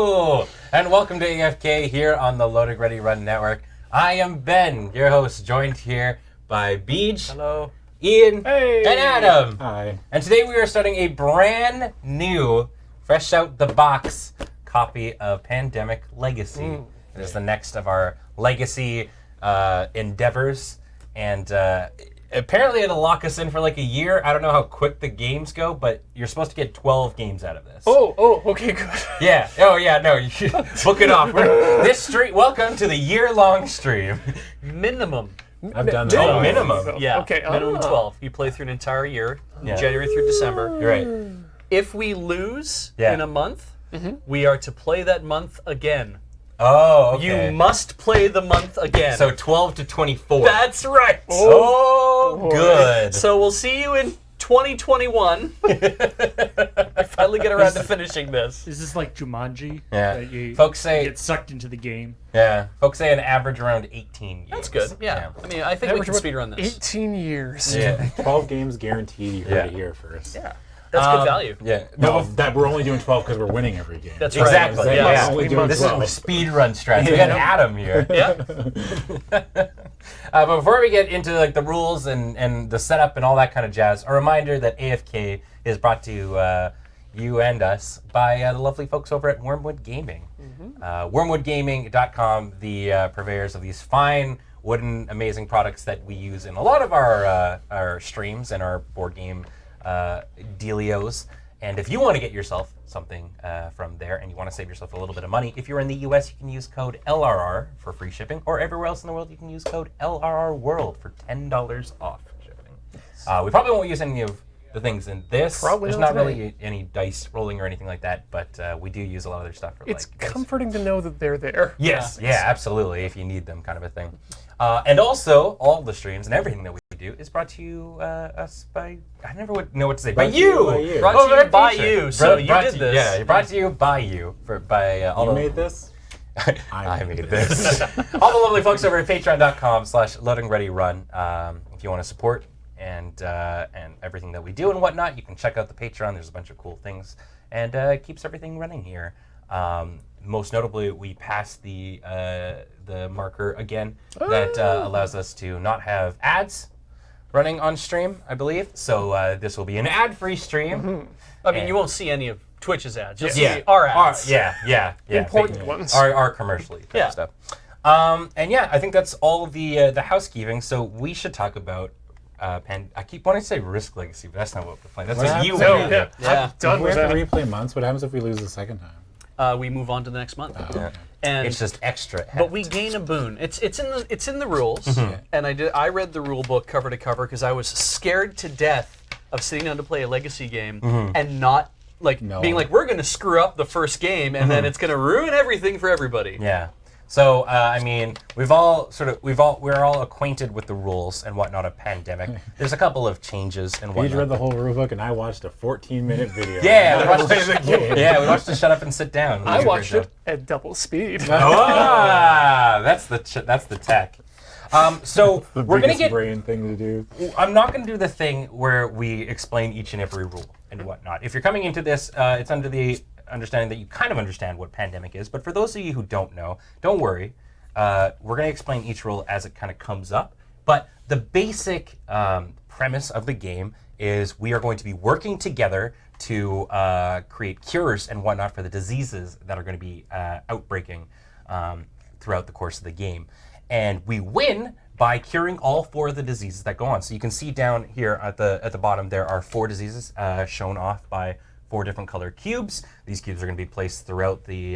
Hello, and welcome to AFK here on the Loading Ready Run Network. I am Ben, your host, joined here by Beej. Hello. Ian. Hey. And Adam. Hi. And today we are starting a brand new, fresh out the box copy of Pandemic Legacy. It is the next of our legacy endeavors, and apparently it'll lock us in for like a year. I don't know how quick the games go, but you're supposed to get 12 games out of this. Oh, okay, good. Yeah. Oh, yeah. No, you should book it off. This stream. Welcome to the year-long stream. Minimum. I've done that. Oh, minimum. Yeah. Okay. Minimum 12. You play through an entire year, Yeah. January through December. You're right. If we lose Yeah. in a month, we are to play that month again. Oh, okay. You must play the month again. So 12 to 24. That's right. Oh, good. So we'll see you in 2021. We finally get around to finishing this. Is this like Jumanji? Yeah. That you Folks say get sucked into the game. Yeah. Folks say an average around 18 games. That's good. Yeah. I mean, I think we can speedrun this. 18 years. Yeah. 12 games guaranteed. You heard Yeah. it here first. Yeah. That's good value. Yeah. No, that we're only doing 12 because we're winning every game. That's right. Exactly. We're Yeah. only doing This is 12. a speed run strategy. We got Adam here. Yeah. But before we get into like the rules and the setup and all that kind of jazz, a reminder that AFK is brought to you and us by the lovely folks over at Wormwood Gaming. Wormwoodgaming.com, the purveyors of these fine wooden amazing products that we use in a lot of our streams and our board game dealios. And if you want to get yourself something from there and you want to save yourself a little bit of money, if you're in the US, you can use code LRR for free shipping, or everywhere else in the world, you can use code LRR World for $10 off shipping. We probably won't use any of the things in this. Probably There's not not today. really any dice rolling or anything like that, but we do use a lot of their stuff for It's like dice. comforting to know that they're there. Yes, yeah, absolutely, if you need them, kind of a thing. And also, all the streams and everything that we do is brought to you us by, I never would know what to say, by Brought to you you! by you. Brought Oh, to you that by feature. you. So you Brought did to- this. Yeah, brought to you by you. By all You the, made this? I made this. All the lovely folks over at patreon.com/loadingreadyrun. If you want to support and everything that we do and whatnot, you can check out the Patreon. There's a bunch of cool things, and it keeps everything running here. Most notably, we passed the marker again that allows us to not have ads running on stream, I believe. So this will be an ad-free stream. I mean, you won't see any of Twitch's ads. You'll Yeah. see our ads. Yeah. Important ones. Our commercially kind Yeah. of stuff. And yeah, I think that's all of the housekeeping. So we should talk about I keep wanting to say Risk Legacy, but that's not what we're playing. That's What what you happens- want. No, yeah. Yeah. I'm done If we with have to that. replay months, what happens if we lose the second time? We move on to the next month. Yeah. And It's just extra. but we gain a boon. It's in the rules, and I read the rule book cover to cover because I was scared to death of sitting down to play a legacy game and not being like, we're going to screw up the first game and then it's going to ruin everything for everybody. Yeah. So I mean, we're all acquainted with the rules and whatnot of Pandemic. There's a couple of changes and Paige whatnot. read the whole rulebook, and I watched a 14-minute video. Yeah, we How to watched play the game. Yeah, we watched the Shut Up and Sit Down. I watched it at double speed. That's the tech. So The we're gonna biggest get. brain thing to do. I'm not gonna do the thing where we explain each and every rule and whatnot. If you're coming into this, it's under the understanding that you kind of understand what Pandemic is. But for those of you who don't know, don't worry. We're gonna explain each rule as it kind of comes up. But the basic premise of the game is we are going to be working together to create cures and whatnot for the diseases that are going to be outbreaking throughout the course of the game. And we win by curing all 4 of the diseases that go on. So you can see down here at the bottom there are 4 diseases shown off by 4 different color cubes. These cubes are going to be placed throughout the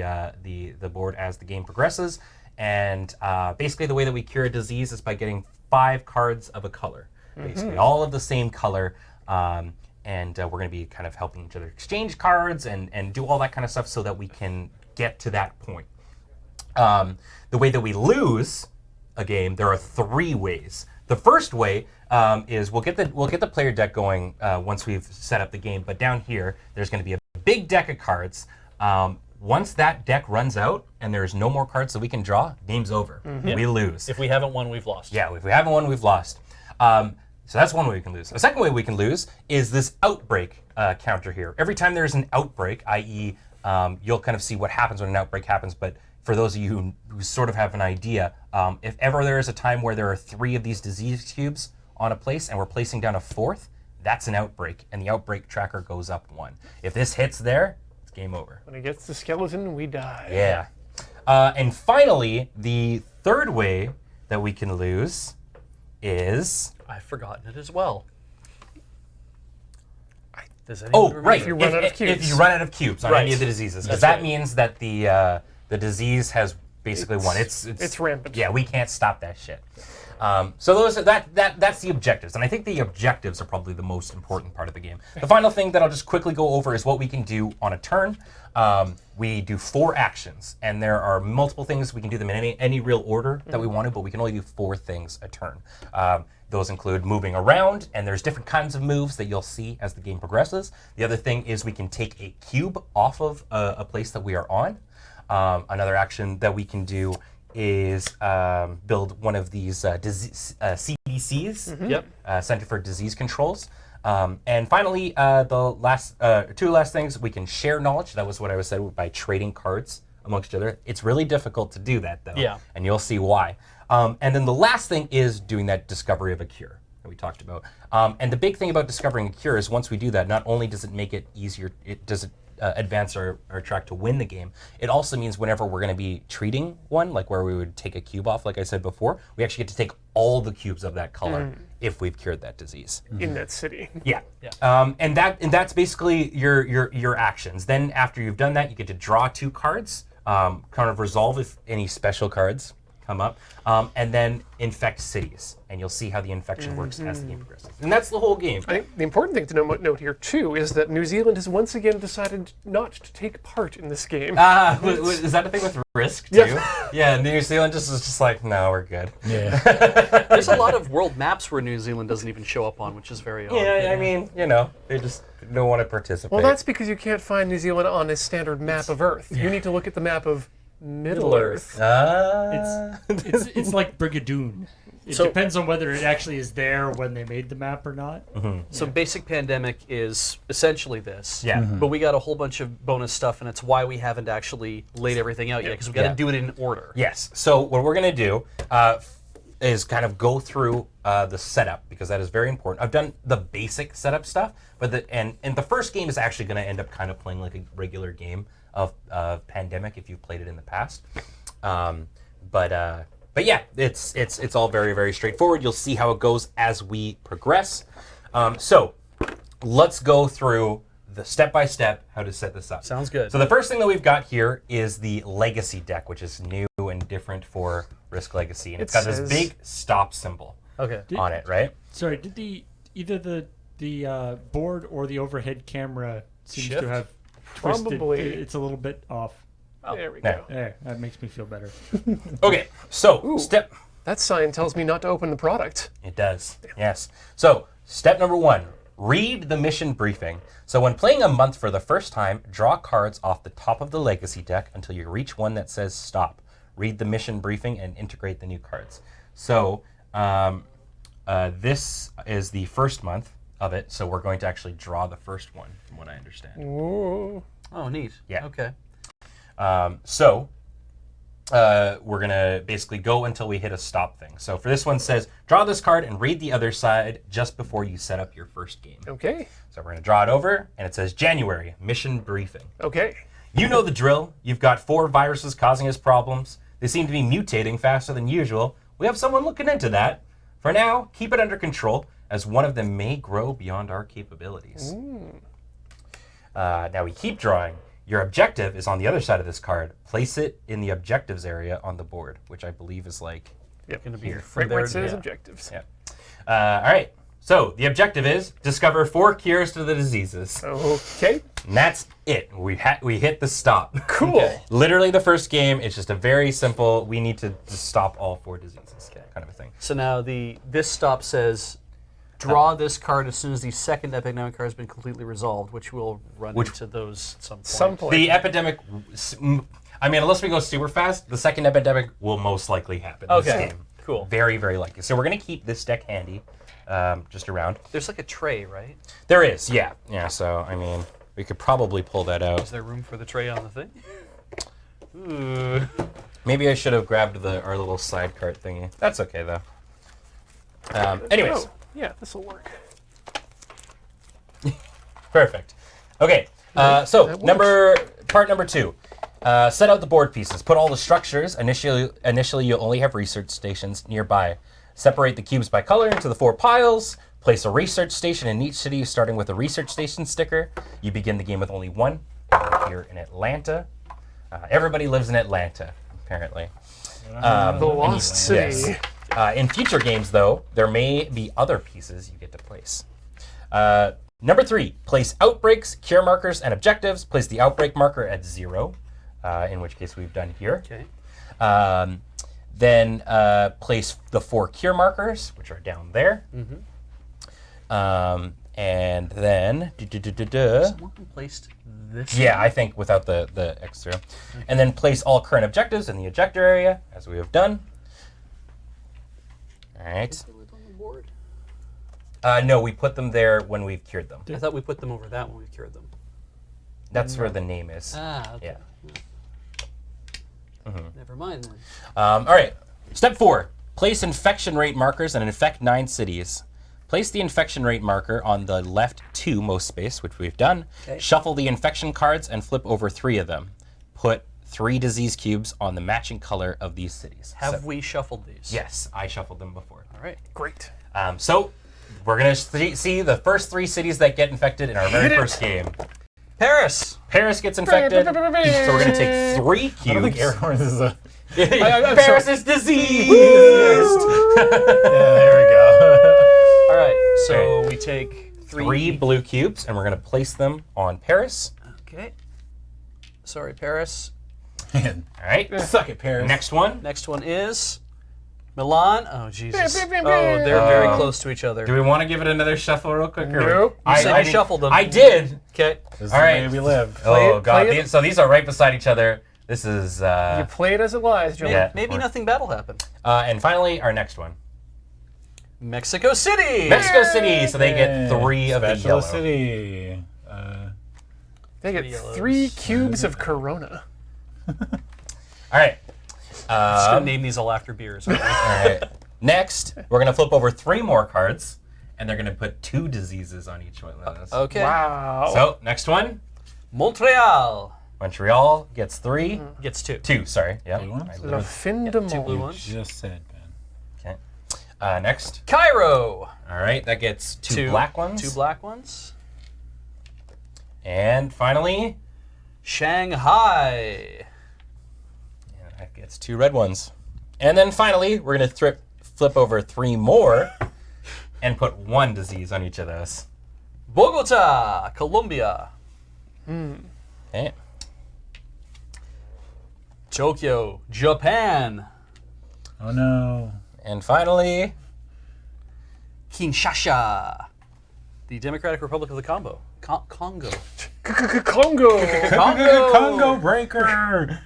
board as the game progresses. And basically the way that we cure a disease is by getting 5 cards of a color, basically all of the same color. And we're going to be kind of helping each other exchange cards and do all that kind of stuff so that we can get to that point. The way that we lose a game, there are 3 ways. The first way is we'll get the player deck going once we've set up the game. But down here, there's going to be a big deck of cards. Once that deck runs out and there's no more cards that we can draw, game's over. We lose. If we haven't won, we've lost. Yeah, if we haven't won, we've lost. So that's one way we can lose. A second way we can lose is this outbreak counter here. Every time there's an outbreak, i.e. you'll kind of see what happens when an outbreak happens. But for those of you who sort of have an idea, if ever there is a time where there are 3 of these disease cubes on a place and we're placing down a 4th, that's an outbreak, and the outbreak tracker goes up 1. If this hits there, it's game over. When it gets the skeleton, we die. Yeah. And finally, the third way that we can lose is... I've forgotten it as well. Does anyone remember? Right. If you run out of cubes. If you run out of cubes on Right. any of the diseases, because That's that right. means that the disease has basically won. It's rampant. Yeah, we can't stop that shit. So those are, that's the objectives, and I think the objectives are probably the most important part of the game. The final thing that I'll just quickly go over is what we can do on a turn. We do 4 actions, and there are multiple things. We can do them in any real order that we want to, but we can only do 4 things a turn. Those include moving around, and there's different kinds of moves that you'll see as the game progresses. The other thing is we can take a cube off of a place that we are on. Another action that we can do is build one of these CDCs, Yep. Center for Disease Controls. And finally, the last 2 last things, we can share knowledge. That was what I was said by trading cards amongst each other. It's really difficult to do that, though. Yeah. And you'll see why. And then the last thing is doing that discovery of a cure that we talked about. And the big thing about discovering a cure is once we do that, not only does it make it easier, it does it advance our track to win the game. It also means whenever we're going to be treating one, like where we would take a cube off, like I said before, we actually get to take all the cubes of that color if we've cured that disease. In that city. Yeah. Yeah. And that's basically your actions. Then after you've done that, you get to draw 2 cards, kind of resolve if any special cards come up, and then infect cities. And you'll see how the infection works as the game progresses. And that's the whole game. I think the important thing to note here, too, is that New Zealand has once again decided not to take part in this game. Is that a thing with Risk, too? Yeah. Yeah, New Zealand is just like, no, we're good. Yeah. There's a lot of world maps where New Zealand doesn't even show up on, which is very odd. Yeah, I mean, they just don't want to participate. Well, that's because you can't find New Zealand on a standard map of Earth. You need to look at the map of Middle Earth. It's like Brigadoon. It So- depends on whether it actually is there when they made the map or not. So Basic Pandemic is essentially this. Yeah. But we got a whole bunch of bonus stuff, and it's why we haven't actually laid everything out yet, because we got to Yeah. do it in order. Yes. So what we're going to do is kind of go through the setup, because that is very important. I've done the basic setup stuff, but and the first game is actually going to end up kind of playing like a regular game of Pandemic if you've played it in the past. But yeah, it's all very, very straightforward. You'll see how it goes as we progress. So let's go through the step-by-step how to set this up. Sounds good. So the first thing that we've got here is the Legacy deck, which is new and different for Risk Legacy. And it's got this says- big stop symbol Okay. on it, right? Sorry, did either the board or the overhead camera seems Shift? to have twisted? Probably. It's a little bit off. There we There. go. There, that makes me feel better. Okay, so That sign tells me not to open the product. It does, yes. So, step number 1, read the mission briefing. So when playing a month for the first time, draw cards off the top of the Legacy deck until you reach one that says stop. Read the mission briefing and integrate the new cards. So this is the first month of it, so we're going to actually draw the first one, from what I understand. Ooh. Oh, neat. Yeah. Okay. We're going to basically go until we hit a stop thing. So for this one says, draw this card and read the other side just before you set up your first game. Okay. So we're going to draw it over, and it says January, mission briefing. Okay. You know the drill. You've got 4 viruses causing us problems. They seem to be mutating faster than usual. We have someone looking into that. For now, keep it under control, as one of them may grow beyond our capabilities. Now we keep drawing. Your objective is on the other side of this card. Place it in the objectives area on the board, which I believe is like Gonna be here. Right from where there. it says yeah. objectives. Yeah. All right. So the objective is discover 4 cures to the diseases. Okay. And that's it. We hit the stop. Cool. Literally the first game. It's just a very simple. We need to stop all 4 diseases, kind of a thing. So now this stop says, draw this card as soon as the second epidemic card has been completely resolved, which we'll run into those at some point. Some point. The epidemic. I mean, unless we go super fast, the second epidemic will most likely happen in this Okay. game. Cool. Very, very likely. So we're gonna keep this deck handy, just around. There's like a tray, right? There is, yeah. So I mean, We could probably pull that Is out. there room for the tray on the thing? Ooh. Maybe I should have grabbed our little side cart thingy. That's okay though. Anyways, Oh, yeah, this will work. perfect. Okay, so part number 2. Set out the board pieces. Put all the structures. Initially, you'll only have research stations nearby. Separate the cubes by color into the 4 piles. Place a research station in each city, starting with a research station sticker. You begin the game with only one. Here in Atlanta. Everybody lives in Atlanta, apparently. The Lost City. Yes. In future games, though, there may be other pieces you get to place. Number 3, place outbreaks, cure markers, and objectives. Place the outbreak marker at 0, in which case we've done here. Okay. Then place the 4 cure markers, which are down there. And then... Someone placed this. Yeah, I think without the extra. And then place all current objectives in the ejector area, as we have done. All right. Is it on the board? No, we put them there when we've cured them. I thought we put them over that when we cured them. That's where the name is. Ah, okay. Yeah. Never mind then. All right. Step 4. Place infection rate markers and infect 9 cities. Place the infection rate marker on the left 2 most space, which we've done. Okay. Shuffle the infection cards and flip over 3 of them. Put 3 disease cubes on the matching color of these cities. Have we shuffled these? Yes, I shuffled them before. All right. Great. So we're going to see the first 3 cities that get infected in our very first game. Paris. Paris gets infected, so we're going to take 3 cubes. I don't think Airhorns is a. Paris is diseased! Yeah, there we go. All right. So Okay. we take 3 blue cubes, and we're going to place them on Paris. Okay. Sorry, Paris. Man, All right. suck it, Paris. Next one. Next one is Milan. Oh, Jesus. Oh, they're very close to each other. Do we want to give it another shuffle real quick? Or Nope. You said you shuffled them. I did. Okay. This is All the right. way we live. Oh, God. play it. So these are right beside each other. This is... You play it as it lies, Joe. Yeah. Maybe nothing bad will happen. and finally, our next one. Mexico City. Mexico City. So they get 3 of the Special yellow. City. They get yellows. 3 cubes of Corona. All right. Just gonna name these all after beers. all right? All right. Next, we're going to flip over 3 more cards, and they're going to put 2 diseases on each one of those. Okay. Wow. So, next one. Montreal Montreal gets 3. gets 2. 2, sorry. Yeah. Blue ones? The fin de 2 blue monde. ones. Just said, Ben. Okay. Next. Cairo. All right. That gets 2 black ones. 2 black ones. And finally, Shanghai. yeah, that gets 2 red ones. And then finally, we're going to flip over 3 more and put 1 disease on each of those. Bogota, Colombia. Okay. Tokyo, Japan. Oh no. And finally, Kinshasa, the Democratic Republic of the Congo. Congo. Congo. Congo breaker.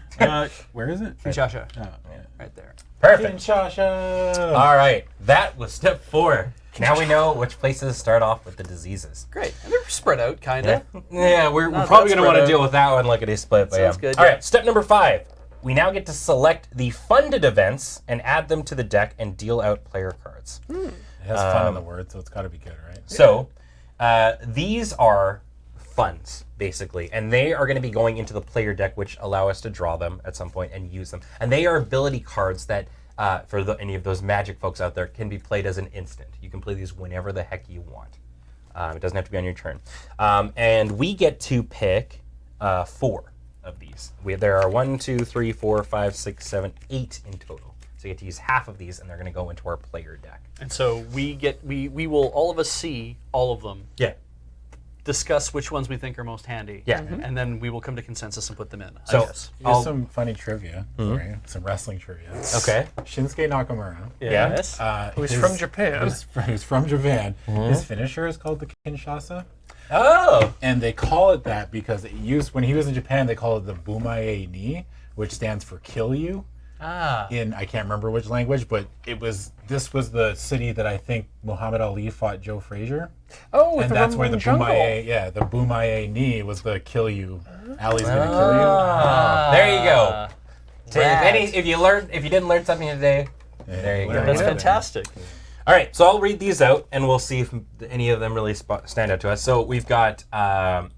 Where is it? Kinshasa. Oh, yeah. Right there. perfect. Kinshasa. All right. That was step 4. Now we know which places start off with the diseases. Great. And they're spread out, kind of. Yeah, we're Not probably that going to want to spread deal with that one like it is split. But Sounds yeah. good, All yeah. right, step number 5. We now get to select the funded events and add them to the deck and deal out player cards. It has fun in the word, so it's got to be good, right? So these are funds, basically, and they are going to be going into the player deck, which allow us to draw them at some point and use them. And they are ability cards that, for any of those magic folks out there, can be played as an instant. You can play these whenever the heck you want. It doesn't have to be on your turn. And we get to pick 4 of these. There are 1, 2, 3, 4, 5, 6, 7, 8 in total. So you get to use half of these, and they're going to go into our player deck. And so we will, all of us see all of them, Yeah. discuss which ones we think are most handy. Yeah. And then we will come to consensus and put them in. I So- guess. Here's some funny trivia. Sorry, some wrestling trivia. Okay. Shinsuke Nakamura. Yeah. Yes. Who's from Japan. Who's from Japan. His finisher is called the Kinshasa. Oh. And they call it that because when he was in Japan, they call it the Bumae ni, which stands for kill you. in I can't remember which language, but this was the city that I think Muhammad Ali fought Joe Frazier. Oh, And the that's where the Rumbling Jungle. Bumaye, the Bumaye knee was the kill you. Ali's gonna kill you. There you go. So Rad. if you didn't learn something today, there you go. That's Yeah. fantastic. All right, so I'll read these out, and we'll see if any of them really stand out to us. So we've got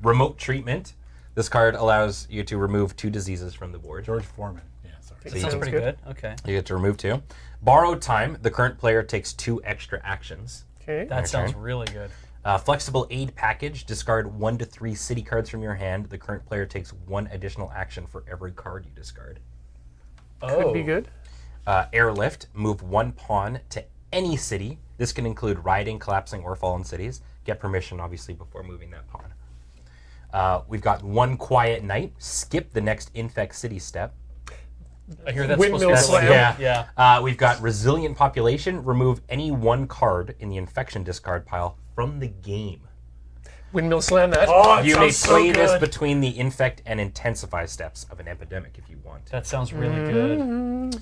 remote treatment. This card allows you to remove 2 diseases from the board. George Foreman. Yeah, sorry. That you sounds can- pretty good. Okay. You get to remove 2. Borrowed time. The current player takes 2 extra actions. Okay. That sounds turn. really good. Flexible aid package. Discard 1 to 3 city cards from your hand. The current player takes 1 additional action for every card you discard. Could be good. Airlift. Move 1 pawn to any city. This can include riding, collapsing, or fallen cities. Get permission, obviously, before moving that pawn. We've got 1 quiet night. Skip the next infect city step. I hear that's Windmill supposed to be slam. Yeah. We've got resilient population. Remove any 1 card in the infection discard pile from the game. Windmill slam that. You may play this between the infect and intensify steps of an epidemic if you want. That sounds really good.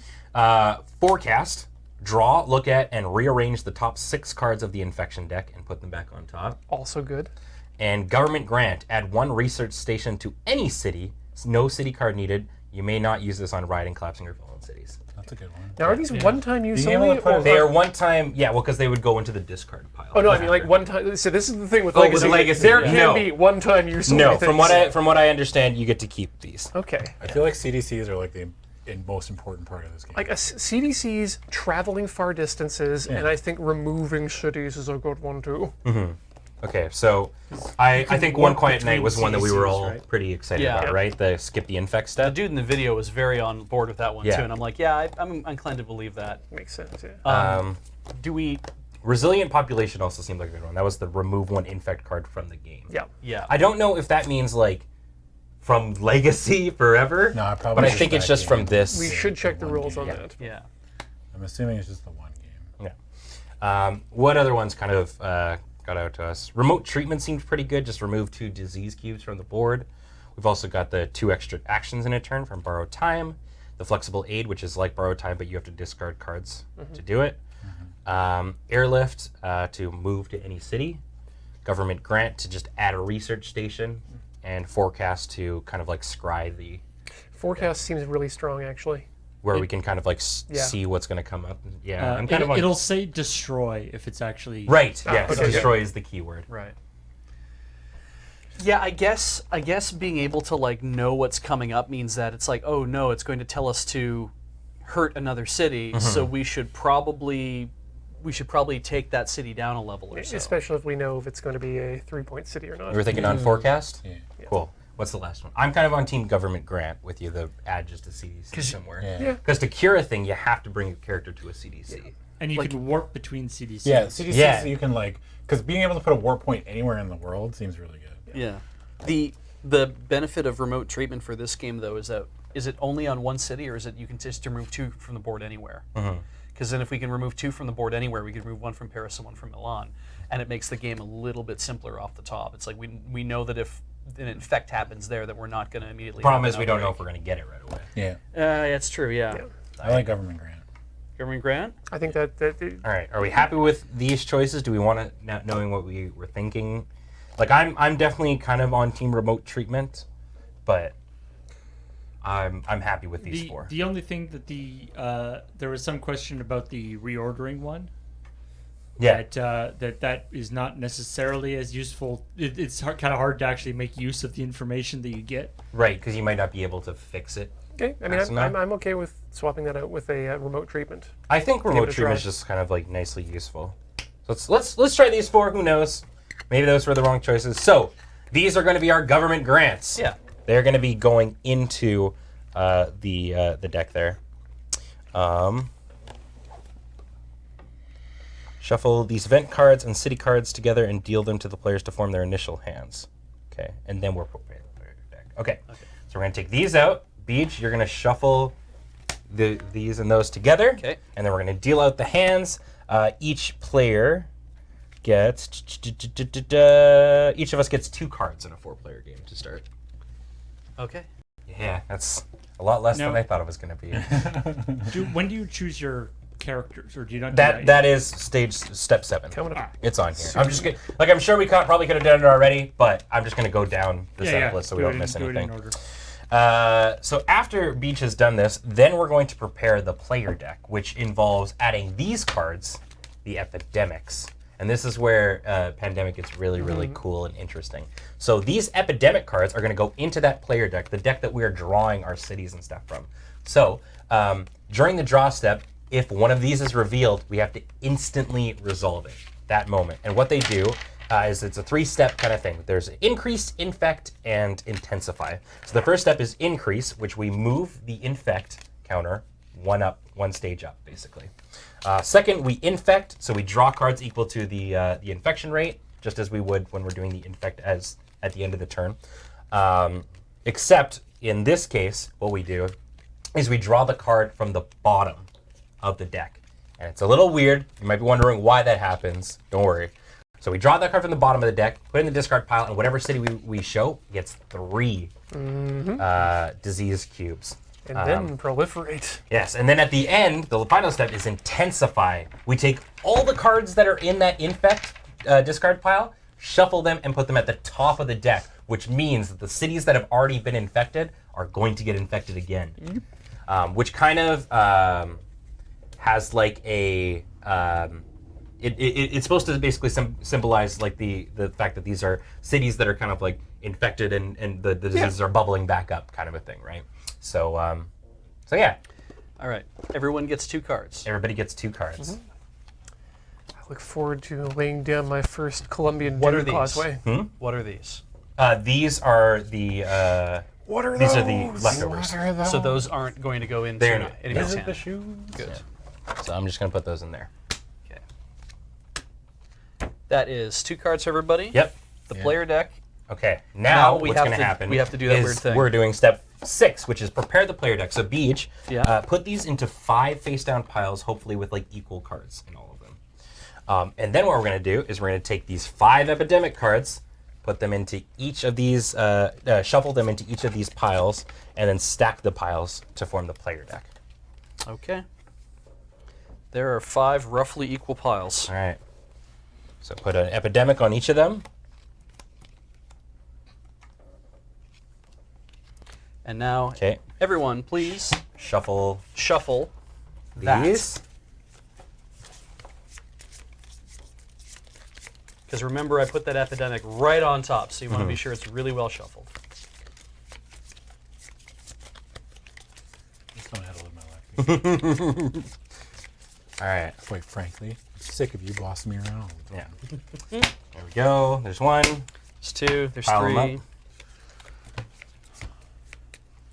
Forecast. Draw, look at, and rearrange the top 6 cards of the infection deck and put them back on top. Also good. And government grant. Add 1 research station to any city. No city card needed. You may not use this on riding, collapsing, or fallen cities. That's a good one. Now, are these one-time use Being able only? to put Or it- They are one time, because they would go into the discard pile. Oh no, I mean like one time. So this is the thing with Oh, legacy. with Legacy, There yeah. can No. be one-time use. only No, things. from what I understand, you get to keep these. Okay. I feel like CDCs are like the most important part of this game. Like CDCs traveling far distances, and I think removing cities is a good one too. Okay, so I think warp One Quiet between Night was one that we were CDCs, all right? pretty excited Yeah. about, right? The skip the infect The step. dude in the video was very on board with that one Yeah. too, and I'm like, yeah, I'm inclined to believe that. Makes sense. Yeah. Do we? Resilient population also seemed like a good one. That was the remove 1 infect card from the game. Yeah. Yeah. I don't know if that means like from Legacy forever. No, probably but I just think it's that just from game. this. We should check the one rules game. on Yeah. that. Yeah. I'm assuming it's just the one game. Yeah. What other ones kind of got out to us? Remote treatment seemed pretty good. Just remove 2 disease cubes from the board. We've also got the 2 extra actions in a turn from borrowed time. The flexible aid, which is like borrowed time, but you have to discard cards to do it. Airlift to move to any city. Government grant to just add a research station. And forecast to kind of like scry the Forecast seems really strong, actually. where we can kind of like Yeah. see what's going to come up. Yeah, I'm kind of on, It'll say destroy if it's actually right. Yes, okay. destroy is the key word. Right. Yeah, I guess being able to like know what's coming up means that it's like, oh no, it's going to tell us to hurt another city, so we should probably take that city down a level or so. Especially if we know if it's going to be a 3-point city or not. You were thinking on forecast? Yeah. Cool. What's the last one? I'm kind of on team government grant with you, the add just a CDC somewhere. Yeah. Because to cure a thing, you have to bring a character to a CDC. and you can warp between CDCs. Yeah, CDCs Yeah. you can like, because being able to put a warp point anywhere in the world seems really good. Yeah. The benefit of remote treatment for this game though is it only on one city, or is it you can just remove 2 from the board anywhere? Because then if we can remove 2 from the board anywhere, we can remove 1 from Paris and 1 from Milan, and it makes the game a little bit simpler off the top. It's like we know that if an infect happens there, that we're not going to immediately. Problem have is an we don't know if outbreak. we're going to get it right away. Yeah, That's true. Yeah. I like government grant. Government grant. I think that All right, are we happy with these choices? Do we want to, not knowing what we were thinking? Like I'm definitely kind of on team remote treatment, but I'm happy with these 4. The only thing that there was some question about the reordering one. Yeah. That is not necessarily as useful. It's kind of hard to actually make use of the information that you get. Right, because you might not be able to fix it. okay. I mean, That's I'm okay with swapping that out with a remote treatment. I think it remote a treatment is try. just kind of like nicely useful. So let's try these 4. Who knows? Maybe those were the wrong choices. So these are going to be our government grants. Yeah. They're going to be going into the deck there. Shuffle these event cards and city cards together and deal them to the players to form their initial hands. Okay, and then we're prepared for your deck. Okay. So we're going to take these out. Beach, you're going to shuffle these and those together. Okay. And then we're going to deal out the hands. Each player gets... each of us gets 2 cards in a 4-player game to start. Okay. Yeah, that's a lot less No. than I thought it was going to be. When do you choose your characters, or do you not? That is step 7. Coming up. It's on here. I'm just gonna, like, I'm sure we probably could have done it already, but I'm just gonna go down the setup list so we don't miss anything. So after Beach has done this, then we're going to prepare the player deck, which involves adding these cards, the epidemics. And this is where Pandemic gets really, really cool and interesting. So these epidemic cards are going to go into that player deck, the deck that we are drawing our cities and stuff from. So during the draw step, if one of these is revealed, we have to instantly resolve it that moment. And what they do is it's a 3-step kind of thing. There's increase, infect, and intensify. So the first step is increase, which we move the infect counter one stage up, basically. Second, we infect, so we draw cards equal to the infection rate, just as we would when we're doing the infect as at the end of the turn. Except in this case, what we do is we draw the card from the bottom of the deck. And it's a little weird. You might be wondering why that happens. Don't worry. So we draw that card from the bottom of the deck, put it in the discard pile, and whatever city we show gets 3 disease cubes. And then proliferate. Yes, and then at the end, the final step is intensify. We take all the cards that are in that infect discard pile, shuffle them, and put them at the top of the deck, which means that the cities that have already been infected are going to get infected again. Which kind of has like a... it's supposed to basically symbolize like the fact that these are cities that are kind of like infected and the diseases are bubbling back up, kind of a thing, right? So yeah. All right. Everyone gets 2 cards. Everybody gets 2 cards. I look forward to laying down my first Colombian What are Dinner these? Causeway. What are these? These are the What are these those? are the leftovers. What are those? So those aren't going to go into They're not. anybody's Is it hand. the shoes? Good. So I'm just gonna put those in there. Okay. That is 2 cards for everybody. Yep. The player deck. Okay. Now we what's have gonna to- happen? we have to do that is weird thing. We're doing step 6, which is prepare the player deck. So Beej, Yeah. put these into 5 face down piles, hopefully with like equal cards in all of them. And then what we're gonna do is we're gonna take these 5 epidemic cards, put them into each of these, shuffle them into each of these piles, and then stack the piles to form the player deck. Okay. There are 5 roughly equal piles. All right. So put an epidemic on each of them. And now, Okay. everyone, please Shuffle shuffle that. these. Because remember, I put that epidemic right on top, so you want to be sure it's really well shuffled. Just don't have to live my life. All right. Quite frankly, I'm sick of you bossing me around all the time. Yeah. There we go. There's 1. There's 2, there's Pile 'em 3. up.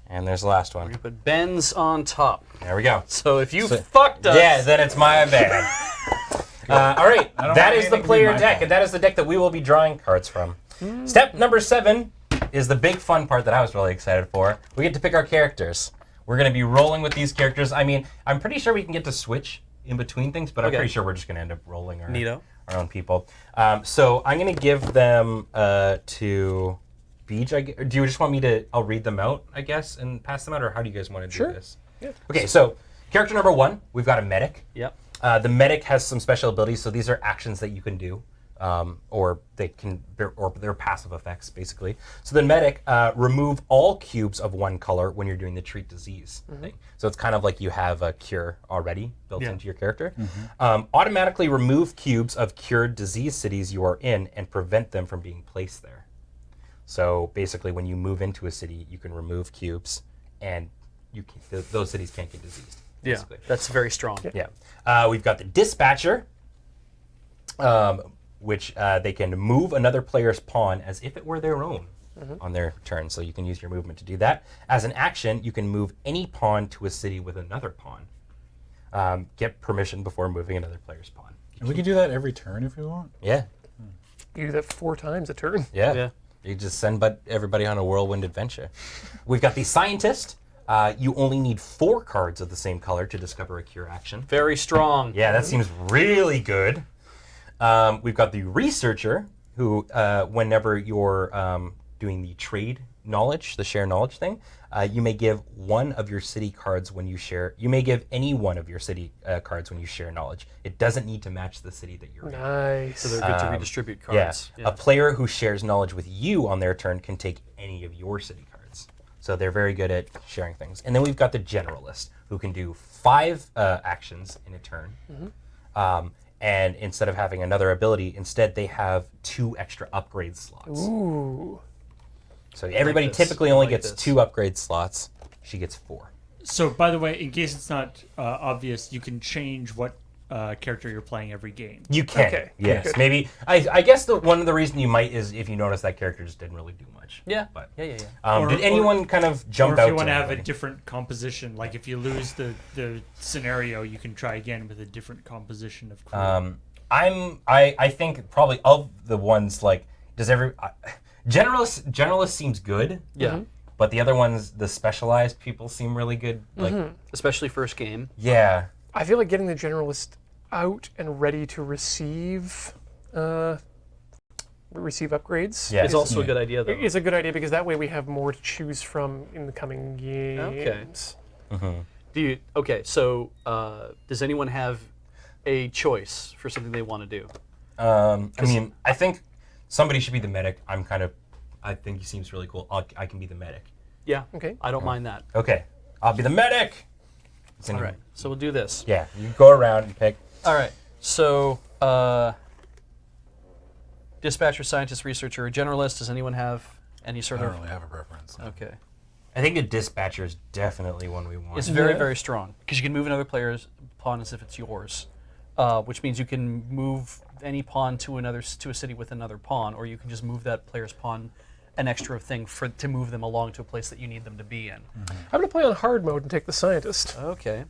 And there's the last We're one. going to put Ben's on top. There we go. So if you So- fucked us... Yeah, then it's my bad. All right, I don't that want is the anything to be player my deck, fault. and that is the deck that we will be drawing cards from. Step number 7 is the big fun part that I was really excited for. We get to pick our characters. We're going to be rolling with these characters. I mean, I'm pretty sure we can get to switch in between things, but I'm Okay. pretty sure we're just going to end up rolling Neato. our own people. So I'm going to give them to Beej. Do you just want me to, I'll read them out, I guess, and pass them out, or how do you guys want to do this? Yeah. Okay, so character number 1, we've got a medic. Yep. The medic has some special abilities, so these are actions that you can do, or they're passive effects, basically. So the medic, remove all cubes of 1 color when you're doing the treat disease thing. So it's kind of like you have a cure already built into your character. Automatically remove cubes of cured disease cities you are in and prevent them from being placed there. So basically, when you move into a city, you can remove cubes, and those cities can't get diseased. Yeah, Basically. that's very strong. Yeah. We've got the dispatcher, which they can move another player's pawn as if it were their own on their turn. So you can use your movement to do that. As an action, you can move any pawn to a city with another pawn. Get permission before moving another player's pawn. And we can do that every turn if we want. Yeah. You do that 4 times a turn. Yeah. Yeah. You just send everybody on a whirlwind adventure. We've got the scientist. You only need 4 cards of the same color to discover a cure action. Very strong. Yeah, that seems really good. We've got the researcher, who, whenever you're doing the trade knowledge, the share knowledge thing, you may give one of your city cards when you share. You may give any one of your city cards when you share knowledge. It doesn't need to match the city that you're in. Nice. So they're good to redistribute Yeah. cards. A player who shares knowledge with you on their turn can take any of your city cards. So they're very good at sharing things. And then we've got the generalist, who can do 5 actions in a turn. And instead of having another ability, instead they have 2 extra upgrade slots. Ooh. So everybody this. typically I only like gets this. 2 upgrade slots. She gets 4. So, by the way, in case it's not obvious, you can change what character you're playing every game. You can, Okay, yes. good. Maybe I guess one of the reason you might is if you notice that character just didn't really do much. Yeah. But Yeah. did anyone kind of jump Or out? if you want to have a anybody? different composition, like if you lose the scenario, you can try again with a different composition of crew. I think probably of the ones like generalist seems good. Yeah. But the other ones, the specialized people seem really good. Like Especially first game. yeah. I feel like getting the generalist out and ready to receive upgrades Yeah. It's also a good idea, though. is a good idea because that way we have more to choose from in the coming games. So does anyone have a choice for something they want to do? I mean, I think somebody should be the medic. I think he seems really cool. I can be the medic. Yeah. Okay. I don't mind that. Okay, I'll be the medic. All right. So we'll do this. Yeah, you go around and pick. All right. So dispatcher, scientist, researcher, generalist. Does anyone have any sort I of? don't really have a preference. No. Okay. I think the dispatcher is definitely one we want. It's very, very strong because you can move another player's pawn as if it's yours, which means you can move any pawn to a city with another pawn, or you can just move that player's pawn an extra thing to move them along to a place that you need them to be in. I'm gonna play on hard mode and take the scientist. Okay.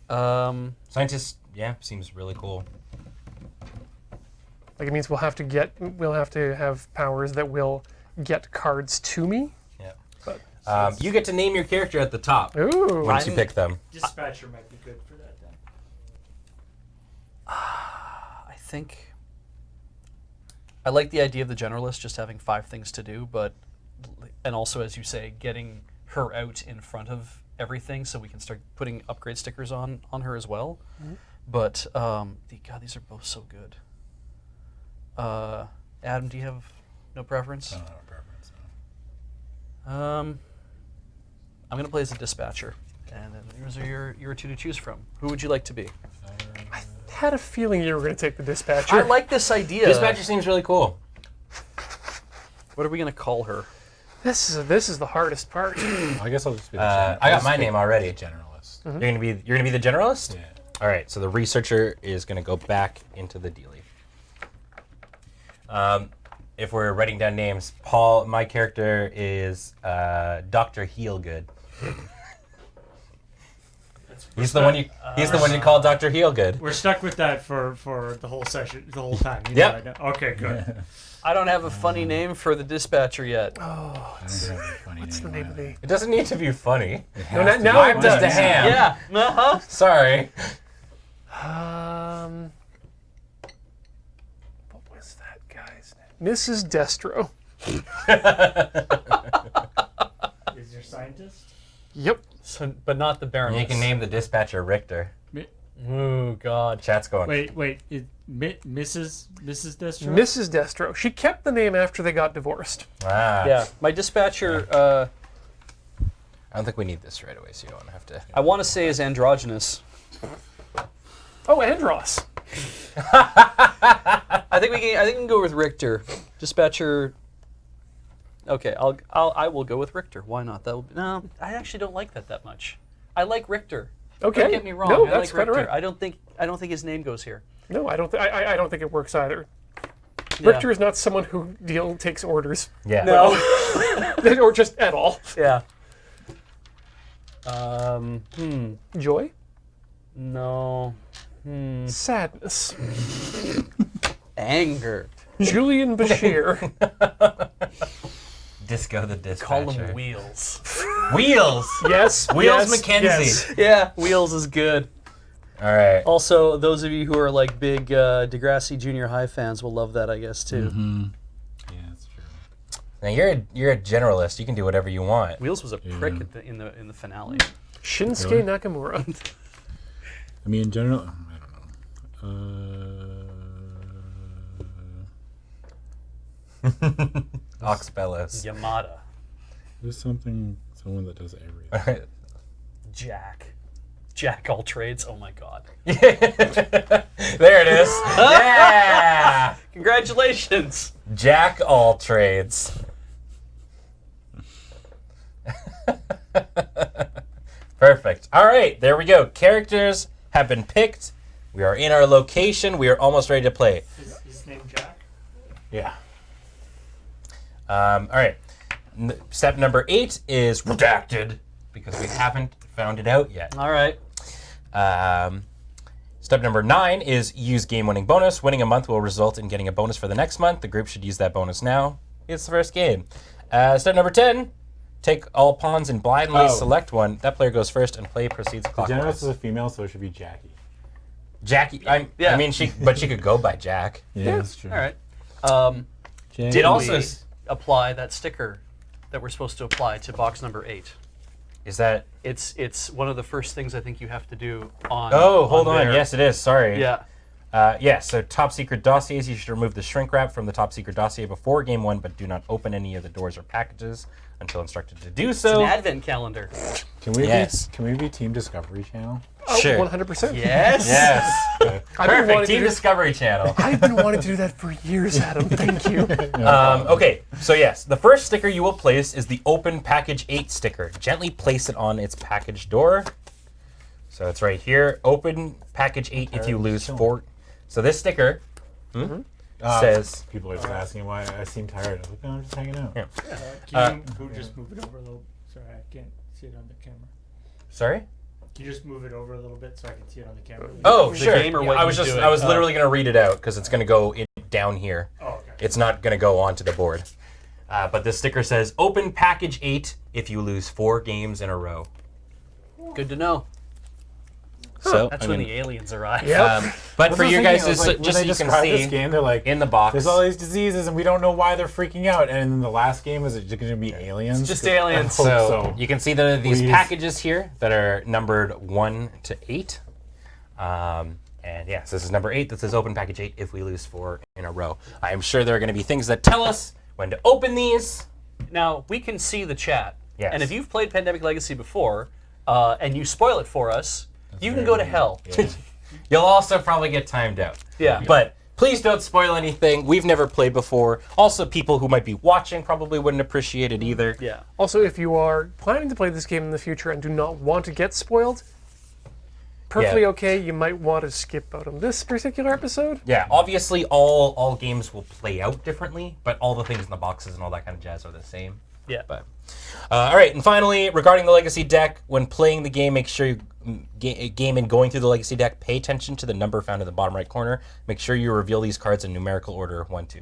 Scientist, yeah, seems really cool. Like it means we'll have to have powers that will get cards to me. Yeah. But You get to name your character at the top ooh, once you pick them. Dispatcher might be good for that then. I think I like the idea of the generalist just having 5 things to do, and also, as you say, getting her out in front of everything so we can start putting upgrade stickers on her as well. But God, these are both so good. Adam, do you have no preference? I don't have a preference. No. I'm gonna play as a dispatcher, and then these are your 2 to choose from. Who would you like to be? I had a feeling you were gonna take the dispatcher. I like this idea. Dispatcher seems really cool. What are we gonna call her? This is the hardest part. I guess I'll just be the I got my name already. generalist. You're gonna be the generalist. Yeah. All right. So the researcher is gonna go back into the dealie. If we're writing down names, Paul, my character is Dr. Heelgood. He's the one you call Dr. Heelgood. We're stuck with that for the whole session, the whole time. You Yep. know, I know. Okay, good. I don't have a funny name for the dispatcher yet. I don't have a funny What's the name name of the? It doesn't need to be funny. No, now I'm it just a does. ham. Yeah. Uh-huh. Sorry. What was that guy's name? Mrs. Destro. Is your scientist? Yep. So, but not the Baroness. You can name the dispatcher Richter. Oh God. Chat's going. Wait. Mrs. Destro? Mrs. Destro. She kept the name after they got divorced. Ah. Yeah. My dispatcher. I don't think we need this right away, so you don't have to. I want to say is androgynous. Oh, Andros. I think we can go with Richter. Dispatcher. Okay, I will go with Richter. Why not? No, I actually don't like that much. I like Richter. Okay. Don't get me wrong. No, I that's like quite Richter. all right. I don't think his name goes here. No, I don't. I don't think it works either. Yeah. Richter is not someone who takes orders, Yeah. No. or just at all. Yeah. Joy, No. sadness. Anger. Julian Bashir. Disco the dispatcher. Call him Wheels. Wheels. Yes. Wheels yes, McKenzie. yes. Yeah, Wheels is good. All right. Also, those of you who are like big Degrassi Junior High fans will love that, I guess, too. Yeah, that's true. Now you're a generalist. You can do whatever you want. Wheels was a prick in the finale. Shinsuke Really? Nakamura. I mean, in general, I don't know. Oxbellos. Yamada. There's someone that does everything. Jack all trades. Oh my god. There it is. Yeah. Congratulations. Jack all trades. Perfect. All right, there we go. Characters have been picked. We are in our location. We are almost ready to play. Is his name Jack? Yeah. All right. Step number 8 is redacted because we haven't found it out yet. All right. Step number 9 is use game-winning bonus. Winning a month will result in getting a bonus for the next month. The group should use that bonus now. It's the first game. Step number 10, take all pawns and blindly select one. That player goes first and play proceeds The clockwise. generalist is a female, so it should be Jackie. Jackie, I mean, she could go by Jack. Yeah, that's true. All right. Jackie. Did also we apply that sticker that we're supposed to apply to box number 8? Is that? It's one of the first things I think you have to do on. Oh, hold on. there. Yes, it is. Sorry. Yeah. So top secret dossiers, you should remove the shrink wrap from the top secret dossier before game 1, but do not open any of the doors or packages until instructed to do so. An advent calendar. Can we Yes. be Team Discovery Channel? Oh, Sure. 100%. Yes. Yes. I've been wanting Perfect. to Team do- Discovery Channel. I've been wanting to do that for years, Adam. Thank you. Okay, so yes, the first sticker you will place is the Open Package 8 sticker. Gently place it on its package door. So it's right here. Open Package 8 if you lose 4. So this sticker says... People are just asking why I seem tired. I was like, no, I'm just hanging out. Yeah. Can you just move it over a little? Sorry, I can't see it on the camera. Sorry? Can you just move it over a little bit so I can see it on the camera? Oh, The sure. game or what I was he's just doing? I was literally going to read it out because it's going to go down here. Oh, okay. It's not going to go onto the board. But this sticker says Open Package 8 if you lose 4 games in a row. Good to know. So That's I when mean, the aliens arrive. but That's for what you I was guys, thinking. I was like, just when so they you can describe see this game, they're like, in the box. there's all these diseases, and we don't know why they're freaking out. And in the last game, is it going to be aliens? It's just 'Cause aliens. I hope So so. you can see that these Please. packages here that are numbered 1 to 8. And yes, this is number 8 that says Open Package 8 if we lose 4 in a row. I am sure there are going to be things that tell us when to open these. Now, we can see the chat. Yes. And if you've played Pandemic Legacy before, and you spoil it for us, you can go to hell. Yeah. You'll also probably get timed out. Yeah. But please don't spoil anything. We've never played before. Also, people who might be watching probably wouldn't appreciate it either. Yeah. Also, if you are planning to play this game in the future and do not want to get spoiled, perfectly Yeah. okay. You might want to skip out on this particular episode. Yeah, obviously all games will play out differently, but all the things in the boxes and all that kind of jazz are the same. Yeah. But all right, and finally, regarding the Legacy deck, when playing the game, make sure you game and going through the Legacy deck, pay attention to the number found in the bottom right corner. Make sure you reveal these cards in numerical order 1, 2.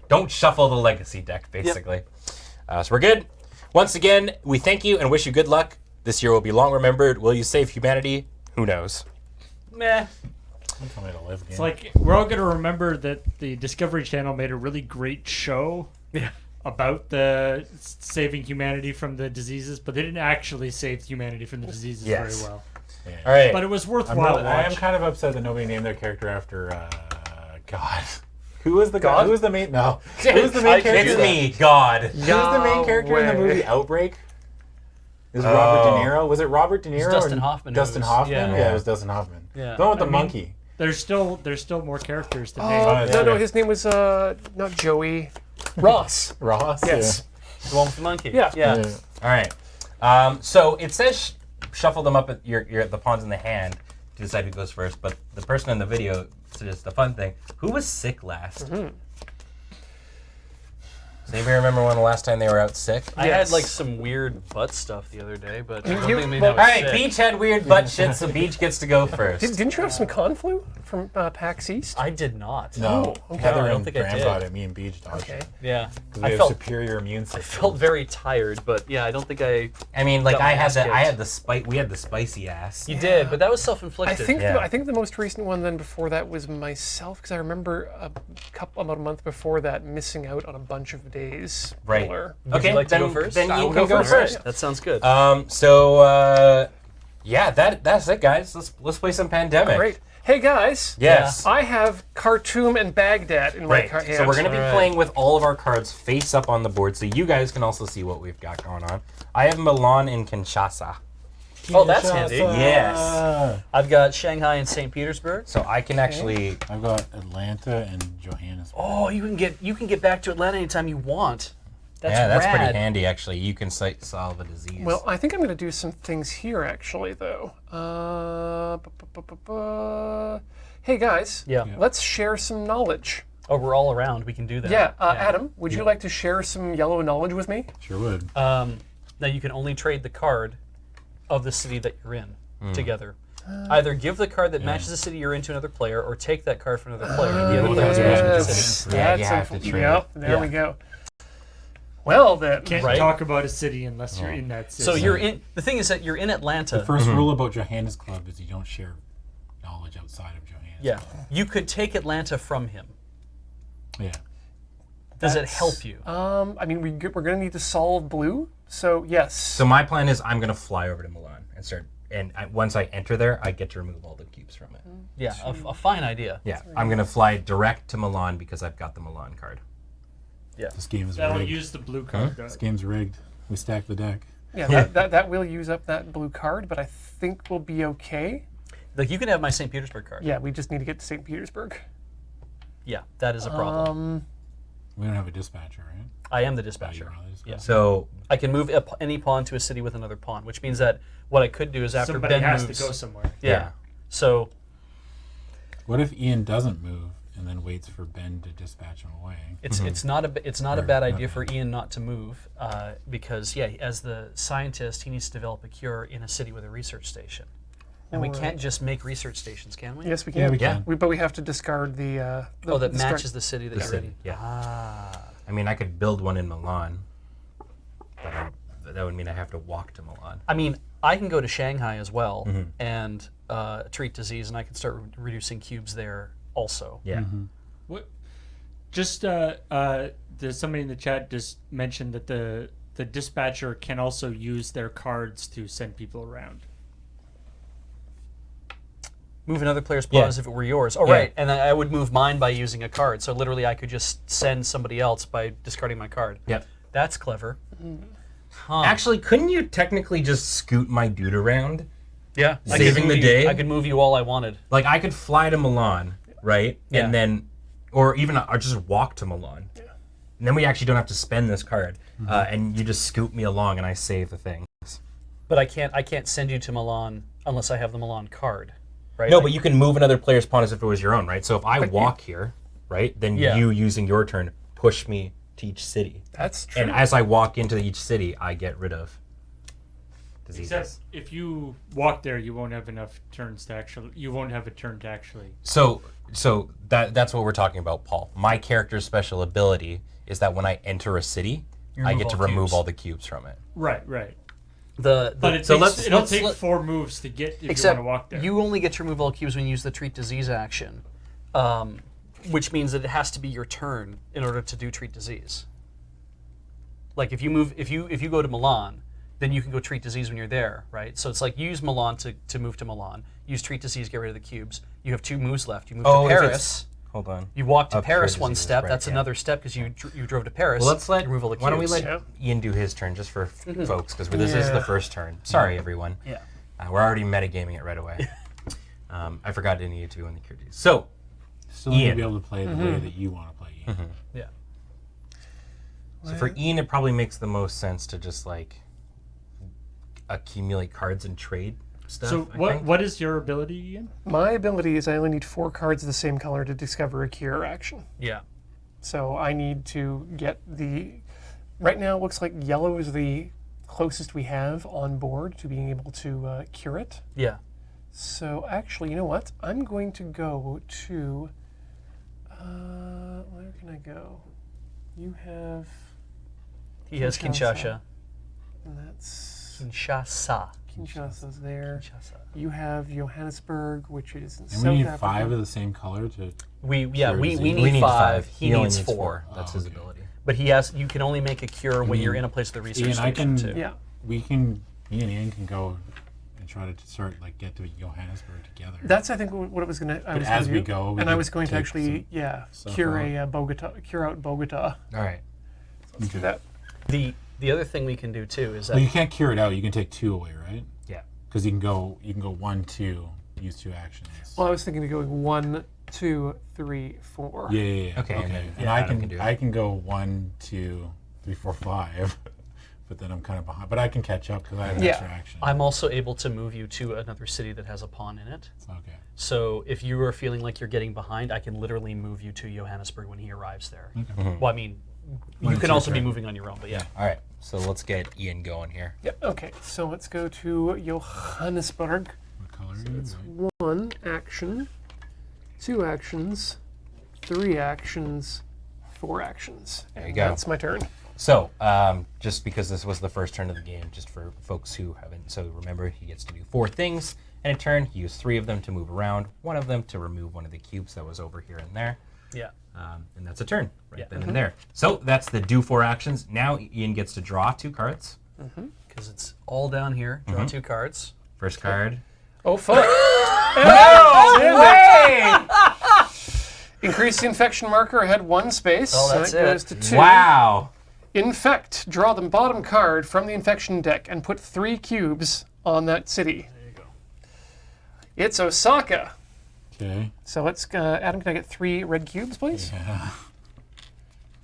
Don't shuffle the Legacy deck, basically. So we're good. Once again, we thank you and wish you good luck. This year will be long remembered. Will you save humanity? Who knows? Meh. Don't tell me to live game. It's like we're all going to remember that the Discovery Channel made a really great show about the saving humanity from the diseases, but they didn't actually save humanity from the diseases Yes. very well. Yeah. All right. But it was I worthwhile am watching. kind of upset that nobody named their character after God. Who was the God? Who was the main? No. Who was the main I- character? It's me, God. Who was the main character in the Yahweh. movie Outbreak? Is it Robert De Niro? Was it Robert De Niro? Dustin or Hoffman who Dustin was- Hoffman? yeah. Yeah, it was Dustin Hoffman. Yeah. The one with the I mean- monkey. There's still more characters to Oh, name. yeah. No, his name was not Joey. Ross. Ross? Yes. The one with the monkey. Yeah. Yeah. All right. So it says shuffle them up at the pawns in the hand to decide who goes first. But the person in the video suggests the fun thing. Who was sick last? Does anybody remember when the last time they were out sick? I Yes. had like some weird butt stuff the other day, but I don't You- think maybe well, that was All right, sick. Beach had weird butt shit, so Beach gets to go first. Didn't you have some conflu from PAX East? I did not. No. okay. Heather I don't and think I Graham did. brought it. Me and Beach dodged Okay. it. Yeah. 'Cause we I have felt superior immune system. I felt very tired, but yeah, I don't think I. I mean, like Got my I ass had kicked. we had the spicy ass. You did, but that was I self-inflicted. think Yeah. I think the most recent one then before that was myself because I remember about a month before that missing out on a bunch of today's Right. ruler. Would you like to go first? Then I you will can go go first. first. That sounds good. Yeah, that's it, guys. Let's play some Pandemic. Great. Hey guys. Yes. I have Khartoum and Baghdad in my Right. hand. So we're going to be Alright. playing with all of our cards face up on the board, so you guys can also see what we've got going on. I have Milan and Kinshasa. Oh, that's handy. Yes. I've got Shanghai and St. Petersburg. So I can actually. I've got Atlanta and Johannesburg. Oh, you can get back to Atlanta anytime you want. That's rad. pretty handy, actually. You can solve a disease. Well, I think I'm going to do some things here, actually, though. Hey, guys. Yeah. Let's share some knowledge. Oh, we're all around. We can do that. Yeah, Adam, would you like to share some yellow knowledge with me? Sure would. Now you can only trade the card of the city that you're in together. Either give the card that matches the city you're in to another player, or take that card from another player. And the other player's matching the city. Yeah, you That's have to a- trade. Yep, there Yeah. we go. Well, then. Can't Right. talk about a city unless you're in that city. So you're in. The thing is that you're in Atlanta. The first rule about Johannes Club is you don't share knowledge outside of Johannes. Yeah. You could take Atlanta from him. Yeah. Does it help you? I mean, we're going to need to solve blue, so yes. So my plan is I'm going to fly over to Milan and start. And once I enter there, I get to remove all the cubes from it. Yeah, a fine idea. Yeah, I'm going to fly direct to Milan because I've got the Milan card. This game is That'll rigged. use the blue card. This game's rigged. We stack the deck. Yeah, that will use up that blue card, but I think we'll be okay. Like you can have my St. Petersburg card. Yeah, we just need to get to St. Petersburg. Yeah, that is a problem. We don't have a dispatcher, right? I am the Oh, dispatcher. you're on the dispatcher. Yeah. So I can move any pawn to a city with another pawn, which means that what I could do is after Somebody Ben has moves. to go somewhere. Yeah. So What if Ian doesn't move and then waits for Ben to dispatch him away? it's not a bad idea for Ian not to move because as the scientist he needs to develop a cure in a city with a research station, and we can't just make research stations, can we? Yes, we can. Yeah, we can. But we have to discard the. Oh, that discard- matches the city that you're city, in. yeah. Ah. I mean, I could build one in Milan, but that would mean I have to walk to Milan. I mean, I can go to Shanghai as well and treat disease, and I can start reducing cubes there also. Yeah. What? Just there's somebody in the chat just mentioned that the dispatcher can also use their cards to send people around. Move another player's pawn Yeah. as if it were yours. Oh, Yeah. right. And then I would move mine by using a card. So literally, I could just send somebody else by discarding my card. Yep. That's clever. Huh. Actually, couldn't you technically just scoot my dude around? yeah. I could saving move the you- day? I could move you all I wanted. Like I could fly to Milan, right? Yeah. And then, or even I just walk to Milan. And then we actually don't have to spend this card, and you just scoot me along, and I save the thing. But I can't send you to Milan unless I have the Milan card, right? No, Like- but you can move another player's pawn as if it was your own, right? So if I walk here, right, then Yeah. you using your turn push me to each city, That's true. and as I walk into each city, I get rid of diseases. Except if you walk there, you won't have enough turns to actually. You won't have a turn to actually. So that's what we're talking about, Paul. My character's special ability is that when I enter a city, I remove get to all remove cubes. all the cubes from it. Right. the But it'll take 4 moves to get if except you want to walk there. you only get to remove all cubes when you use the treat disease action, which means that it has to be your turn in order to do treat disease. Like if you go to Milan, then you can go treat disease when you're there, right? So it's like you use Milan to move to Milan. Use treat disease, get rid of the cubes. You have 2 moves left. You move to if it's- Paris. Hold on. You walk to Up Paris treat one diseases, step. right, That's yeah. another step because you drove to Paris. Well, let's let. you remove all the cubes. Why don't we let Yeah. Ian do his turn just for folks, because this is Yeah. the first turn. Sorry, everyone. Yeah. We're already metagaming it right away. I forgot to need to on the cure disease. So Still need to Ian. be able to play the way that you want to play Ian. Yeah. So for Ian, it probably makes the most sense to just like accumulate cards and trade stuff. so I what think. what is your ability, Ian? My ability is I only need 4 cards of the same color to discover a cure action. Yeah. So I need to get the. Right now, it looks like yellow is the closest we have on board to being able to cure it. Yeah. So actually, you know what? I'm going to go to. Where can I go? You have. He has Kinshasa. Kinshasa. And that's. Kinshasa. Kinshasa's there. Kinshasa. You have Johannesburg, which is in And South we need Africa. 5 of the same color to. We Cure need disease. five. He only needs needs 4. That's Oh, his okay. ability. But you can only make a cure when you're in a place with a research station too. Yeah. Me and Ian can go and try to get to Johannesburg together. That's, I think, what it was going to. as we go, we and I can was going to take actually, stuff cure out. cure out Bogota. All right. Let's do that. The other thing we can do too is that Well, you can't cure it out. You can take 2 away, right? Yeah. Because you can go 1, 2, use 2 actions. Well, I was thinking of going 1, 2, 3, 4. Yeah. Okay, and then And Adam can do it. I can go 1, 2, 3, 4, 5, but then I'm kind of behind. But I can catch up because I have extra action. I'm also able to move you to another city that has a pawn in it. Okay. So if you are feeling like you're getting behind, I can literally move you to Johannesburg when he arrives there. Okay. Well, I mean, When you it's can your also be turn. moving on your own, but yeah. All right. So let's get Ian going here. Yeah. Okay. So let's go to Johannesburg. What color is it? 1 action, 2 actions, 3 actions, 4 actions. There you go. That's my turn. So, just because this was the first turn of the game, just for folks who haven't, so remember, he gets to do 4 things in a turn. He used 3 of them to move around, 1 of them to remove one of the cubes that was over here and there. Yeah. And that's a turn right then and there. So that's the do 4 actions. Now Ian gets to draw 2 cards. Because it's all down here. Draw 2 cards. First card. Oh, fuck. Increase the infection marker ahead 1 space. Oh, so that's that goes it. to 2. Wow. Infect. Draw the bottom card from the infection deck and put 3 cubes on that city. There you go. It's Osaka. Okay. So let's, Adam, can I get 3 red cubes, please? Yeah.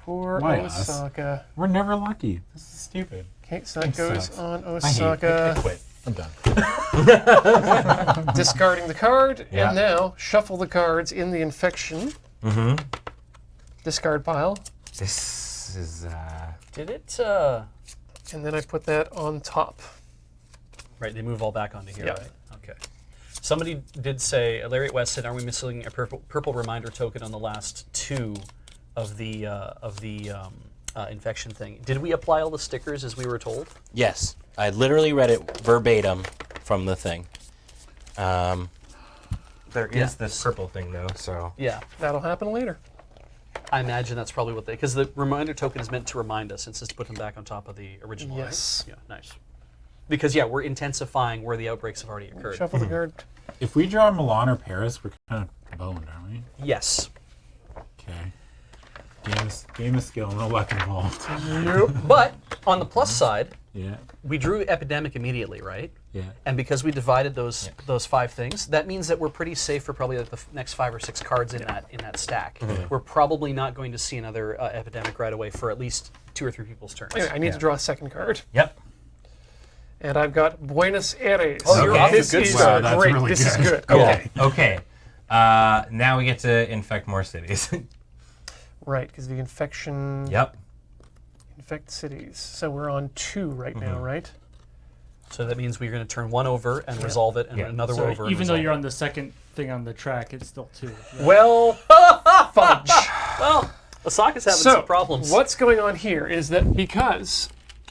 For Why us? Osaka. We're never lucky. This is stupid. Okay, so that That goes sucks. on I Osaka. quit. I'm done. Discarding the card, Yeah. and now shuffle the cards in the infection discard pile, This is, Did it? and then I put that on top. Right, they move all back onto here, Yeah. right? Okay. Somebody did say, Larry at West said, are we missing a purple reminder token on the last 2 of the infection thing? Did we apply all the stickers as we were told? yes. I literally read it verbatim from the thing. There is this purple thing, though, so. Yeah. That'll happen later. I imagine that's probably what because the reminder token is meant to remind us, and it's to put them back on top of the original. Yes. Right? Yeah. Nice. Because we're intensifying where the outbreaks have already occurred. Shuffle the card. If we draw Milan or Paris, we're kind of boned, aren't we? Yes. Okay. Game of skill, no luck involved. But on the plus side, Yeah. we drew epidemic immediately, right? Yeah. And because we divided those 5 things, that means that we're pretty safe for probably like the next 5 or 6 cards in that stack. We're probably not going to see another epidemic right away for at least 2 or 3 people's turns. Anyway, I need to draw a second card, Yep. and I've got Buenos Aires. Oh, you're off to This good is start. That's great. really This is good. good. Okay. Okay. Now we get to infect more cities. Right, because the infection Yep. infect cities. So we're on 2 right now, right? So that means we're going to turn 1 over and resolve it, and Yeah. another So over. and even though resolve you're it. on the second thing on the track, it's still 2. Yeah. Well, fudge. Well, Osaka's having So, some problems. what's going on here is that because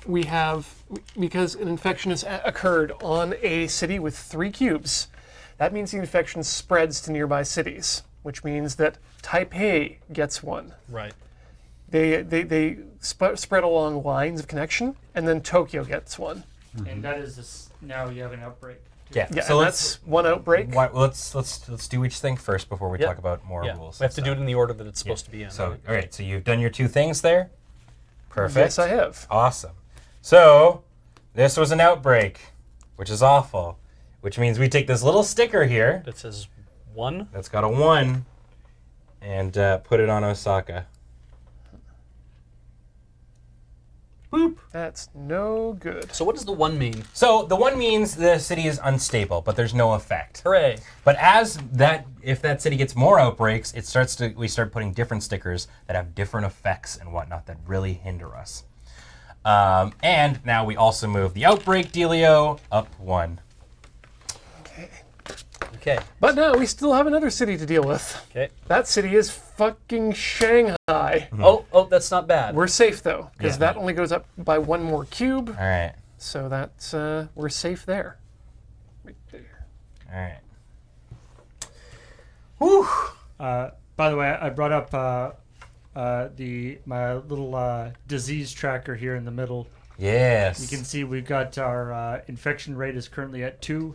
an infection has occurred on a city with 3 cubes, that means the infection spreads to nearby cities, which means that Taipei gets 1. Right. They spread along lines of connection, and then Tokyo gets 1. And that is this, now you have an outbreak. Yeah. Yeah, So and let's that's 1 outbreak. let's do each thing first before we Yep. talk about more Yeah. rules. We have to do it in the order that it's supposed to be in. So, right? all right. So you've done your 2 things there. Perfect. Yes, I have. Awesome. So this was an outbreak, which is awful. Which means we take this little sticker here That says 1. that's got a 1 and put it on Osaka. Boop. That's no good. So what does the 1 mean? So the 1 means the city is unstable, but there's no effect. Hooray. But if that city gets more outbreaks, we start putting different stickers that have different effects and whatnot that really hinder us. And now we also move the outbreak dealio up 1. Okay. But no, we still have another city to deal with. Okay. That city is fucking Shanghai. Oh, that's not bad. We're safe though, because Yeah. that only goes up by 1 more cube. All right. So that's we're safe there. Right there. All right. Whew. By the way, I brought up my little disease tracker here in the middle. Yes. You can see we've got our infection rate is currently at 2.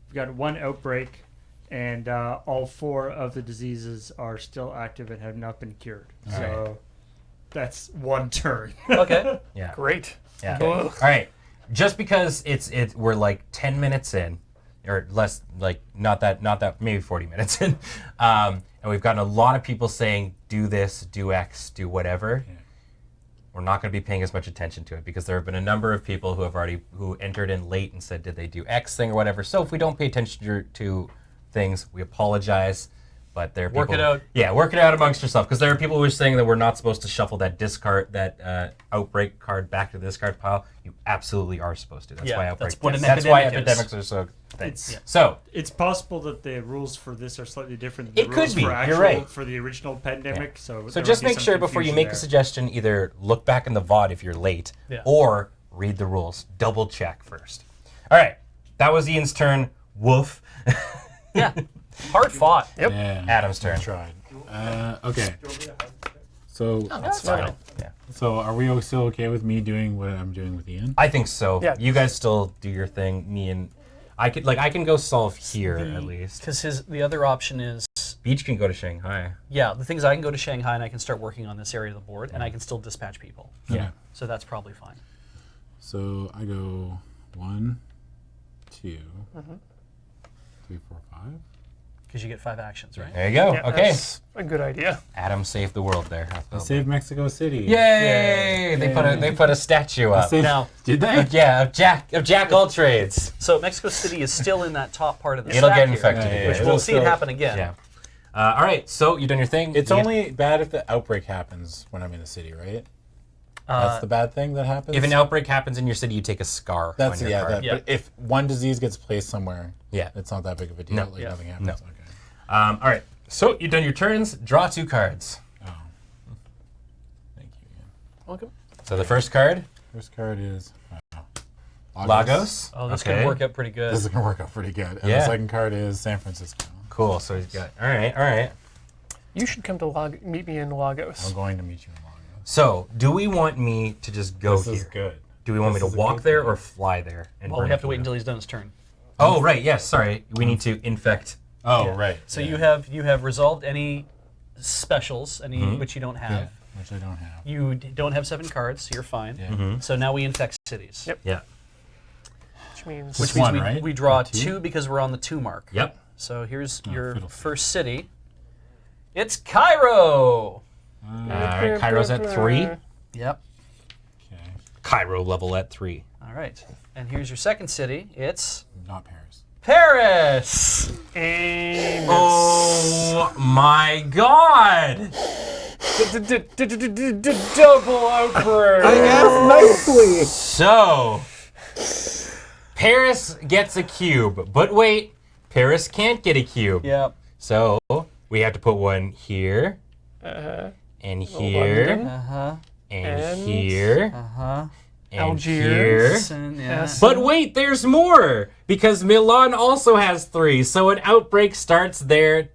We've got 1 outbreak, and all 4 of the diseases are still active and have not been cured. So that's 1 turn. Okay. Yeah. Great. Yeah. Ugh. All right. Just because we're like 10 minutes in, or less, like not that, maybe 40 minutes in, and we've gotten a lot of people saying, do this, do X, do whatever. Yeah. We're not going to be paying as much attention to it because there have been a number of people who entered in late and said, did they do X thing or whatever. So if we don't pay attention to things, we apologize. But there are people, work it out. Yeah, work it out amongst yourself, because there are people who are saying that we're not supposed to shuffle that outbreak card back to the discard pile. You absolutely are supposed to. That's why outbreak. That's what an that's why epidemic is. epidemics are so. It's, So it's possible that the rules for this are slightly different than It the could rules be. for You're actual right. for the original pandemic. Yeah. So So there just might be make some sure before you confusion make there. a suggestion, either look back in the VOD if you're late, or read the rules. Double check first. All right, that was Ian's turn. Woof. Yeah. Hard fought. Yep. Yeah. Adam's turn. I tried. Okay. So, That's fine. Yeah. so are we still okay with me doing what I'm doing with Ian? I think so. Yeah. You guys still do your thing. Me and I can go solve here at least. Because the other option is, Beach can go to Shanghai. yeah, the things I can go to Shanghai and I can start working on this area of the board, and I can still dispatch people. Yeah. So that's probably fine. So I go 1, 2, 3, 4, 5. Because you get 5 actions, right? There you go. Yeah, Okay. That's a good idea. Adam saved the world there. I saved Mexico City. Yay! They put a statue up. Now, Did they? Yeah, of Jack all trades. so Mexico City is still in that top part of the It'll stack get here, infected Yeah, again. which yeah. we'll It'll see it still- happen again. Yeah. All right. So you done your thing. It's You- only bad if the outbreak happens when I'm in the city, right? That's the bad thing that happens? if an outbreak happens in your city, you take a scar That's, on your card. that, Yeah. But if one disease gets placed somewhere, Yeah. it's not that big of a deal. No. Like Yeah. nothing happens. No. Okay. All right. So you've done your turns. Draw 2 cards. Oh. Thank you, Ian. Welcome. So the first card, First card is Lagos. Oh, this Okay. can work out pretty good. This is going to work out pretty good. And Yeah. the second card is San Francisco. Cool. So he's got. All right. You should come to meet me in Lagos. I'm going to meet you in Lagos. So do we want me to just go This here? is good. Do we want me This to is a walk good there thing. or fly there? And Well, we burn have it to wait through? until he's done his turn. Oh right. Yes. Sorry. We need to infect. Oh, Yeah. right. So yeah. you have resolved any specials, any Mm-hmm. which you don't have. Yeah, which I don't have. You don't have 7 cards, so you're fine. Yeah. Mm-hmm. So now we infect cities. Yep. Yeah. Which means Which Just means one, we, right? we draw Or two? 2 because we're on the 2 mark. Yep. So here's your fiddlesticks. first city. It's Cairo. All right. Cairo's at 3. Yep. Okay. Cairo level at 3. All right. And here's your second city. It's Not Paris. Paris. Amos. Oh my God! Double outbreak. Nicely. So Paris gets a cube, but wait, Paris can't get a cube. Yep. So we have to put one here, and here, London. Uh-huh. and And- here, Uh-huh. and Algiers. here. Yeah. Yes. But wait, there's more! Because Milan also has 3, so an outbreak starts there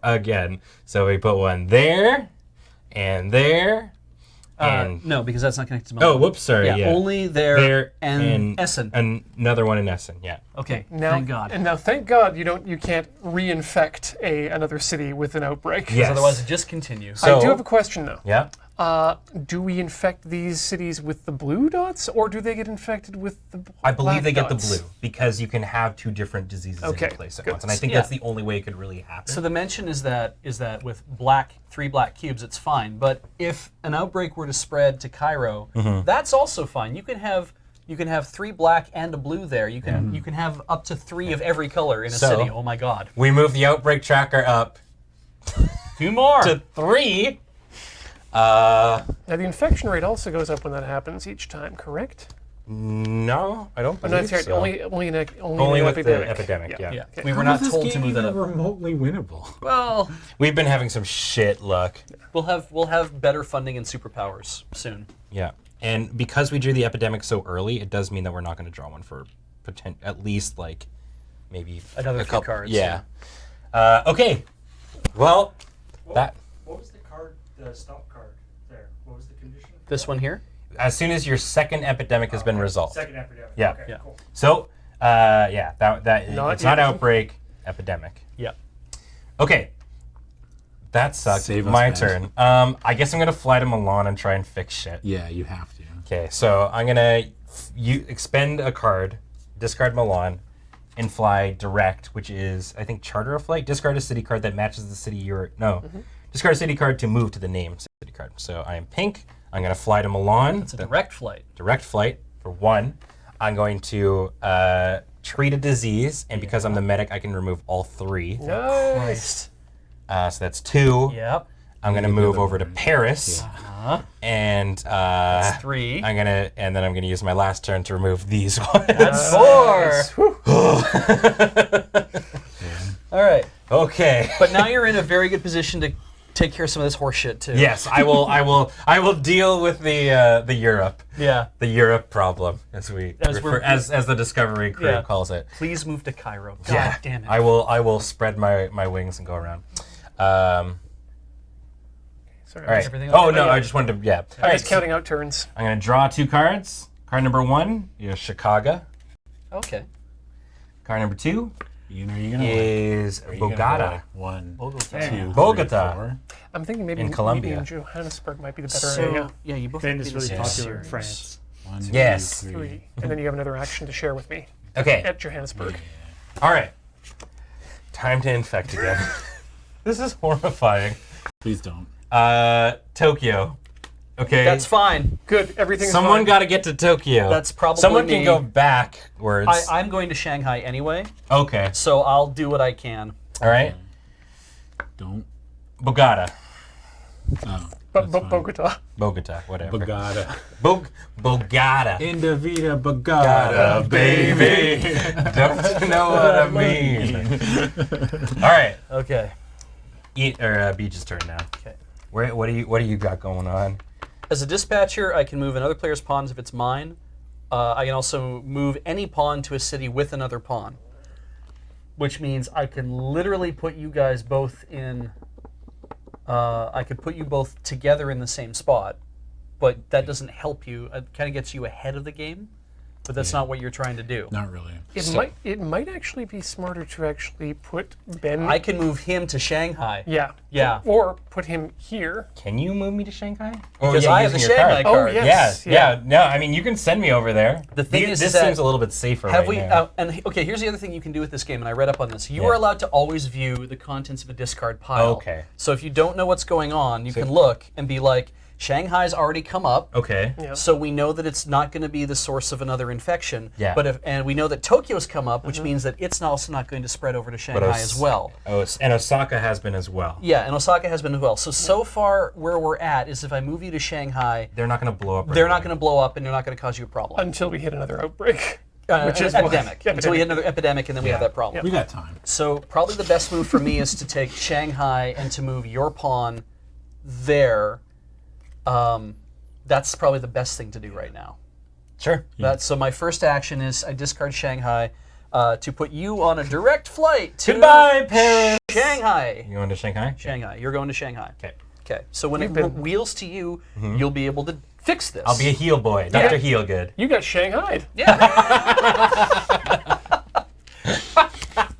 again. So we put one there, and there, and... no, because that's not connected to Milan. oh, whoops, sorry, yeah. Only there, There and Essen. Another one in Essen, yeah. Okay, Now, thank God. And now, thank God, you can't reinfect another city with an outbreak. Yes. Otherwise, it just continues. So- I do have a question though. Yeah. Do we infect these cities with the blue dots, or do they get infected with the black I believe they get the dots? blue because you can have 2 different diseases Okay, in place at good. once, and I think Yeah. that's the only way it could really happen. So the mention is that with 3 black cubes, it's fine. But if an outbreak were to spread to Cairo, Mm-hmm. that's also fine. You can have 3 black and a blue there. You can have up to 3 of every color in a So- city. Oh my God. we move the outbreak tracker up 2 more. to 3. Now the infection rate also goes up when that happens each time, correct? No, I don't Oh, believe no, that's right. so. Only in Only an with epidemic. the epidemic, yeah. yeah. Okay. We were How not is this told game to move that even up. remotely winnable? Well, We've been having some shit luck. we'll have better funding and superpowers soon. Yeah. And because we drew the epidemic so early, it does mean that we're not going to draw one for at least like maybe Another a few couple cards, Yeah. Okay. Well, that What was the card, the stop card? What was the condition? This one here. As soon as your second epidemic has been resolved. Second epidemic. Yeah. Okay, Yeah. cool. So, yeah, that Not it's not yet. outbreak, epidemic. Yeah. Okay. That sucks. Save us, My man. turn. I guess I'm gonna fly to Milan and try and fix shit. Yeah, you have to. Okay, so I'm gonna expend a card, discard Milan, and fly direct, which is I think charter a flight. Discard a city card that matches the city you're discard a city card to move to the name city card. So I am pink. I'm gonna fly to Milan. It's a direct flight. Direct flight for 1. I'm going to treat a disease, and because I'm the medic, I can remove all 3. Nice. So that's 2. Yep. I'm gonna move over to Paris, and That's 3. and then I'm gonna use my last turn to remove these ones. That's 4. All right. Okay. But now you're in a very good position to take care of some of this horse shit too. Yes, I will deal with the Europe. Yeah. The Europe problem, as the Discovery crew Yeah. calls it. Please move to Cairo. God damn it. I will spread my wings and go around. Sorry, All right. Everything Oh okay? no, Yeah. I just wanted to. Yeah. All I'm right. just counting out turns. I'm gonna draw 2 cards. Card number 1 is Chicago. Okay. Card number 2 You know you're gonna is win. Are you gonna go, Bogota. like, 1, Bogota. 2, 3, Bogota. 4? I'm thinking maybe In Colombia. maybe in Johannesburg might be the better area. So yeah, you both Finn have is to be really in the popular in series. France. 1, 2, Yes. 3. 3, and then you have another action to share with me Okay. at Johannesburg. All right. Time to infect again. This is horrifying. Please don't. Tokyo. Okay. That's fine. Good, everything's Someone fine. got to get to Tokyo. That's probably Someone me. can go backwards. I'm going to Shanghai anyway, Okay. so I'll do what I can. All right. Don't. Bogota. Oh. But that's fine. Bogota. Whatever. Bogota. Bogota. In the Vida Bogota, Bogota, baby. Don't you know what I mean? All right. Okay. Beach's turn now. Okay. What do you got going on? As a dispatcher, I can move another player's pawns if it's mine. I can also move any pawn to a city with another pawn, which means I can literally put you guys both in. I could put you both together in the same spot, but that doesn't help you. It kind of gets you ahead of the game, but that's not what you're trying to do. Not really. It might actually be smarter to actually put Ben. I can move him to Shanghai. yeah. Yeah. Or put him here. Can you move me to Shanghai? Because I have the using your Shanghai card. card. Oh, yes. Yeah. No, I mean you can send me over there. The thing is this that- seems a little bit safer. Have right we? now. Okay, here's the other thing you can do with this game, and I read up on this. You Yeah. are allowed to always view the contents of a discard pile. Okay. So if you don't know what's going on, you can look and be like, Shanghai's already come up. Okay. Yeah. So we know that it's not going to be the source of another infection. Yeah. And we know that Tokyo's come up, which means that it's also not going to spread over to Shanghai as well. Oh, and Osaka has been as well. Yeah, and Osaka has been as well. So far where we're at is if I move you to Shanghai, They're not going to blow up. they're not going to blow up and they're not going to cause you a problem. Until we hit another outbreak. Which is epidemic. Yeah, Until we hit another epidemic and then we have that problem. We got time. So probably the best move for me is to take Shanghai and to move your pawn there. That's probably the best thing to do right now. Sure. So my first action is I discard Shanghai to put you on a direct flight to Goodbye, Paris. Shanghai. You going to Shanghai? Shanghai. You're going to Shanghai. Okay. Okay. So when it been- wheels to you, you'll be able to fix this. I'll be a heel boy, Dr. Heelgood. You got shanghaied.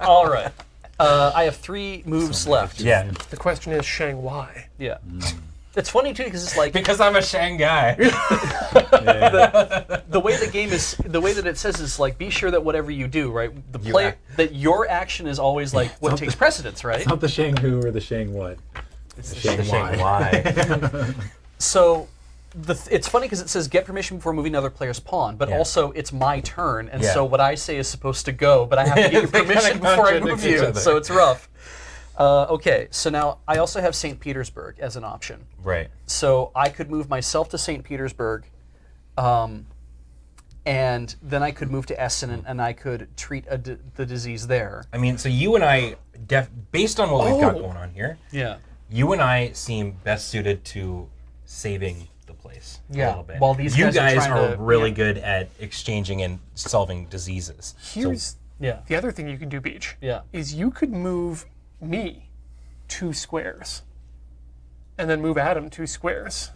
All right. I have 3 moves left. Yeah. The question is Shanghai. Yeah. It's funny too because it's like Because I'm a Shanghai. the way the game is, the way that it says is like be sure that whatever you do, right, the You player act- that your action is always like what takes precedence, right? It's not the Shang Hu or the Shang what. It's the Shang Why. Shanghai. So it's funny because it says get permission before moving another player's pawn, but also it's my turn, and Yeah. so what I say is supposed to go, but I have to get your They kinda permission before I move contradict each you, other. so it's rough. Okay, so now I also have St. Petersburg as an option. Right. So I could move myself to St. Petersburg, and then I could move to Essen and I could treat the disease there. I mean, so you and I, based on what we've got going on here, Yeah. you and I seem best suited to saving the place a Yeah, little bit. while these you guys are guys trying are to- really yeah. good at exchanging and solving diseases. Here's Yeah. the other thing you can do, Beach. Yeah. Is you could move me 2 squares. And then move Adam 2 squares.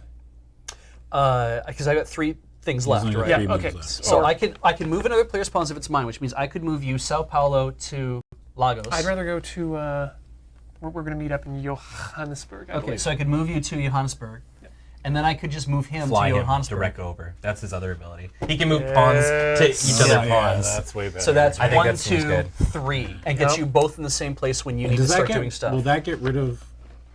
Because I got 3 things left, only got right? Yeah. 3 moves Okay. left. So I can move another player's pawns if it's mine, which means I could move you Sao Paulo to Lagos. I'd rather go to. We're going to meet up in Johannesburg. I Okay, believe. so I could move you to Johannesburg, and then I could just move him Fly to him Johannesburg. direct over. That's his other ability. He can move pawns to each other Yeah, pawns. that's way better. So that's I think 1, that seems 2, good. 3, and gets Yep. you both in the same place when you need to Does that start get, doing stuff. will that get rid of,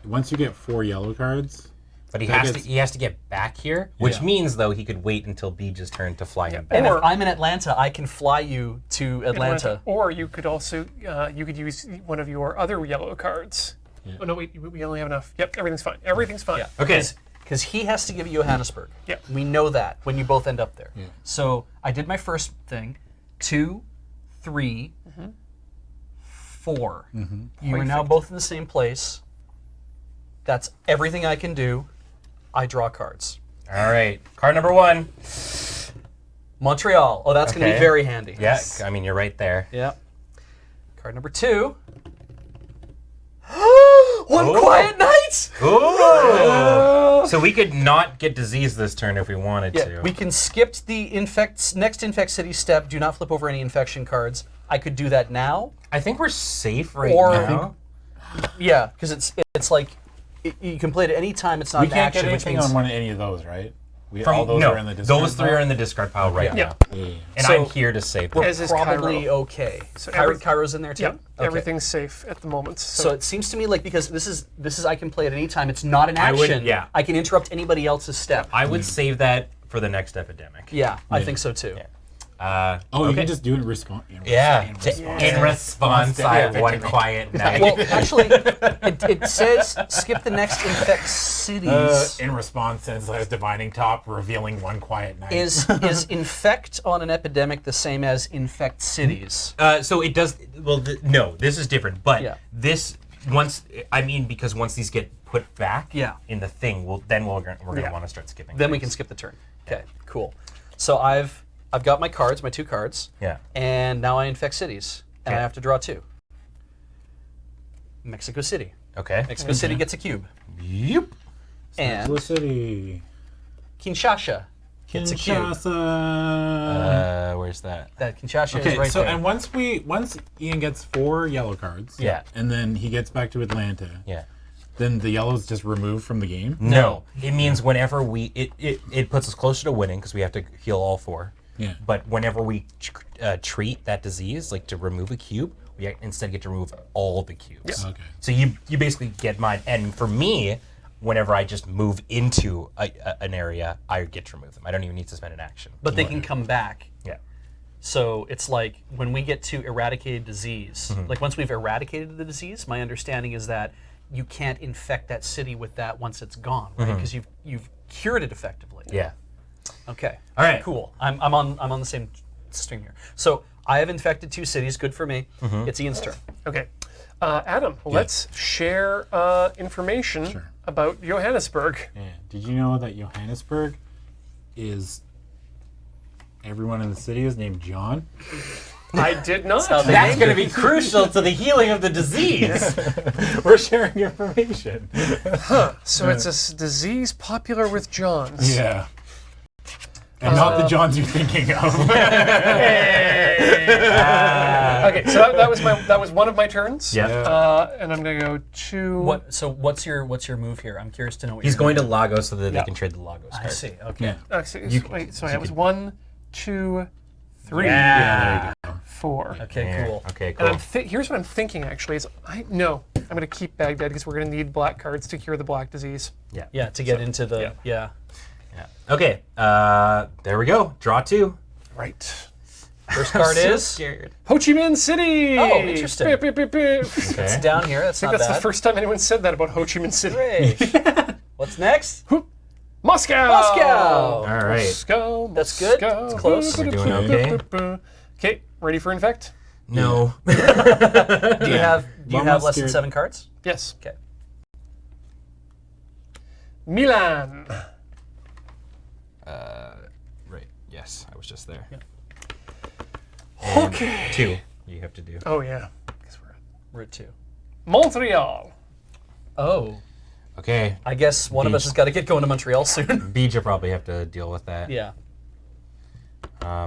once you get 4 yellow cards? But he That has gets- to get back here, which Yeah. means though he could wait until Beej's turn to fly him back. and Or- if I'm in Atlanta, I can fly you to Atlanta. Or you could also you could use one of your other yellow cards. Oh no, wait, we only have enough. Yep, everything's fine. Everything's fine. Yeah. Okay. Because he has to give you Johannesburg. Yeah. We know that when you both end up there. Yeah. So I did my first thing. 2, 3, 4. You are now Perfect. both in the same place. That's everything I can do. I draw cards. All right. Card number 1. Montreal. Oh, that's going to be Okay. very handy. Yeah, I mean you're right there. Yeah. Card number 2. One Oh. Quiet Night! Ooh. So we could not get disease this turn if we wanted Yeah, to. we can skip the next infect city step. Do not flip over any infection cards. I could do that now. I think we're safe right Or- now. Yeah, because it's like you can play it at any time. It's not We an can't action, get which anything means on any of those, right? From, all those no, are in the discard those 3 pile? are in the discard pile right Yeah. now. Yeah. And So- I'm here to save them. As is probably Cairo. okay. So Cairo's in there too. Yep, Okay. everything's safe at the moment. So it seems to me like because this is I can play at any time. It's not an I would- action. yeah. I can interrupt anybody else's step. I would save that for the next epidemic. Yeah, I think so too. Yeah. Oh, Okay. you can just do it in response. Yeah. In response, I have one quiet night. Well, actually, it says skip the next infect cities. In response, since I was divining top, revealing one quiet night. Is infect on an epidemic the same as infect cities? So it does. Well, no, this is different. But Yeah. this because once these get put back Yeah. in the thing, we're gonna Yeah. want to start skipping. Then we things. can skip the turn. Okay, cool. So I've got my cards, my 2 cards. Yeah. And now I infect cities, and I Okay. have to draw 2. Mexico City. Okay. Mexico City gets a cube, Yep. and City. Kinshasa gets a cube. Kinshasa. Where's that? That Kinshasa Okay, is right so there. and once Ian gets 4 yellow cards, Yeah. and then he gets back to Atlanta, Yeah. then the yellow's just removed from the game. No, it means whenever it puts us closer to winning because we have to heal all 4. Yeah. But whenever we treat that disease, like to remove a cube, we instead get to remove all the cubes. Okay. So you basically get mine. And for me, whenever I just move into an area, I get to remove them. I don't even need to spend an action. But they can come back. Yeah. So it's like when we get to eradicated disease, Mm-hmm. like once we've eradicated the disease, my understanding is that you can't infect that city with that once it's gone, right? Because you've cured it effectively. Mm-hmm. Yeah. Okay. All right. Cool. I'm on the same string here. So I have infected 2 cities. Good for me. Mm-hmm. It's Ian's turn. Okay. Adam, let's share information Sure. about Johannesburg. Yeah. Did you know that Johannesburg is everyone in the city is named John? I did not. how they That's going to be crucial to the healing of the disease. We're sharing information. So it's a disease popular with Johns. Yeah. And not the Johns you're thinking of. Okay, so that was one of my turns. Yeah. And I'm gonna go to. So what's your move here? I'm curious to know what He's you're going to doing. Lagos so that Yeah. they can trade the Lagos card. I see. Okay. Yeah. Wait, sorry, it was 1, 2, 3, Yeah, there you go. 4. Okay. Yeah. Cool. Okay, And cool. here's what I'm thinking actually is I'm gonna keep Baghdad because we're gonna need black cards to cure the black disease. Yeah. To get into the yeah. Yeah. Okay, there we go. Draw 2. Right. first card So is scared. Ho Chi Minh City. Oh, interesting. Beep, beep, beep, beep. Okay. it's down here. That's I think not that's bad. the first time anyone said that about Ho Chi Minh City. Hooray. What's next? Moscow. Moscow. All right. Moscow. That's good. Moscow. It's close. We're doing okay. Okay, ready for infect? No. Do you have Almost less than scared. 7 cards? Yes. Okay. Milan. Right. Yes, I was just there. Okay. 2. You have to do. Oh yeah. Guess we're at We're at 2. Montreal. Oh. Okay. I guess one of us has got to get going to Montreal soon. Beej will probably have to deal with that. Yeah.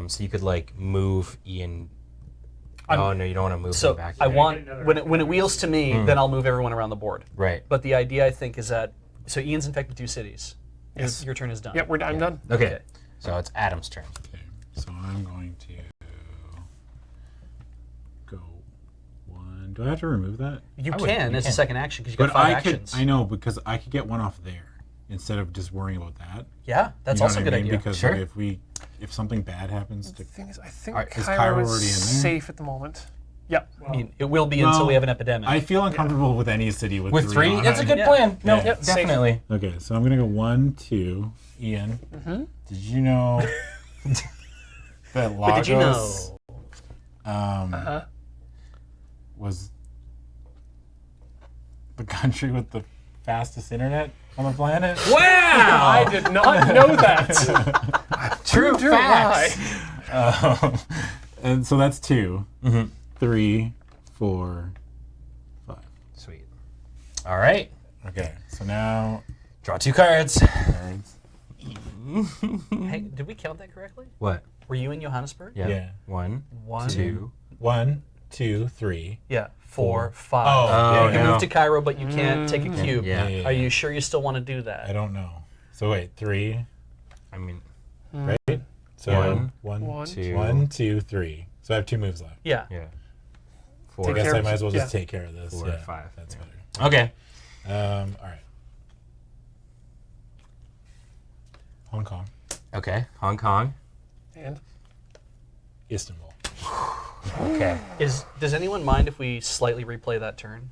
So you could like move Ian. Oh no, you don't want to move So him back. I here. want when it wheels to me, then I'll move everyone around the board. Right. But the idea I think is that Ian's infected 2 cities. Yes. Your turn is done. Yep, I'm done. Okay. So it's Adam's turn. Okay, so I'm going to go 1. Do I have to remove that? You I would- can you as a can. second action because you But got 5 I actions. could. I know because I could get 1 off there instead of just worrying about that. Yeah, that's You know also a what good I mean? idea. Because Sure. if something bad happens to The thing is, I think Alright, is Cairo Cairo is already in there? safe at the moment. Yep. I mean, it will be until we have an epidemic. I feel uncomfortable with any city with, With 3, on that's a it. good Yeah. plan. No, Yeah. Yep, safe. definitely. Okay, so I'm gonna go 1, 2. Ian, did you know that Lagos but did you know? was the country with the fastest internet on the planet? Wow! I did not know that. True Wonder facts. why. And so that's 2, 3, 4, 5. Sweet. All right. Okay, so now Draw 2 cards. cards. Hey, did we count that correctly? What? Were you in Johannesburg? Yeah. Yeah. 1, 1, 2. 1, 2, 3. Yeah, 4, 5. Oh, Oh, you can no. move to Cairo, but you can't take a cube. Yeah. Are you sure you still want to do that? I don't know. So wait, 3, I mean, right? So One, 1, One. 2. 1, 2, 3. So I have 2 moves left. Yeah. Yeah. I 4. guess care I of- might as well just yeah. take care of this. 4, yeah, 5. That's better. Okay. All right. Hong Kong, Okay. Hong Kong. And Istanbul. Okay. Does anyone mind if we slightly replay that turn?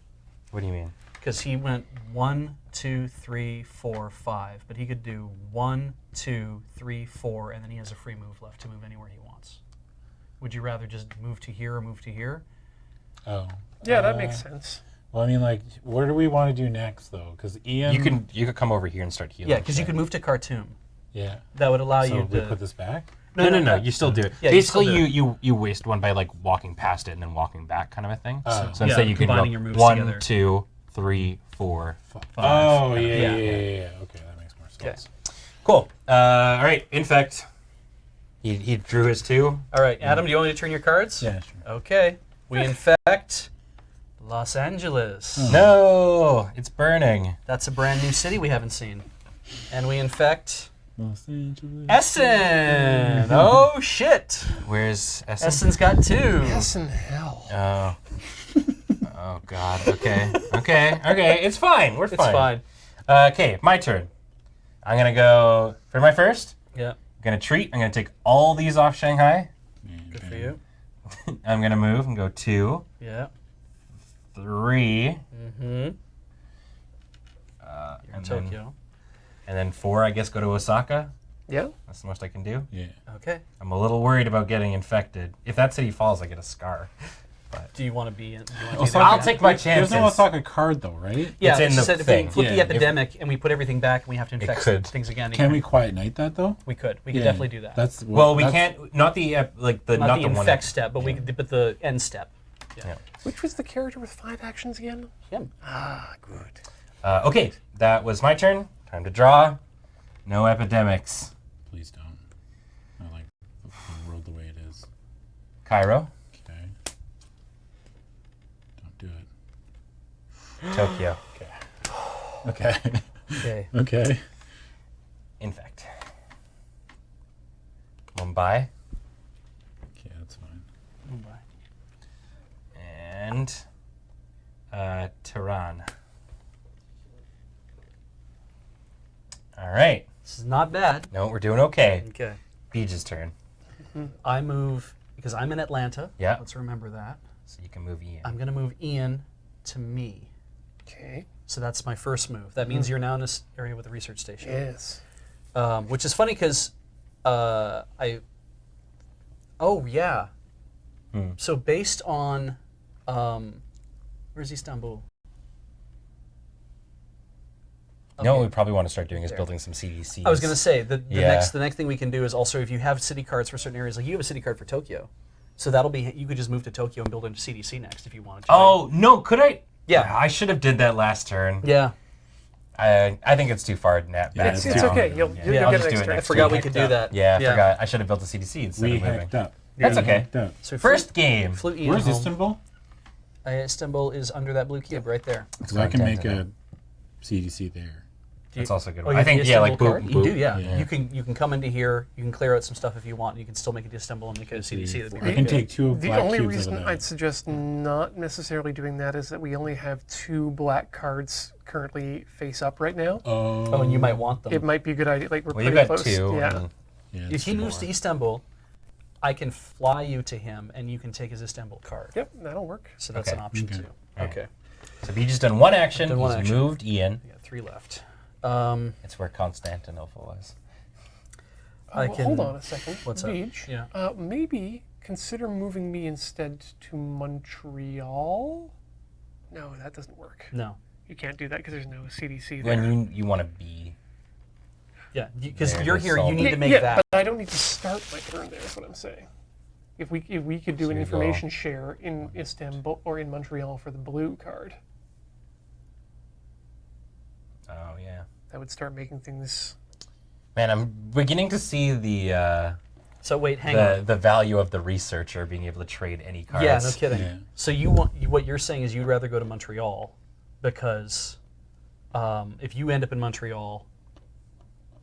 What do you mean? Because he went 1, 2, 3, 4, 5, but he could do 1, 2, 3, 4, and then he has a free move left to move anywhere he wants. Would you rather just move to here or move to here? Oh. yeah, that makes sense. Well, I mean, like, where do we want to do next, though? Because Ian. You could come over here and start healing. Yeah, because you could move to Khartoum. Yeah. That would allow So you we to. put this back. No. You still do it. Yeah, you still Basically, do you waste one by like walking past it and then walking back, kind of a thing. Oh. So instead, you can go combining your moves 1, together. 2, 3, 4. Oh, yeah, Yeah. yeah, yeah. Okay, that makes more Okay. sense. Cool. All right. Infect. He drew his 2. All right, Adam, do you want me to turn your cards? Yeah, sure. Okay. We infect Los Angeles. No, it's burning. That's a brand new city we haven't seen. And we infect Los Angeles. Essen. Oh, shit. Where's Essen? Essen's got 2. Yes and hell. Oh. Oh God. Okay. Okay. It's fine. We're It's fine. fine. Okay, my turn. I'm gonna go for my first. Yeah, I'm gonna treat. I'm gonna take all these off Shanghai. good for you. I'm gonna move and go 2, Yeah. 3, Mm-hmm. and then 4. I guess go to Osaka. Yeah. That's the most I can do. Yeah. Okay. I'm a little worried about getting infected. If that city falls, I get a scar. Do you want to be in? Do you want to Osaka- I'll take my There's chances. no Osaka card, though, right? Yeah, It's in it's the said if thing. we flip the Yeah, epidemic and we put everything back and we have to infect could. things again. Can we quiet night that, though? We could. We could Yeah. definitely do that. That's Well, we that's- can't. Not the not the one. infect step, but we could. But the end step. Yeah. Which was the character with 5 actions again? Him. Ah, good. Okay, that was my turn. Time to draw. No epidemics. Please don't. I like the world the way it is. Cairo, Okay. Don't do it. Tokyo, Okay. Okay. Okay. Infect. Mumbai Okay, that's fine. and Tehran. All right. This is not bad. No, we're doing okay. Okay. Beej's turn. I move because I'm in Atlanta. Yeah. Let's remember that. So you can move Ian. I'm gonna move Ian to me. Okay. So that's my first move. That means you're now in this area with a research station. Yes. Which is funny because Oh yeah. So based on where's Istanbul? No, what Okay. we probably want to start doing is building some CDCs. I was gonna say the Yeah. next thing we can do is also if you have city cards for certain areas, like you have a city card for Tokyo, so that'll be you could just move to Tokyo and build a CDC next if you wanted to. Oh no, could I? Yeah. I should have did that last turn. Yeah. I think it's too far back. It's It's Yeah. okay. You'll Yeah, get I'll an just do it extra. next I forgot we week. could do that. Yeah, I forgot. I should have built a CDC instead We of moving. hacked up. That's We okay. hacked up. So First game. flew Ian Where's home. Istanbul? Istanbul is under that blue cube right there. Because I can make content a CDC there. That's also a good Oh, one. you I have think the yeah, like Istanbul boop, card? boop. You do, yeah. Yeah. You can come into here. You can clear out some stuff if you want. You can still make it to Istanbul and make it a CDC. That'd be I great. can take 2 The black only cubes reason out of that. I'd suggest not necessarily doing that is that we only have 2 black cards currently face up right now. Oh, and you might want them. It might be a good idea. Like we're Well, you've pretty got close. 2. Yeah. and- Yeah, If it's he moves 4. to Istanbul, I can fly you to him, and you can take his Istanbul card. Yep, that'll work. So that's Okay. an option Okay. too. Alright. Okay, So Beej has done one action. Done one He's action. moved Ian. we got 3 left. It's where Constantinople was. I Well, can. hold on a second. What's up? Beach, Yeah. maybe consider moving me instead to Montreal. No, that doesn't work. No. You can't do that because there's no CDC there. When you want to be. Yeah, because There, you're there's here. You solid. need to make yeah, that. but I don't need to start my turn there. Is what I'm saying. If we could do So an you information share in Istanbul or in Montreal for the blue card, Oh yeah. that would start making things. Man, I'm beginning to see the So wait, hang on. the value of the researcher being able to trade any cards. Yeah, no kidding. Yeah. So what you're saying is you'd rather go to Montreal because if you end up in Montreal,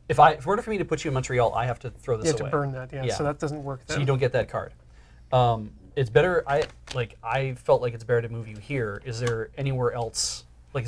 if in order for me to put you in Montreal, I have to throw this You have away. to burn that, yeah. Yeah. So that doesn't work. So Then. you don't get that card. It's better. I felt like it's better to move you here. Is there anywhere else? Like,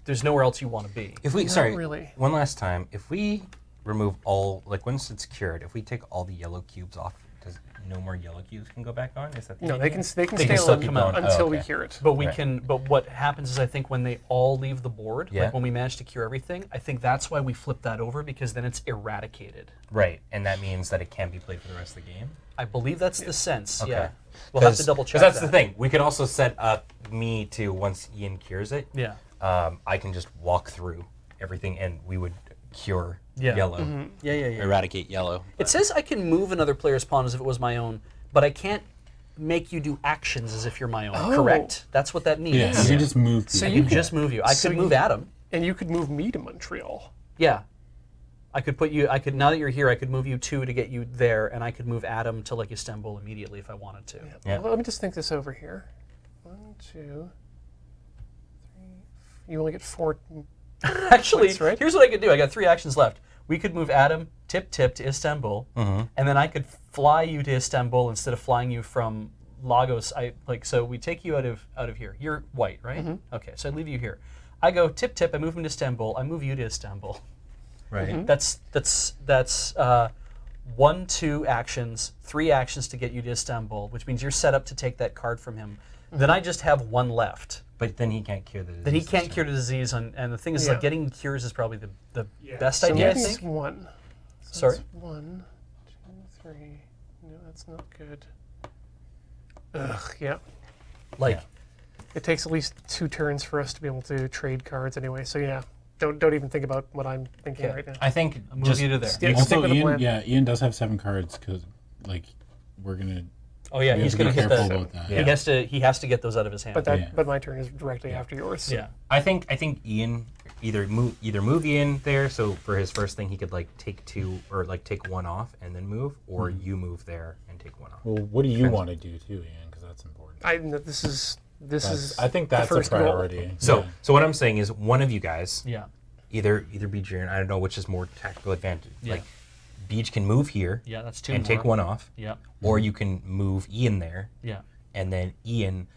there's nowhere else you want to be. If we Not sorry, really. one last time, if we remove all once it's cured, if we take all the yellow cubes off, does no more yellow cubes can go back on? Is that the No, idea? they can They stay can still on come out. until Oh, we okay. cure it. But we Right. can. But what happens is, I think when they all leave the board, Yeah. like when we manage to cure everything, I think that's why we flip that over because then it's eradicated. Right, and that means that it can be played for the rest of the game. I believe that's the sense. Okay. Yeah. We'll have to double check. Because that's that. the thing. We could also set up me to once Ian cures it. Yeah. I can just walk through everything, and we would cure Yeah. yellow, Yeah. Yeah. Yeah. eradicate yellow. It says I can move another player's pawn as if it was my own, but I can't make you do actions as if you're my own. Oh. Correct? That's what that means. Yeah, you can just move. So I people. can just move you. I so could move you- Adam. And you could move me to Montreal. Yeah. I could put you. I could now that you're here. I could move you 2 to get you there, and I could move Adam to like Istanbul immediately if I wanted to. Yeah. Well, let me just think this over here. 1, 2, 3. You only get 4. Actually, Points, right? here's what I could do. I got 3 actions left. We could move Adam tip to Istanbul, and then I could fly you to Istanbul instead of flying you from Lagos. So we take you out of here. You're white, right? Okay, so I leave you here. I go tip. I move him to Istanbul. I move you to Istanbul. Right. That's 1, 2 actions, 3 actions to get you to Istanbul, which means you're set up to take that card from him. Then I just have 1 left. But then he can't cure the disease. Then he this can't turn. cure the disease, and the thing is, Yeah. like getting cures is probably the best So idea. I maybe think. it's 1. So Sorry? it's 1, 2, 3. No, that's not good. Ugh, yeah. Like, It takes at least 2 turns for us to be able to trade cards anyway. So yeah, don't even think about what I'm thinking Yeah. right now. I think move just you to there. Yeah, stick Also, with the Ian, plan. yeah, Ian does have 7 cards because, like, we're gonna. oh yeah, we he's have to gonna be hit careful the. about that. Yeah. He has to get those out of his hand. But that Yeah. but my turn is directly after yours. So. yeah. I think Ian either move Ian there, so for his first thing he could like take 2 or like take 1 off and then move, or you move there and take 1 off. Well, what do you want to do too, Ian? Because that's important. This is. I think the that's a first goal. priority. So Yeah. so what I'm saying is one of you guys, Yeah. either Beach or Ian, I don't know which is more tactical advantage. Yeah. Like Beach can move here Yeah, that's 2 and more. take 1 off, Yeah. or you can move Ian there, Yeah. and then Ian,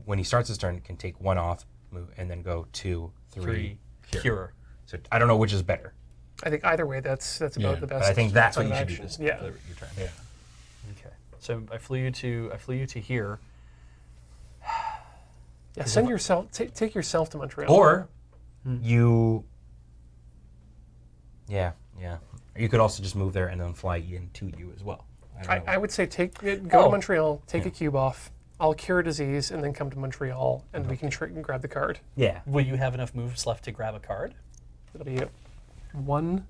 when he starts his turn, can take 1 off, move, and then go 2, 3, 3 cure. So I don't know which is better, I think either way, that's about Yeah, the but best. but I think that's what plan you of should do action. this Yeah. for your turn. Yeah. Okay. So I flew you to here. Yeah. Send yourself. Take yourself to Montreal. Or you, yeah. Or you could also just move there and then fly Ian to you as well. don't know. I would say go Oh. to Montreal, take a cube off. I'll cure a disease and then come to Montreal, and we can grab the card. Yeah. Will you have enough moves left to grab a card? It'll be 1,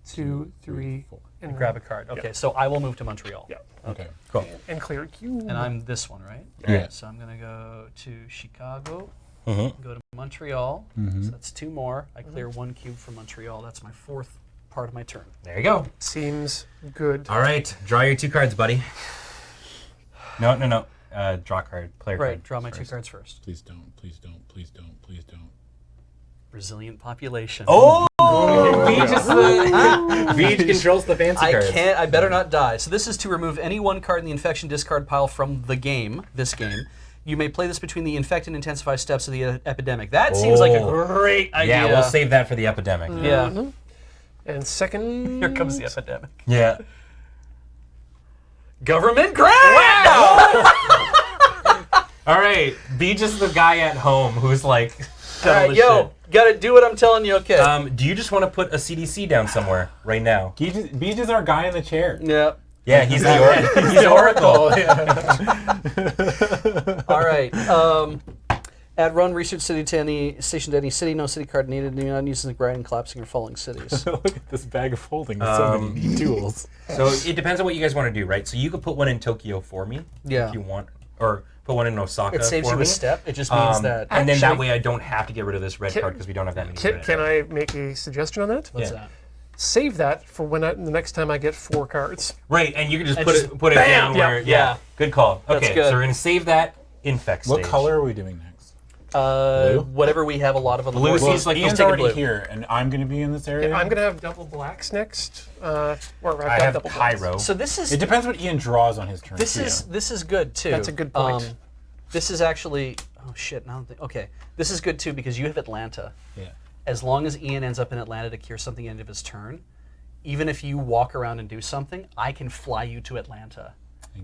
2, 3, and Grab a card. Okay, so I will move to Montreal. Yeah. Okay. Cool. And clear a cube. And I'm this one, right? Yeah. So I'm gonna go to Chicago. Go to Montreal. So that's 2 more. I clear 1 cube from Montreal. That's my 4th part of my turn. There you go. Seems good. All right, draw your 2 cards, buddy. No. Draw card, player card. Right, draw my first. 2 cards first. Please don't. Please don't. Please don't. Please don't. Resilient population. Oh! Beach controls the fancy I cards. can't. I better not die. So this is to remove any 1 card in the infection discard pile from the game. This game. You may play this between the infect and intensify steps of the epidemic. That seems like a great idea. Yeah, we'll save that for the epidemic. Yeah. And second. Here comes the epidemic. Yeah. Government grant. All right, Beach is the guy at home who's like, All right, yo, gotta do what I'm telling you. Okay. do you just want to put a CDC down somewhere right now? Beej is our guy in the chair. Yeah. Yeah, he's the oracle. He's the oracle. All right. Add run research city to any station to any city. No city card needed. Do not use the grinding, collapsing, or falling cities. Look at this bag of holding. So many neat tools. So it depends on what you guys want to do, right? So you could put one in Tokyo for me Yeah. if you want, or put one in Osaka It saves for you me. a step. It just means that. And then that Actually- way I don't have to get rid of this red card because we don't have that many. Can I make a suggestion on that? What's yeah. that? Save that for when the next time I get 4 cards. Right, and you can just And put just it bam! down where. Yeah. Good call. That's Okay, good. so we're gonna save that infect stage. What color are we doing next? Whatever we have a lot of on the Blue board. seems like Ian's they'll take already blue. here, and I'm going to be in this area. I'm gonna have double blacks next. Or I've I got have double blacks. pyro. So this is It depends what Ian draws on his turn. this too. is good too. That's a good point. This is actually shit. Now okay, this is good too because you have Atlanta. Yeah. As long as Ian ends up in Atlanta to cure something at the end of his turn, even if you walk around and do something, I can fly you to Atlanta,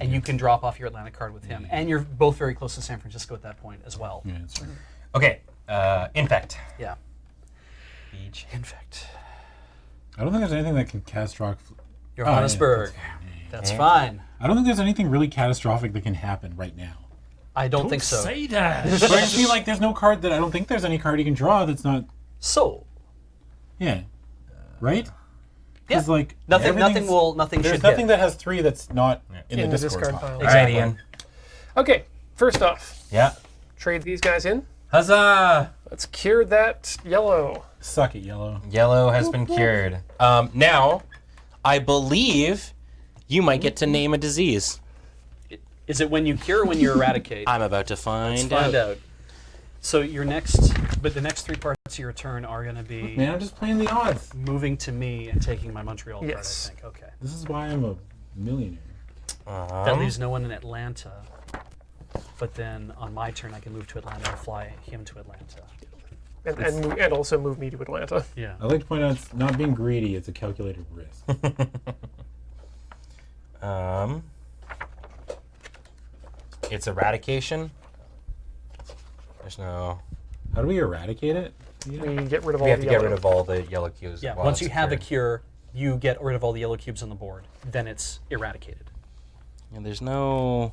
and you can drop off your Atlanta card with him, and you're both very close to San Francisco at that point as well. Yeah, that's right. Okay, infect. Yeah. Beach. Infect. I don't think there's anything that can catastrophic. Johannesburg. That's fine. I don't think there's anything really catastrophic that can happen right now. I don't think so. Say that. But I just feel like there's no card that I don't think there's any card you can draw that's not. So Yeah. Right? yeah, Because like nothing everything's- There's should nothing hit. that has 3 that's not in the In the discard discard pile. pile. All right, Exactly. Ian. Okay, first off, Yeah. trade these guys in. Huzzah! Let's cure that yellow. Suck it, yellow. Yellow has been cured. Now, I believe you might get to name a disease. Is it when you cure or when you eradicate? I'm about to find Find out. So the next 3 parts of your turn are going to be Man, I'm just playing the odds. moving to me and taking my Montreal Yes. card, I think. Okay. This is why I'm a millionaire. That leaves no one in Atlanta. But then on my turn, I can move to Atlanta and fly him to Atlanta. And also move me to Atlanta. Yeah. I like to point out it's not being greedy, it's a calculated risk. It's eradication. There's no. How do we eradicate it? We get rid of all We have the to yellow. get rid of all the yellow cues. Yeah. while Once you it's have a cured. cure, you get rid of all the yellow cubes on the board. Then it's eradicated. And there's no.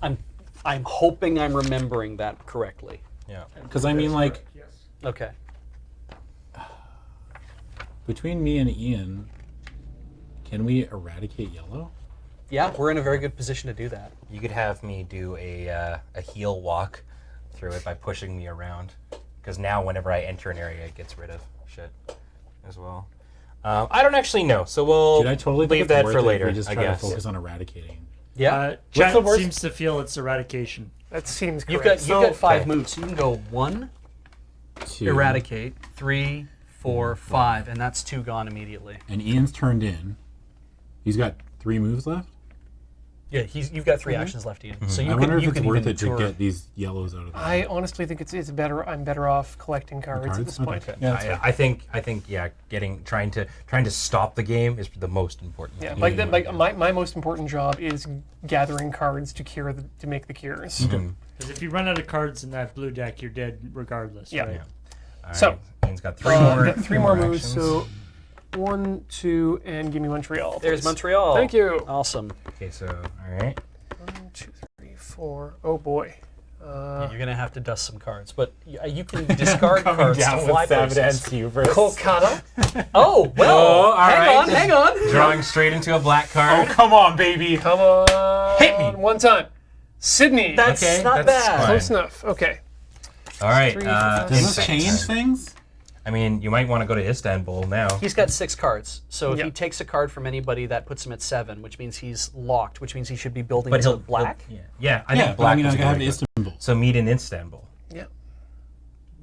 I'm hoping I'm remembering that correctly. Yeah. Because I mean, like, Yes. Okay. between me and Ian, can we eradicate yellow? Yeah, we're in a very good position to do that. You could have me do a heel walk through it by pushing me around. Because now, whenever I enter an area, it gets rid of shit as well. I don't actually know, so we'll Did I totally think leave it's that worth for it if later. We just I try guess. to focus on eradicating. Yeah. Chat the worst- seems to feel it's eradication. That seems You've correct. got 5 okay. moves. So you can go 1, 2. eradicate, 3, 4, 5, and that's 2 gone immediately. And Ian's turned in. He's got 3 moves left. Yeah, you've got 3 actions left, Ian. So you I wonder can if you it's can worth even it to tour. get these yellows out of the I honestly think it's better. I'm better off collecting cards at cards? this point. Okay. Yeah, that's fair. I think yeah, trying to stop the game is the most important. Yeah, thing. my most important job is gathering cards to to make the cures. Because if you run out of cards in that blue deck, you're dead regardless. Yeah. Right? All right. So, Ian's got 3 more. Got 3 more moves. actions. So 1, 2, and give me Montreal. There's please. Montreal. Thank you. Awesome. Okay, so all right. 1, 2, 3, 4. Oh boy. You're gonna have to dust some cards, but you can discard cards to fly places. Kolkata. Oh well. all right. Hang on. Drawing straight into a black card. come on, baby. Come on. Hit me. One time. Sydney. That's Okay, not that's bad. fine. Close enough. Okay. All right. 3, 4, 5, Does this Infect. change things? I mean, you might want to go to Istanbul now. He's got 6 cards, so if Yeah. he takes a card from anybody, that puts him at 7, which means he's locked, which means he should be building But to black. Yeah, I Yeah, think but I black mean, is I a have good idea. Istanbul. So meet in Istanbul. Yeah.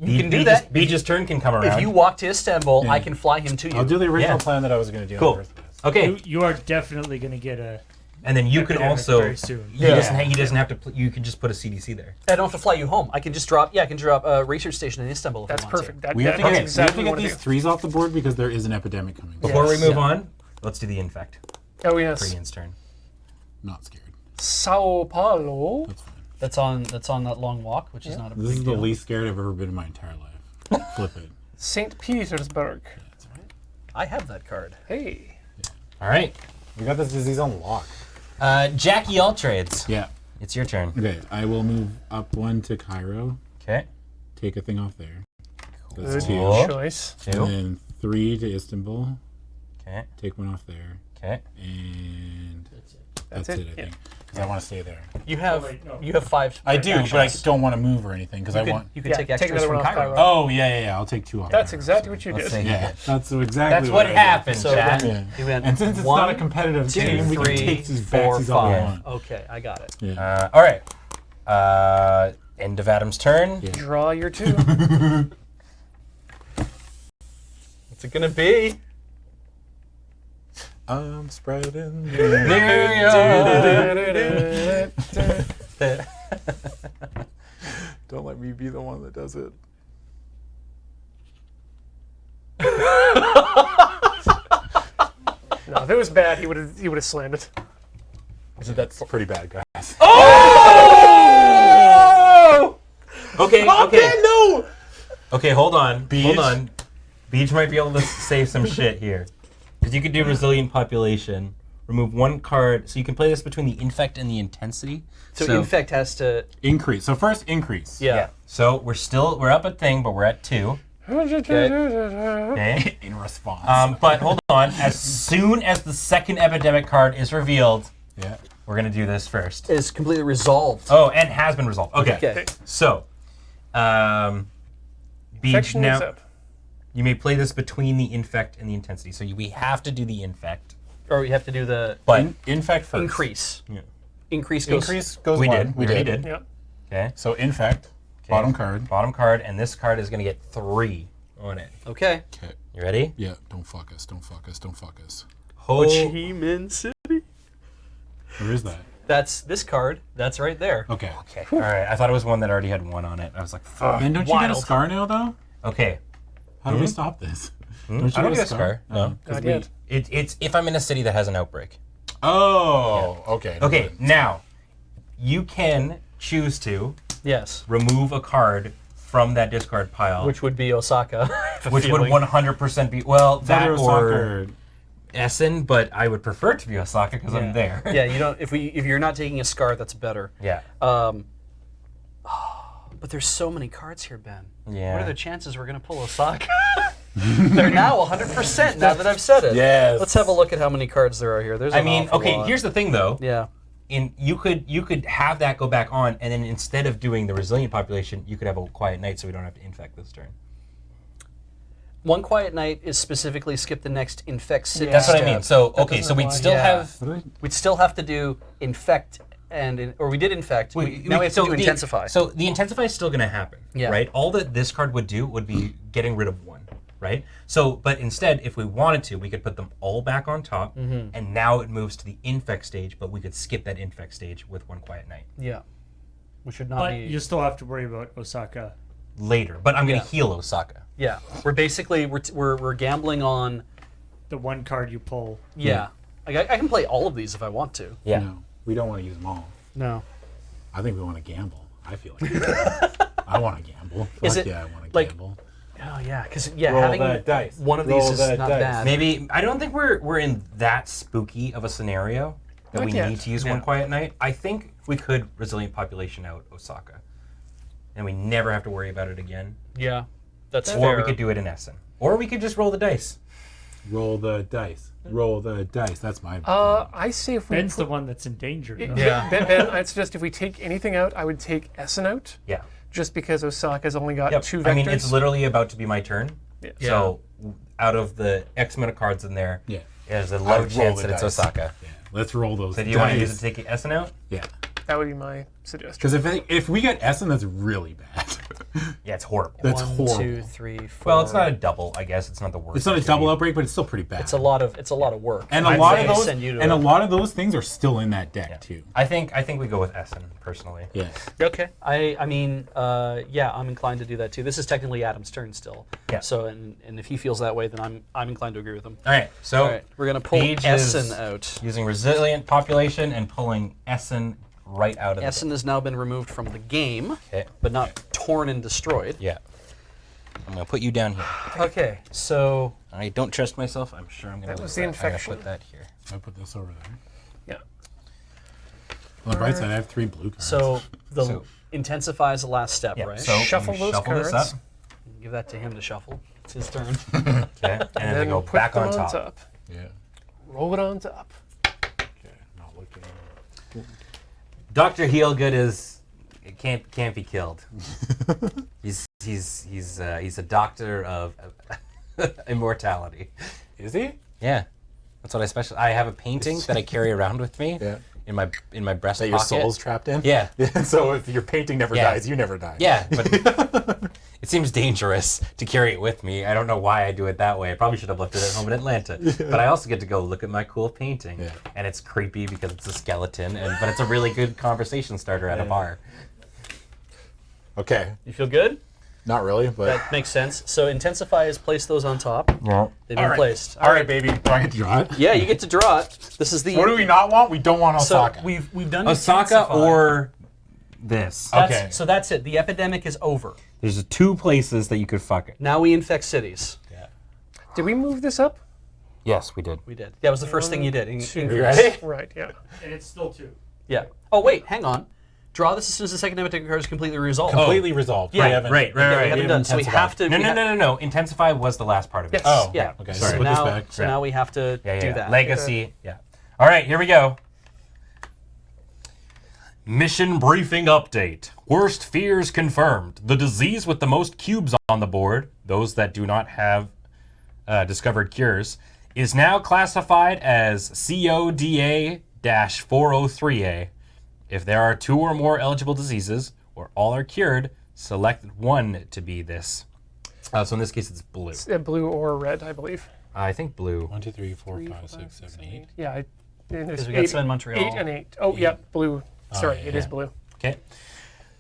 You can do that. Beej's turn can come around. If you walk to Istanbul, Yeah. I can fly him to you. I'll do the original Yeah. plan that I was going to do. Cool. In the first place. Okay, You are definitely going to get a. and then you could Epidemic also. very soon. He doesn't have to. You can just put a CDC there. I don't have to fly you home. I can just drop. Yeah, I can drop a research station in Istanbul. If That's I want perfect. That, We have to that's get, exactly we have what to I get want these 3s off the board because there is an epidemic coming. Before we Yes. move Yeah. on, let's do the infect. Oh, yes. Ian's turn. Not scared. Sao Paulo. That's fine. That's on that long walk, which is not a This big is the deal. least scared I've ever been in my entire life. Flip it. St. Petersburg. I have that card. Hey. All right, We got this disease on lock. Jackie All Trades. Yeah. It's your turn. Okay, I will move up 1 to Cairo. Okay. Take a thing off there. Good That's Cool. 2. choice. And Two. then 3 to Istanbul. Okay. Take 1 off there. Okay. And That's that's it, it, I yeah. think. Because I want to stay there. You have wait, no. you have 5. I do, but I actions. don't want to move or anything because I You want. could, you could Yeah, take take extras another from one off Cairo. Cairo. Oh, yeah. I'll take 2 off. That's there. exactly what you did. Let's see. Yeah, that's exactly That's what I did. happened, So Chad. Yeah. you went And since it's 1, not a competitive 2, game, we can 3, take these 4, backsies all we 5. want. Okay, I got it. Yeah. All right. End of Adam's turn. Yeah. Draw your 2. What's it gonna be? I'm spreading. Don't let me be the one that does it. No, if it was bad, he would have slammed it. That's pretty bad, guys. Okay. Okay. no! Okay. Hold on. Beej? Hold on. Beej might be able to save some shit here, because you could do resilient population. Remove 1 card, so you can play this between the infect and the intensity. So infect has to. Increase. So first, increase. Yeah. So we're up a thing, but we're at 2. Okay. In response. But hold on. As soon as the second epidemic card is revealed, Yeah. we're gonna do this first. Is completely resolved. Oh, and has been resolved. Okay. Okay. So, Beej, Infection is now up. you may play this between the infect and the intensity. So we have to do the infect, Or we have to do the but Infect first. increase. Yeah. Increase goes. Increase goes we 1. did. We already did. Yep. Okay. So infect. Bottom card. Bottom card, and this card is gonna get 3 on it. Okay. Okay. You ready? Yeah. Don't fuck us. Don't fuck us. Don't fuck us. Ho Chi City. Where is that? That's this card. That's right there. Okay. Okay. All right. I thought it was one that already had 1 on it. I was like, fuck. Then don't you get a Wild. scar now, though? Okay. How do we stop this? I don't get a scar. No. Not yet. It's if I'm in a city that has an outbreak. Oh, okay. Okay. Now, you can choose to Yes. remove a card from that discard pile, Which would be Osaka. I have a which would feeling. 100% be that Other or soccer. Essen, but I would prefer it to be Osaka because I'm there. Yeah, you don't. If you're not taking a scar, that's better. Yeah. But there's so many cards here, Ben. Yeah. What are the chances we're gonna pull Osaka? They're now 100% now that I've said it. Yes. Let's have a look at how many cards there are here. There's. I an mean, awful okay. lot. Here's the thing, though. Yeah. You could have that go back on, and then instead of doing the resilient population, you could have a quiet night, so we don't have to infect this turn. One quiet night is specifically skip the next infect city. That's what I step. mean. So That okay, doesn't so we'd apply. still Yeah. have. We'd still have to do infect or we did infect. Now we have to do intensify. So the intensify is still going to happen, Yeah. right? All that this card would do would be getting rid of 1, right? So, but instead, if we wanted to, we could put them all back on top, and now it moves to the infect stage, but we could skip that infect stage with 1 quiet night Yeah. We should not But be. you still have to worry about Osaka. later. But I'm going Yeah. to heal Osaka. Yeah. We're basically we're gambling on. The 1 card you pull. Yeah. I can play all of these if I want to. Yeah. No, we don't want to use them all. No. I think we want to gamble. I feel like I want to gamble. Is Fuck it, yeah, I want to like- gamble. Oh yeah, because Roll having that dice. one of Roll these is that not dice. bad. Maybe I don't think we're in that spooky of a scenario that Not we yet. need to use Yeah. 1 quiet night. I think we could resilient population out Osaka, and we never have to worry about it again. Yeah, that's Or fair. we could do it in Essen. Or we could just roll the dice. Roll the dice. Roll the dice. That's my. I say if we. Ben's the one that's in danger. though. Yeah. Ben, I suggest if we take anything out, I would take Essen out. Yeah. just because Osaka's only got Yep. 2 vectors. I mean, it's literally about to be my turn. Yeah. So out of the X amount of cards in there, Yeah. there's a I'd low roll chance the that it's dice. Osaka. Yeah. Let's roll those. So do you want to dice. use it to take Essen out? Yeah. That would be my suggestion. Because if we get Essen, that's really bad. Yeah, it's horrible. That's 1, horrible. 2, 3, 4. Well, it's not a double, I guess. It's not the worst. It's not a it could double be. outbreak, but it's still pretty bad. It's a lot of work. and I'd a lot say of those send you to and a- a lot of those things are still in that deck too. I think we go with Essen, personally. Yeah. Okay. I mean, yeah, I'm inclined to do that too. This is technically Adam's turn still. Yeah. So and if he feels that way, then I'm inclined to agree with him. All right, so All right, we're gonna pull Paige Essen is out. using resilient population and pulling Essen right out of Essen has now been removed from the game, Okay. but not torn and destroyed. Yeah. I'm going to put you down here. Okay, so I don't trust myself. I'm sure I'm going to That was the infection. put that here. I put this over there. Yeah. On the right side, I have 3 blue cards. so the So- intensify is the last step, Yeah, right? so Shuffle you those shuffle this cards. up. Give that to him to shuffle. It's his turn. Okay. And then they go put back them on top. yeah. Roll it on top. Okay. Not looking. Dr. Heelgood is can't be killed. he's a doctor of immortality. Is he? Yeah. That's what I have a painting that I carry around with me Yeah. in my breast That your pocket. soul's trapped in? Yeah. So if your painting never Yeah. dies, you never die. Yeah, but it seems dangerous to carry it with me. I don't know why I do it that way. I probably should have left it at home in Atlanta. But I also get to go look at my cool painting. Yeah. And it's creepy because it's a skeleton, but it's a really good conversation starter at a bar. Okay. You feel good? Not really, but. That makes sense. So intensify is place those on top. Yeah. They've been placed. All right, baby. Do I get to draw it? Yeah, you get to draw it. This is the. What do we not want? We don't want so Osaka. we've done Osaka intensify. or this. Okay. So that's it. The epidemic is over. There's 2 places that you could fuck it. Now we infect cities. Did we move this up? Yes, we did. We did. That was the first thing you did. You ready? Right, yeah. And it's still 2. Yeah. Oh wait, hang on. Draw this as soon as the second epidemic card is completely resolved. Completely resolved. Yeah. We haven't- Right. Yeah, we haven't done. So we have to. No. Intensify was the last part of it. Yes. Oh, Yeah. okay. So So put this now, back. so now we have to do that. Legacy. Yeah. All right, here we go. Mission briefing update. Worst fears confirmed. The disease with the most cubes on the board, those that do not have discovered cures, is now classified as CODA-403A. If there are 2 or more eligible diseases, or all are cured, select one to be this. So in this case, it's blue. It's blue or red, I believe. I think blue. 1, 2, 3, 4, 5, 6, 7, 8. Yeah. Because we got some in Montreal. 8 and 8. Oh, yeah, blue. Sorry, it is blue. Okay.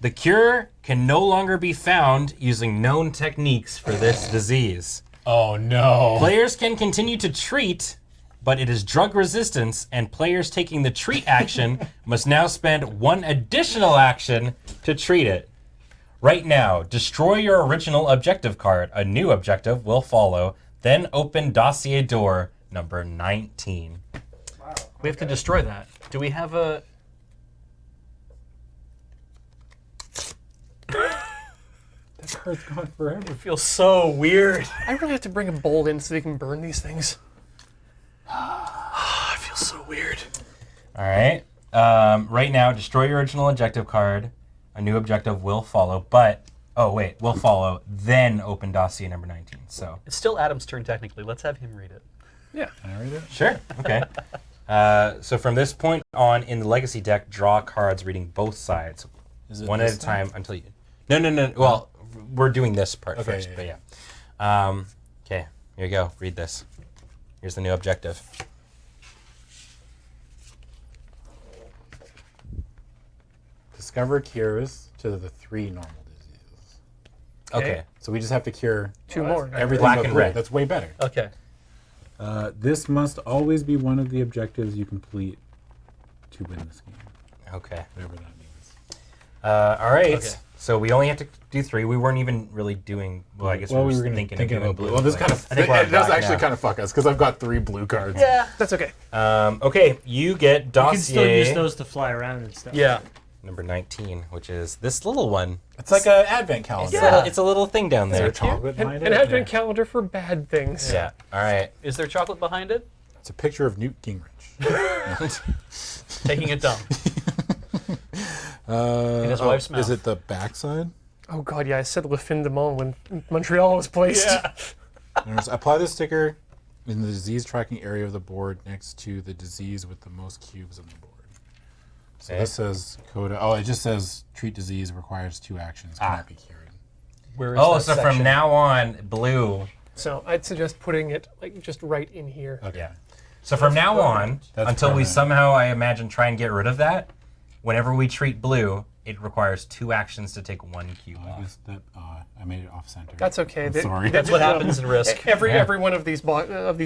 The cure can no longer be found using known techniques for this disease. Oh, no. Players can continue to treat, but it is drug resistance, and players taking the treat action must now spend 1 additional action to treat it. Right now, destroy your original objective card. A new objective will follow. Then open dossier door number 19. We have to destroy that. Do we have a? That card's gone forever. It feels so weird. I really have to bring a bowl in so they can burn these things. I feel so weird. All right. Right now, destroy your original objective card. A new objective will follow, but will follow. Then open dossier number 19. So It's still Adam's turn technically. Let's have him read it. Yeah. Can I read it? sure, okay. So from this point on in the legacy deck, draw cards reading both sides, Is it one at this a time until you. No. Well, we're doing this part Okay, first, yeah, but yeah. Okay, here you go. Read this. Here's the new objective. Discover cures to the 3 normal diseases. Okay. So we just have to cure 2 more. everything Black but and blue. red. That's way better. Okay. This must always be one of the objectives you complete to win this game. Okay. Whatever that means. All right. Okay. So we only have to do 3. We weren't even really doing. Well, I guess Well, we were gonna thinking thinking of doing about blue. blue. Well, this but kind of I think we're on it does black actually now. kind of fuck us because I've got 3 blue cards. Yeah. That's okay. Okay, you get You dossier can still use those to fly around and stuff. Yeah. number 19, which is this little one. It's like an advent calendar. Yeah. It's a little thing down Is there there. a chocolate behind An it? advent calendar for bad things. Yeah. All right. Is there chocolate behind it? It's a picture of Newt Gingrich. Taking a dump. In his wife's mouth. Is it the backside? Oh god, yeah, I said Le Fin de Monde when Montreal was placed. There's apply the sticker in the disease tracking area of the board next to the disease with the most cubes on the board. So this says Coda. Oh, it just says treat disease requires 2 actions. Cannot be cured. Where is Oh, that so section? from now on, blue. So I'd suggest putting it like just right in here. Okay. Yeah. So from now on, That's until we permanent. somehow, I imagine, try and get rid of that, whenever we treat blue, it requires 2 actions to take 1 cube I off. gued that. I made it off center. That's okay. I'm sorry. That's what happens in Risk. Every one of these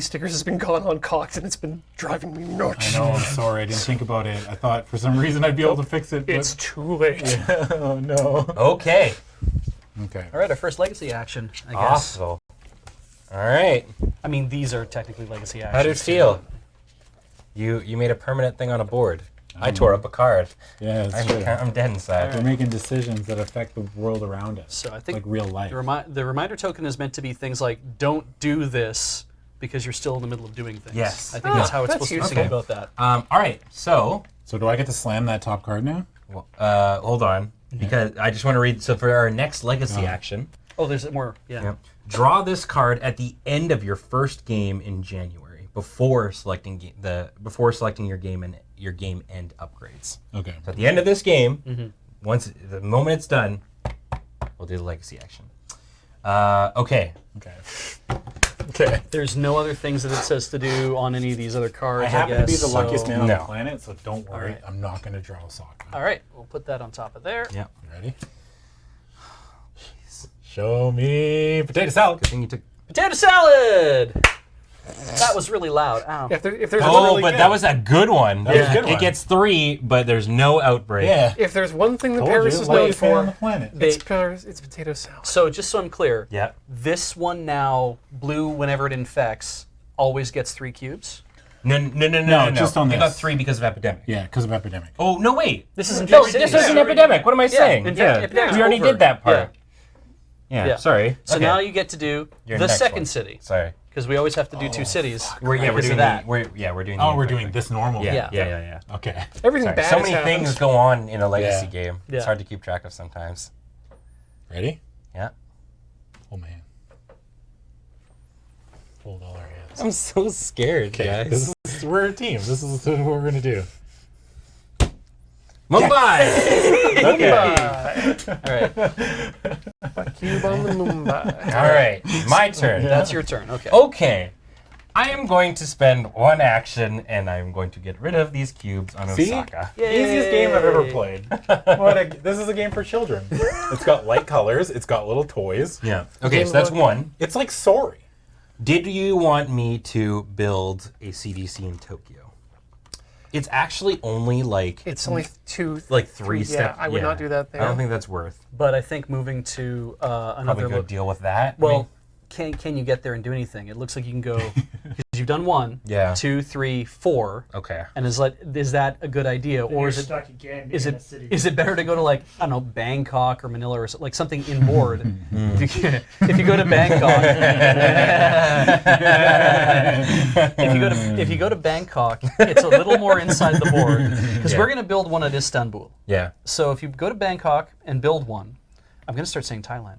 stickers has been gone uncocked, and it's been driving me nuts. I know. I'm sorry. I didn't think about it. I thought for some reason I'd be able to fix it. But It's too late. oh no. Okay. Okay. All right, our first legacy action, I guess. Awesome. All right. I mean, these are technically legacy actions. How did it feel? You made a permanent thing on a board. I tore up a card. Yeah, it's true. I'm dead inside. We're making decisions that affect the world around us. So I think like real life. the reminder token is meant to be things like, don't do this because you're still in the middle of doing things. Yes. I think that's how it's that's supposed to useful. think about that. All right. So, So do I get to slam that top card now? hold on, because I just want to read. So for our next legacy action, Oh, there's more. Yeah. draw this card at the end of your first game in January, before selecting your game and your game end upgrades. Okay. So at the end of this game, once the moment it's done, we'll do the legacy action. Okay. Okay. Okay. There's no other things that it says to do on any of these other cards, I happen to be guess, the luckiest man on No. the planet, so don't worry. right. I'm not going to draw a sock. All right, we'll put that on top of there. Yeah. You ready? Show me potato salad. Good thing you took. Potato salad! That was really loud. Ow. If there's Oh, really but good. that was a good one. That was a good It one. gets 3, but there's no outbreak. Yeah. if there's one thing that Told Paris you, is known luckiest man on the for, planet. it's potato salad. So just so I'm clear, Yeah. this one now, blue, whenever it infects, always gets 3 cubes. No, just on They got this. 3 because of epidemic. Yeah, because of epidemic. Oh no, wait. This is No, infected this cities. is an epidemic. What am I saying? epidemic's We already over. did that part. Yeah. Yeah. Sorry. So Okay. now you get to do Your the next second one. city, Sorry. because we always have to do 2 cities. We're because doing of that. We're doing. Oh, the we're infect doing thing. this normal. Yeah. Yeah. Okay. Everything Sorry. bad So has many happened. things go on in a legacy Yeah. game. Yeah. It's hard to keep track of sometimes. Ready? Yeah. Oh man. Hold all our hands. I'm so scared, guys. We're a team. This is what we're gonna do. Mumbai. Okay. All right, Cube on the Mumbai. All right. My turn. that's your turn. Okay. Okay. I am going to spend 1 action, and I'm going to get rid of these cubes on See? Osaka. Easiest game I've ever played. This is a game for children. It's got light colors. It's got little toys. Yeah. Okay, so that's 1. It's like Sorry. Did you want me to build a CDC in Tokyo? It's actually only like It's only 2. 3 Yeah, steps. I would not do that there. I don't think that's worth. But I think moving to Probably another go deal with that. Well, can you get there and do anything? It looks like you can go because you've done 1, Yeah. 2, 3, 4, Okay. and is that a good idea, Then or you're is it stuck again is in it a city. is it better to go to like I don't know Bangkok or Manila or like something inboard? If you go to Bangkok, if you go to Bangkok, it's a little more inside the board because we're gonna build one at Istanbul. Yeah. So if you go to Bangkok and build one, I'm going to start saying Thailand.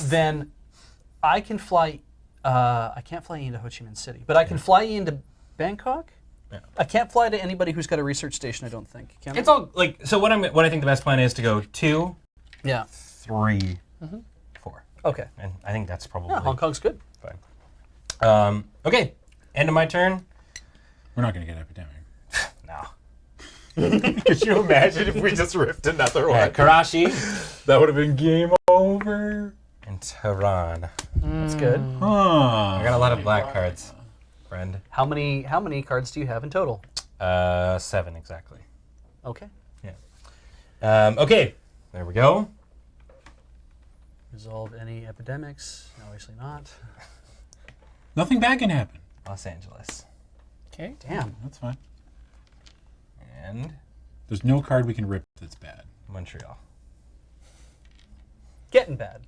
Then I can fly. I can't fly you into Ho Chi Minh City, but I can fly you into Bangkok. Yeah. I can't fly to anybody who's got a research station. I don't think. Can It's I? all like so. What I think the best plan is to go 2, Yeah. 3, 4, Okay. and I think that's probably Yeah, Hong Kong's good. fine. Okay. End of my turn. We're not gonna get epidemic. No. Could you imagine if we just ripped another one? Karachi That would have been game over. and Tehran. That's good. Huh. I got a lot of black cards, friend. How many cards do you have in total? 7 exactly. Okay. Okay. There we go. Resolve any epidemics? No, obviously not. Nothing bad can happen. Los Angeles. Okay. Damn. That's fine. And There's no card we can rip that's bad. Montreal. Getting bad.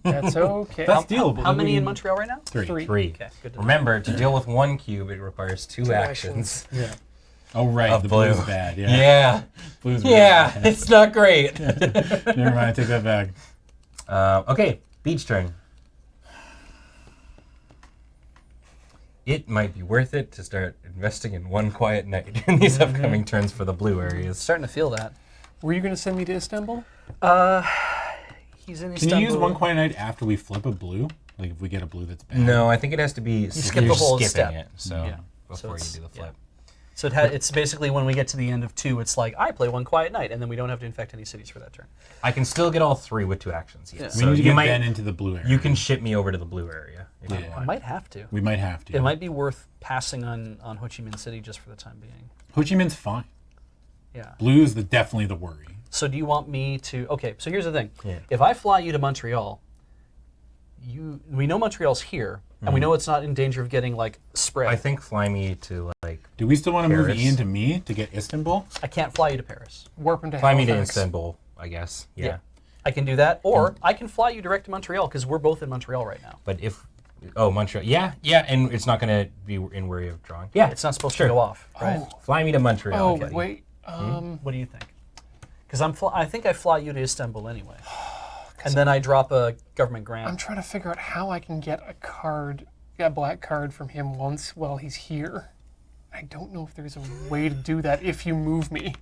That's okay. That's dealable. How many in Montreal right now? 3. 3. 3. Okay. Good to know. Remember, to deal with 1 cube, it requires 2 Two actions. Yeah. Oh right, Of the blue. blue's bad. Yeah. Yeah. Blue's really Yeah. bad. It's not great. Never mind. I take that back. Okay, beach turn. It might be worth it to start investing in one quiet night in these upcoming turns for the blue areas. Starting to feel that. Were you going to send me to Istanbul? He's in Istanbul. Can you use one quiet night after we flip a blue? Like if we get a blue that's bad? No, I think it has to be skip the whole skipping step. it. So Yeah. before So you do the flip. So it's basically when we get to the end of 2, it's like, I play one quiet night, and then we don't have to infect any cities for that turn. I can still get all 3 with 2 actions. Yes. Yeah. We So need to you get might Ben into the blue area. you can ship me over to the blue area if you Yeah. I want. might have to. We might have to. It might be worth passing on Ho Chi Minh City just for the time being. Ho Chi Minh's fine. Yeah. Blue is definitely the worry. So do you want me to... Okay, so here's the thing. Yeah. If I fly you to Montreal, we know Montreal's here, and we know it's not in danger of getting, like, spread. I think fly me to like Do we still want to move Paris. Ian to me to get Istanbul? I can't fly you to Paris. Warp into fly me to Halifax. Istanbul, I guess. Yeah. I can do that, or I can fly you direct to Montreal, because we're both in Montreal right now. But if Montreal, yeah, and it's not going to be in worry of drawing. Yeah, It's not supposed Sure. to go off, right? fly me to Montreal. Oh, Okay. wait. What do you think? Because I think I fly you to Istanbul anyway. And then I drop a government grant. I'm trying to figure out how I can get a black card from him once while he's here. I don't know if there's a way to do that if you move me.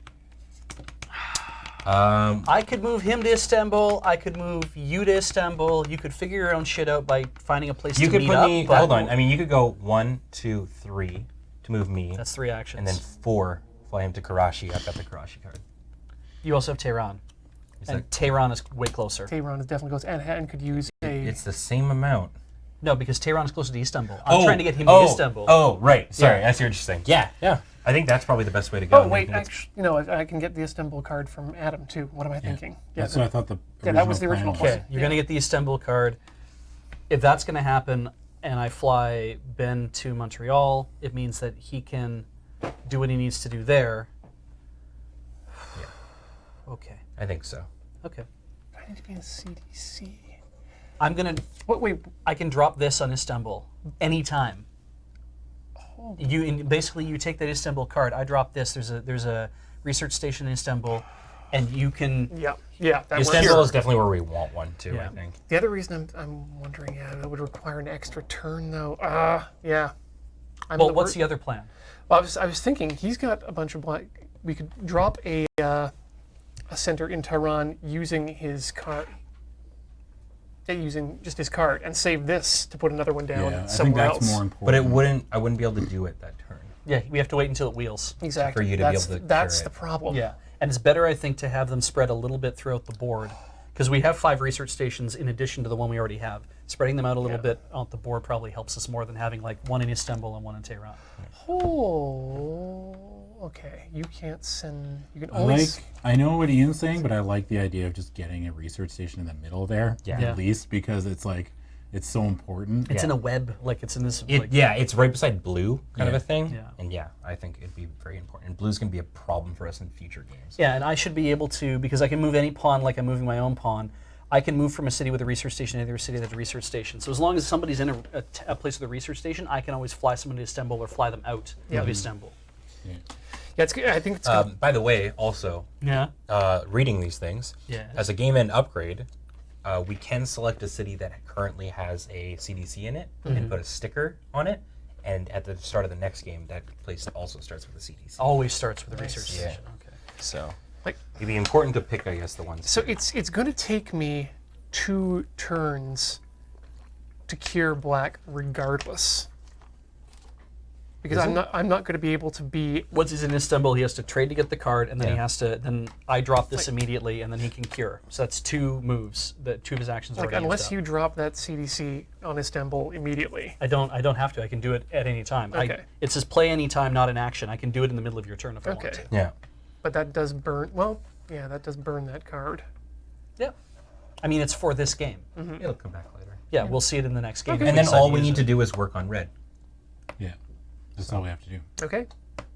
I could move him to Istanbul. I could move you to Istanbul. You could figure your own shit out by finding a place You to could meet put up. me. but Hold on. I mean, you could go 1, 2, 3 to move me, That's 3 actions. and then 4 fly him to Karachi. I've got the Karachi card. you also have Tehran. And Tehran is way closer. Tehran is definitely close, and could use a. It's the same amount. No, because Tehran is closer to Istanbul. I'm trying to get him to Istanbul. Oh, right. Sorry, Yeah. I see what you're saying. Yeah. I think that's probably the best way to go. Oh and wait, then it's- actually, I can get the Istanbul card from Adam too. What am I thinking? Yeah, That's what I thought the Yeah, that was the original plan plan. Okay, you're going to get the Istanbul card. If that's going to happen and I fly Ben to Montreal, it means that he can do what he needs to do there. Okay. I think so. Okay. I need to be in CDC. I'm going to... Wait. I can drop this on Istanbul anytime. Basically, you take that Istanbul card. I drop this. There's a research station in Istanbul, and you can. Yeah. That works. Istanbul is definitely where we want one too. Yeah. I think. The other reason I'm wondering, that would require an extra turn though. Yeah. Well, what's the other plan? Well, I was thinking he's got a bunch of black. We could drop a center in Tehran using his card. Using just his card and save this to put another one down Yeah, I think somewhere that's else. more important. But I wouldn't be able to do it that turn. Yeah, we have to wait until it wheels. Exactly. For you to be that's able to that's cure the it. problem. Yeah, and it's better, I think, to have them spread a little bit throughout the board, because we have 5 research stations in addition to the one we already have. Spreading them out a little bit on the board probably helps us more than having like one in Istanbul and one in Tehran. Oh, okay. You can't send. You can only. I know what Ian's saying, but I like the idea of just getting a research station in the middle there, Yeah. Yeah. at least, because it's like it's so important. It's Yeah. in a web, like it's in this. It's right beside blue, kind of Yeah. a thing. Yeah. And I think it'd be very important. And blue's gonna be a problem for us in future games. Yeah, and I should be able to, because I can move any pawn like I'm moving my own pawn. I can move from a city with a research station to another city that's a research station. So as long as somebody's in a place with a research station, I can always fly someone to Istanbul or fly them out of Istanbul. Yeah, it's good. I think it's good. By the way, also Yeah. reading these things Yeah. as a game end upgrade, we can select a city that currently has a CDC in it and put a sticker on it. And at the start of the next game, that place also starts with a CDC. Always starts with a research Yeah. station. Okay. So Like, it'd be important to pick, I guess, the ones. so it's going to take me 2 turns to cure black, regardless. Because I'm not going to be able to be. Once he's in Istanbul, he has to trade to get the card, and then he has to. Then I drop this immediately, and then he can cure. So that's 2 moves. That 2 of his actions are Like, already unless used you up. drop that CDC on Istanbul immediately. I don't have to. I can do it at any time. Okay. It says play any time, not an action. I can do it in the middle of your turn if I want Okay. to. Yeah. But that does burn. Well, yeah, that does burn that card. Yeah. I mean, it's for this game. It'll come back later. Yeah, we'll see it in the next game. if And we then decide all we use need it. to do is work on red. Yeah, that's all we have to do. Okay.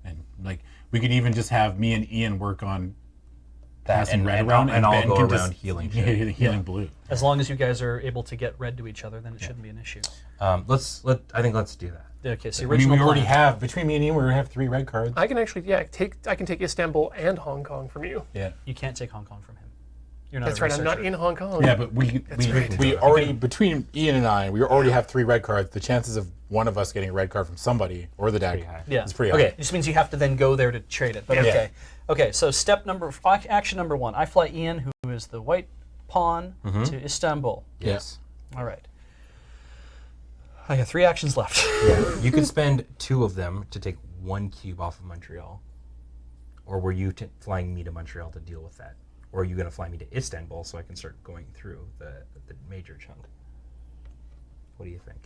And like we could even just have me and Ian work on That passing and, red and, around, and I'll Ben go can around just, healing shit. healing blue. As long as you guys are able to get red to each other, then it shouldn't be an issue. I think let's do that. Okay, so the I mean, original we already plan. have between me and Ian, we already have 3 red cards. I can actually, I can take Istanbul and Hong Kong from you. Yeah. You can't take Hong Kong from him. You're not That's a right. I'm not researcher. in Hong Kong. Yeah, but we already, between Ian and I, we already have 3 red cards. The chances of one of us getting a red card from somebody or the deck Pretty high. Yeah. is pretty high. Okay. It just means you have to then go there to trade it. But Yeah. okay. Okay. So action number 1. I fly Ian, who is the white pawn, to Istanbul. Yes. All right. I got 3 actions left. You could spend 2 of them to take 1 cube off of Montreal. Or were you flying me to Montreal to deal with that? Or are you going to fly me to Istanbul so I can start going through the major chunk? What do you think?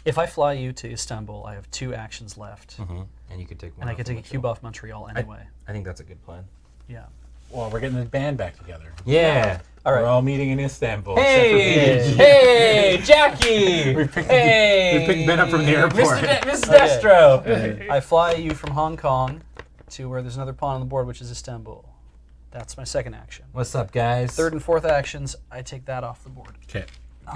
If I fly you to Istanbul, I have 2 actions left, And you could take one. and I off could of take a cube off Montreal anyway. I think that's a good plan. Yeah. Well, we're getting the band back together. Yeah. All We're right. all meeting in Istanbul. Hey, hey, Jackie. We picked Ben up from the airport. Mr. Destro. I fly you from Hong Kong to where there's another pawn on the board, which is Istanbul. That's my second action. What's up, guys? Third and fourth actions, I take that off the board. Okay.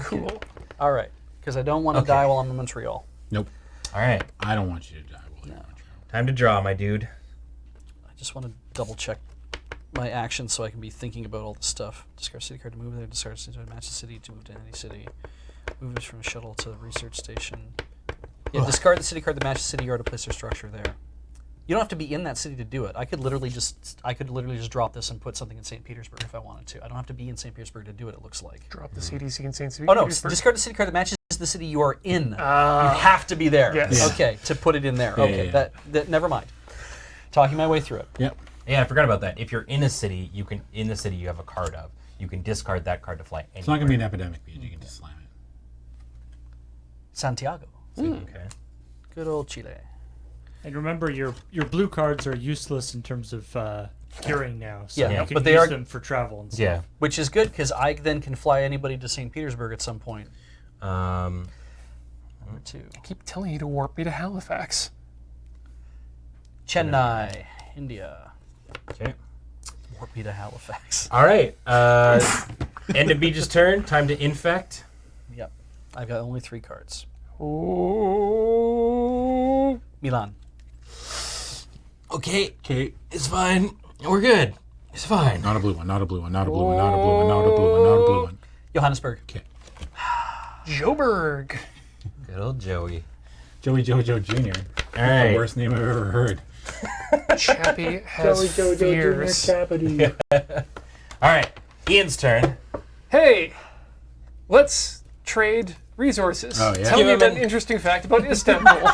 Cool. All right, because I don't want to die while I'm in Montreal. Nope. All right, I don't want you to die while you're in Montreal. time to draw, my dude. I just want to double check my actions so I can be thinking about all this stuff. Discard city card to move there. Discard city card to match the city to move to any city. Move this from a shuttle to the research station. Yeah, discard the city card to match the city or to place their structure there. You don't have to be in that city to do it. I could literally just drop this and put something in St. Petersburg if I wanted to. I don't have to be in St. Petersburg to do it. It looks like. Drop the CDC in St. Oh no! Petersburg. Discard the city card that matches the city you are in. You have to be there. Yes. Yeah. Okay, to put it in there. Yeah, Okay, yeah, that never mind. Talking my way through it. Yep. Yeah, I forgot about that. If you're in a city, you have a card of. You can discard that card to fly anywhere. It's not going to be an epidemic beat. You can just slam it. Santiago. Okay. Good old Chile. And remember, your blue cards are useless in terms of curing now. So Yeah, you can but they use are- them for travel and stuff. Yeah. Which is good because I then can fly anybody to St. Petersburg at some point. Um, Number 2. I keep telling you to warp me to Halifax. Chennai, India. okay. Warp me to Halifax. All right. End of Beach's turn. Time to infect. Yep. I've got only 3 cards. Oh. Milan. Okay. Okay. It's fine. We're good. It's fine. Not a blue one. Not a blue one. Not a blue one. Not a blue one. Not a blue one. Not a blue one. Johannesburg. Okay. Joburg. Good old Joey. Joey Jojo Jr. All right. The worst name I've ever heard. Chappie has fears. All right. Ian's turn. Hey, let's trade resources. Oh, yeah? Tell Give me him an an- interesting fact about Istanbul.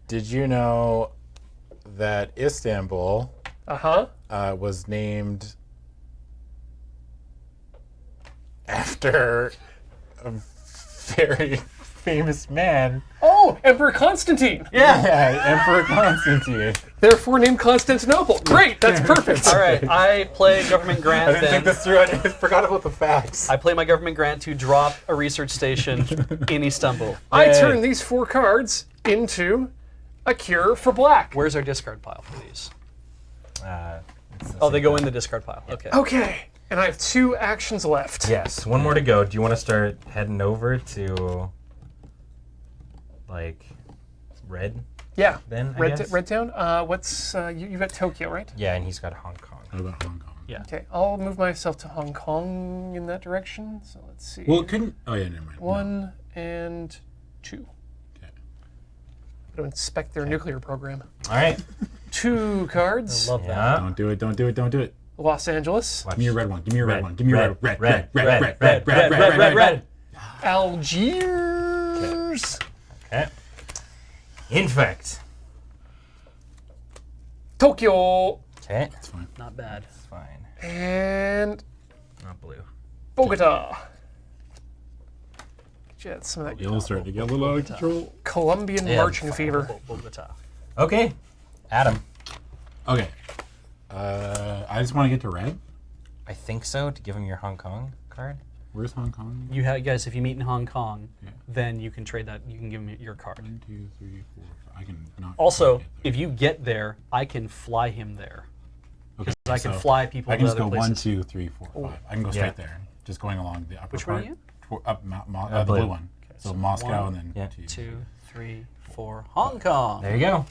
Did you know that Istanbul Uh-huh. was named after a very famous man? Oh, Emperor Constantine. Yeah, Emperor Constantine. Therefore named Constantinople. Great, that's perfect. All right, I play government I grant didn't then. think this through. I forgot about the facts. I play my government grant to drop a research station in Istanbul. I Yay. turn these 4 cards into a cure for black. Where's our discard pile for these? It's the Oh, they same go thing. in the discard pile. Okay. Okay, and I have 2 actions left. Yes. One more to go. Do you want to start heading over to, like, red Yeah. then? I Red, guess? Red Town. What's you got Tokyo, right? Yeah, and he's got Hong Kong. What about Hong Kong? Yeah. Okay, I'll move myself to Hong Kong in that direction. So let's see. Well, it couldn't. Oh yeah, never mind. 1 and 2. Okay. To inspect their nuclear program. All right. 2 cards. Love that. Yeah. Don't do it. Don't do it. Don't do it. Los Angeles. Give me a red one. Give me a red Red, one. Give me a red, red. red, red, red. Algiers. Okay. Infect. Tokyo. Okay. That's fine. Not bad. It's fine. And Not blue. Bogota. Yeah, some of that Yellow's starting to get a little out of control. Colombian Yeah, marching fine. fever. Bogota. Okay. Adam. Okay. I just want to get to red. I think so, to give him your Hong Kong card. Where's Hong Kong? You guys, if you meet in Hong Kong, then you can trade that. You can give him your card. 1, 2, 3, 4. I can not. Also, get there. if you get there, I can fly him there. Okay, I can so fly people I to can just other go 1, places. 2, 3, 4, 5. I can go straight Yeah. there. Just going along the upper Which part. one are you? Up the blue. blue one. So Moscow one, and then yeah. 2. 2, 3, 4. Hong Kong. There you go.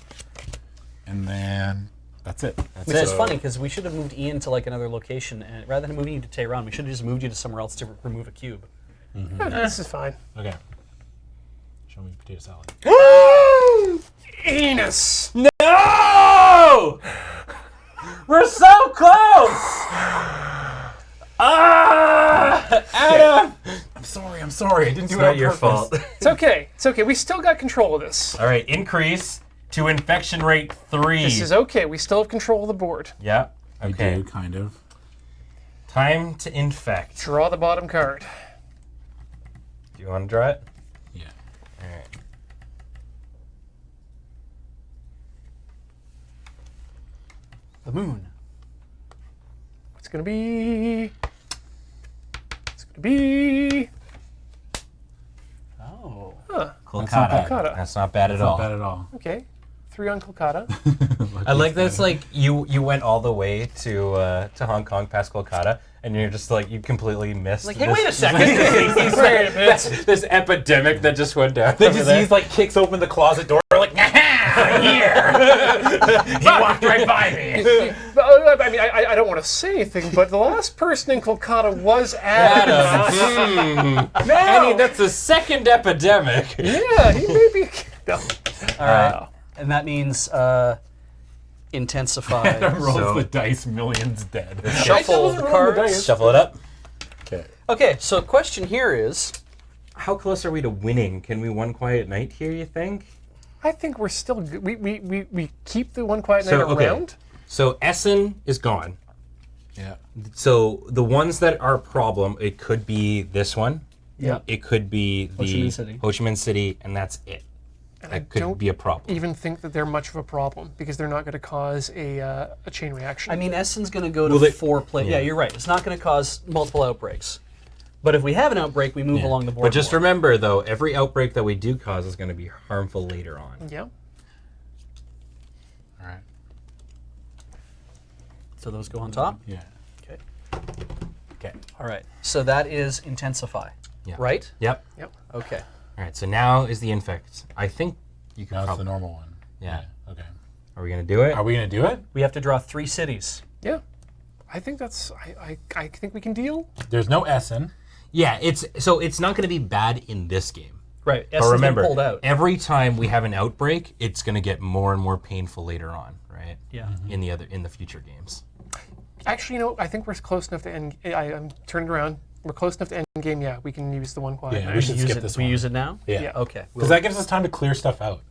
and then that's it. Which is funny because we should have moved Ian to like another location, and rather than moving you to Tehran, we should have just moved you to somewhere else to remove a cube. This is fine. Okay. Show me potato salad. Anus. No! We're so close! Adam! I'm sorry. I didn't It's do it not on your purpose. fault. It's okay. It's okay. We still got control of this. All right, increase to infection rate 3. This is okay. We still have control of the board. Yeah. I Okay. do, kind of. Time to infect. Draw the bottom card. Do you want to draw it? Yeah. All right. The moon. What's gonna be? It's gonna be. Oh. Huh. Kolkata. Kolkata. That's not bad at Not all. bad at all. Okay. 3 on Kolkata. I like that it's like you went all the way to Hong Kong past Kolkata, and you're just like you completely missed. Like, hey, this, wait a second. Wait a minute. this epidemic that just went down. The over there. disease like kicks open the closet door, like Here. He walked right by me. I mean, I don't want to say anything, but the last person in Kolkata was Adam. Adam. I mean, that's the second epidemic. Yeah, he may be. No. All right. And that means intensify. rolls So- the dice, millions dead. Shuffle the cards. Shuffle it up. Okay. Okay, so question here is, How close are we to winning? Can we one quiet night here, you think? I think we're still good. We keep the one quiet night okay. around. So Essen is gone. Yeah. So the ones that are a problem, it could be this one. Yeah. It could be the Ho Chi Minh City. Ho Chi Minh City, and that's it. And I That could don't be a problem. even think that they're much of a problem because they're not going to cause a chain reaction. I mean, Essen's going to go to Will it- 4 places. Yeah, you're right. It's not going to cause multiple outbreaks. But if we have an outbreak, we move along the board. But just more. remember, though, every outbreak that we do cause is going to be harmful later on. yeah. All right. So those go on top? Yeah. Okay. Okay. All right. So that is intensify. Yeah. Right? Yep. Okay. All right. So now is the infect. I think you can Now it's probably. the normal one. Yeah. Okay. Are we going to do it? Are we gonna do it? We have to draw 3 cities. Yeah. I think that's. I think we can deal. There's no Essen. Yeah. It's not going to be bad in this game. Right. But Essen's remember, been pulled out. every time we have an outbreak, it's going to get more and more painful later on, right? Yeah. In the future games. Actually, you know, I think we're close enough to end. I'm turning around. We're close enough to end game. Yeah, we can use the one quiet Yeah, night. we should Use skip it, this we one. use it now? Yeah. Okay. Because that gives us time to clear stuff out,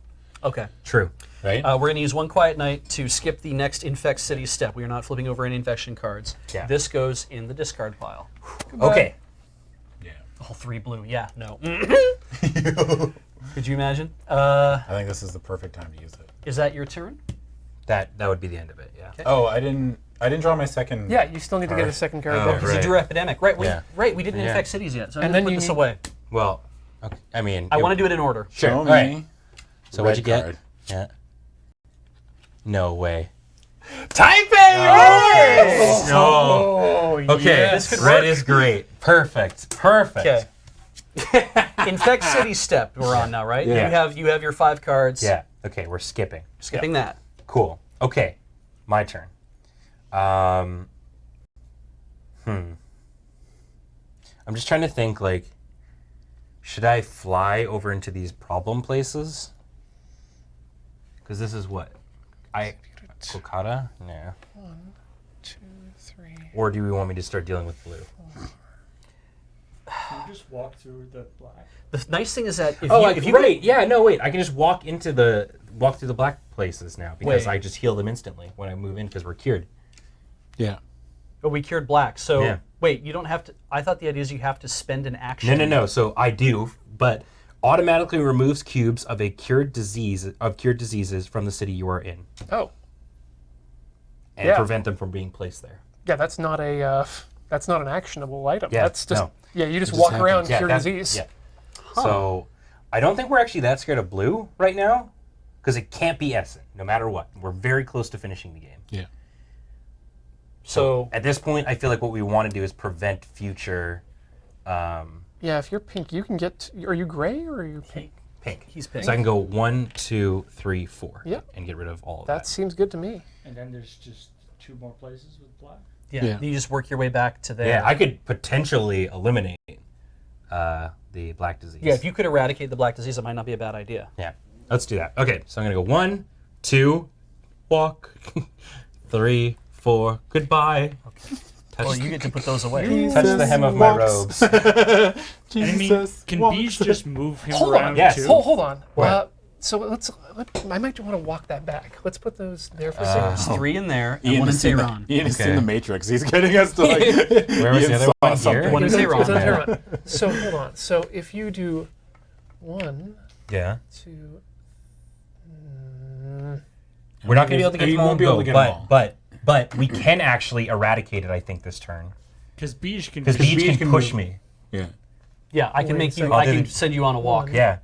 Okay. True. right? We're going to use one quiet night to skip the next infect city step. We are not flipping over any infection cards. Yeah. This goes in the discard pile. Okay. yeah. All 3 blue. Yeah. No. Could you imagine? I think this is the perfect time to use it. Is that your turn? That would be the end of it. Yeah. Okay. Oh, I didn't draw my second. Yeah, you still need to get a Alright. second card. Oh, though. Because right. you drew epidemic. Right. Yeah. We didn't Yeah. infect cities yet. So I'm And going to then put you this need- away. Well, okay. I mean, I want to do it in order. Sure. Show All me. right. So what'd you red get? card. Yeah. No way. Taipei! No. Okay. This could Red work. is great. Perfect. Perfect. Okay. Infect city step we're on now, right? Yeah. You have your 5 cards. Yeah. Okay. We're skipping. Skipping that. Cool. Okay. My turn. I'm just trying to think, like, should I fly over into these problem places? Because this is what? Kolkata? No. 1, 2, 3. Or do we want me to start dealing with blue? You just walk through the black. The nice thing is that if Oh, you, like, if you right. Yeah, no, wait. I can just walk through the black places now because Wait. I just heal them instantly when I move in because we're cured. Yeah. Oh, we cured black. So Yeah. wait, you don't have to. I thought the idea is you have to spend an action. No. So I do, but automatically removes cubes of cured diseases from the city you are in Oh, and Yeah. prevent them from being placed there. yeah. That's not an actionable item. Yeah, That's just no. yeah. You just just walk happens. around, Yeah, cure that- disease. Yeah. So I don't think we're actually that scared of blue right now because it can't be Essen no matter what. We're very close to finishing the game. Yeah. So At this point, I feel like what we want to do is prevent future. Yeah, if you're pink, you can get. Are you gray or are you pink? pink. He's pink. So I can go 1, 2, 3, 4. Yep. And get rid of all of That seems good to me. And then there's just 2 more places with black. Yeah. You just work your way back to there. Yeah, I could potentially eliminate the black disease. Yeah, if you could eradicate the black disease, it might not be a bad idea. Yeah, let's do that. Okay, so I'm gonna go 1, 2, walk, 3, 4, goodbye. Okay. Well, you get to put those away. Touch the hem of my robes. I mean, Jesus can walks. bees just move him Hold around on. Yes. too? Hold on. What? So I might want to walk that back. Let's put those there for a second. There's 3 in there and Ian 1 in is in the- Tehran. Ian is Okay. in the Matrix. He's getting us to like. Where was the Ian other saw one? something. Here? One in It's on Tehran. Tehran. So hold on. So if you do 1, Yeah. 2, We're not gonna be able to get You them all, won't be able to get them all. but we can actually eradicate it. I think this turn Because bees can. because bees bees can can push move. me. Yeah. Yeah, I can Wait make a you. second. I I'll do can the- send you on a walk. Yeah.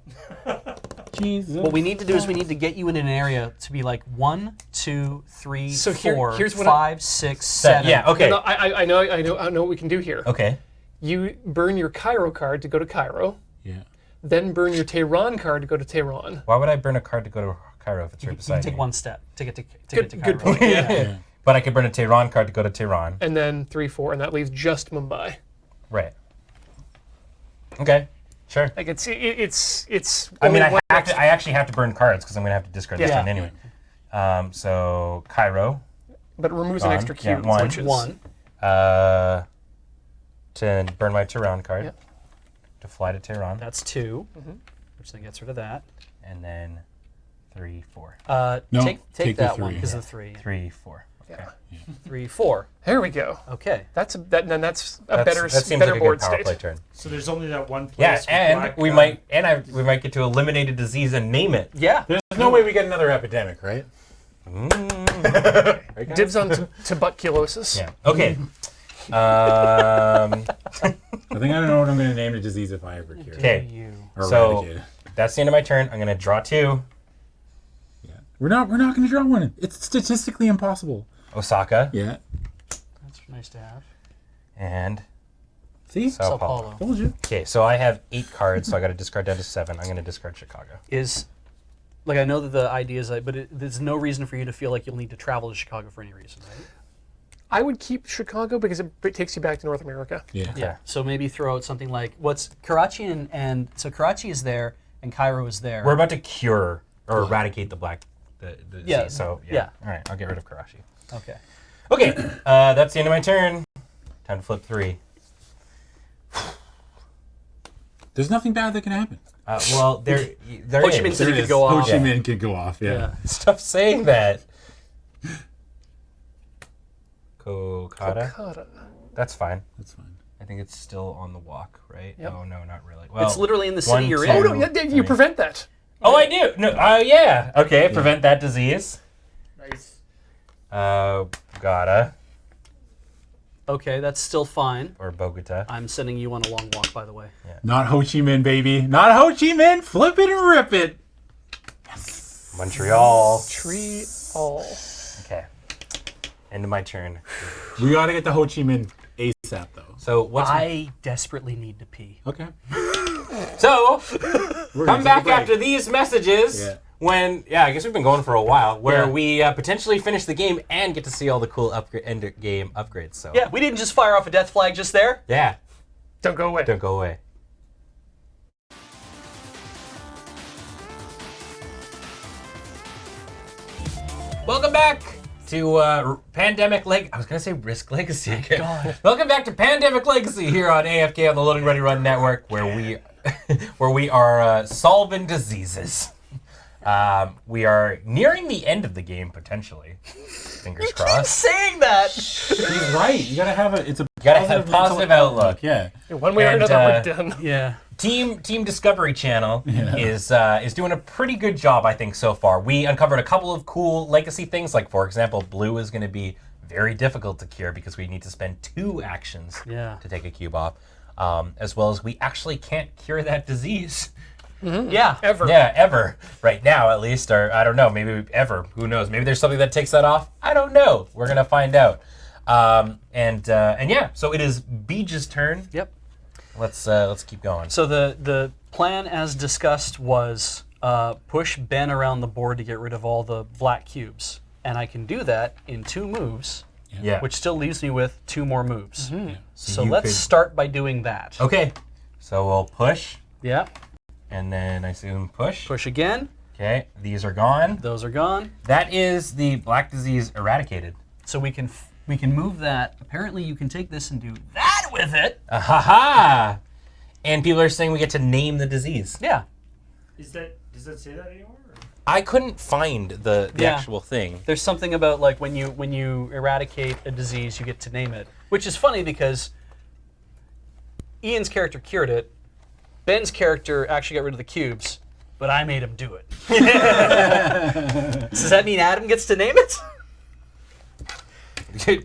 Jesus. What we need to do is we need to get you in an area to be like 1, 2, 3, So 4, here's what 5, 6, 7. Yeah. Okay. No, I know what we can do here. Okay. You burn your Cairo card to go to Cairo, Yeah. then burn your Tehran card to go to Tehran. Why would I burn a card to go to Cairo if it's right You beside take me? 1 step. Take it to Good Cairo. point. Yeah. But I could burn a Tehran card to go to Tehran. And then 3, 4, and that leaves just Mumbai. Right. Okay. Sure. Like it's. I mean, only one I actually have to burn cards because I'm gonna have to discard this Yeah. one anyway. So Cairo, but it removes an Gone. extra Yeah, cube, one. which is 1. to burn my Tehran card, Yep. to fly to Tehran, That's 2, which then gets rid of that. and then 3, 4. No, take take the that one 3. because of the 3. 3, 4. Okay. Yeah. 3, 4. There we go. Okay. That's a better that seems better like a board good power state. play turn. So there's only that one place. Yeah, with and black, we might get to eliminate a disease and name it. Yeah. There's no way we get another epidemic, right? Right, guys? Dibs on tuberculosis. Yeah. Okay. I think I don't know what I'm going to name the disease if I ever cure it. Okay. You. Or So eradicate it. that's the end of my turn. I'm gonna draw 2. Yeah. We're not going to draw one. It's statistically impossible. Osaka Yeah. That's nice to have. and See? Sao Sao Paulo. Paulo. Told you. Okay, so I have 8 cards, so I got to discard down to 7. I'm gonna discard Chicago. Is, like, I know that the idea is, but there's no reason for you to feel like you'll need to travel to Chicago for any reason, right? I would keep Chicago because it takes you back to North America. Yeah. Yeah. So maybe throw out something like what's Karachi and so Karachi is there and Cairo is there. We're about to cure or eradicate the disease. Yeah, So yeah. All right, I'll get rid of Karachi. Okay. Okay, that's the end of my turn. Time to flip 3. There's nothing bad that can happen. Well, there Ho Chi Minh is. City There could is. go Ho off. Chi Minh could go off, yeah. Yeah. Stop saying that. Kokata. Kolkata. That's fine. That's fine. I think it's still on the walk, right? Yep. Oh no, not really. Well, It's literally in the city 1, you're 2, in. Oh no, yeah, you prevent that. Oh, I do. No. Yeah. Okay. Prevent that disease. Nice. Gotta Okay, that's still fine. or Bogota. I'm sending you on a long walk, by the way. Not Ho Chi Minh, baby. Not Ho Chi Minh. Flip it and rip it. Montreal. Tree all. Okay. End of my turn. We got to get the Ho Chi Minh ASAP, though. So what's I desperately need to pee. Okay. so? We're Come gonna take a back break. after these messages. Yeah. When I guess we've been going for a while. Where Yeah. we potentially finish the game and get to see all the cool end game upgrades. So Yeah, we didn't just fire off a death flag just there. yeah. Don't go away. Don't go away. Welcome back to Pandemic I was gonna say Risk Legacy again. God. Welcome back to Pandemic Legacy here on AFK on the Loading Ready Run Network, where we are solving diseases. We are nearing the end of the game potentially. Fingers Keep crossed. saying that. He's right. You got to have a. It's a. Gotta have positive mental outlook. Yeah. One way or And, another, we're done. Yeah. Team Discovery Channel is doing a pretty good job, I think, so far. We uncovered a couple of cool legacy things, like for example, blue is going to be very difficult to cure because we need to spend 2 actions Yeah. to take a cube off, as well as we actually can't cure that disease. Yeah. Ever. Yeah, ever. Right now, at least, or I don't know, maybe ever. Who knows? Maybe there's something that takes that off. I don't know. We're gonna find out. And yeah, so it is Beej's turn. Yep. Let's keep going. So the plan as discussed was push Ben around the board to get rid of all the black cubes. And I can do that in 2 moves, Yeah. which still leaves me with 2 more moves. So you let's could- start by doing that. Okay. So we'll push, Yeah. and then I assume push. Push again. Okay. These are gone. Those are gone. That is the black disease eradicated. So we can move that. Apparently, you can take this and do that with it. Ha! And people are saying we get to name the disease. Yeah. Does that say that anymore? Or? I couldn't find the Yeah. actual thing. There's something about like when you eradicate a disease, you get to name it, which is funny because Ian's character cured it. Ben's character actually got rid of the cubes, but I made him do it. Does that mean Adam gets to name it?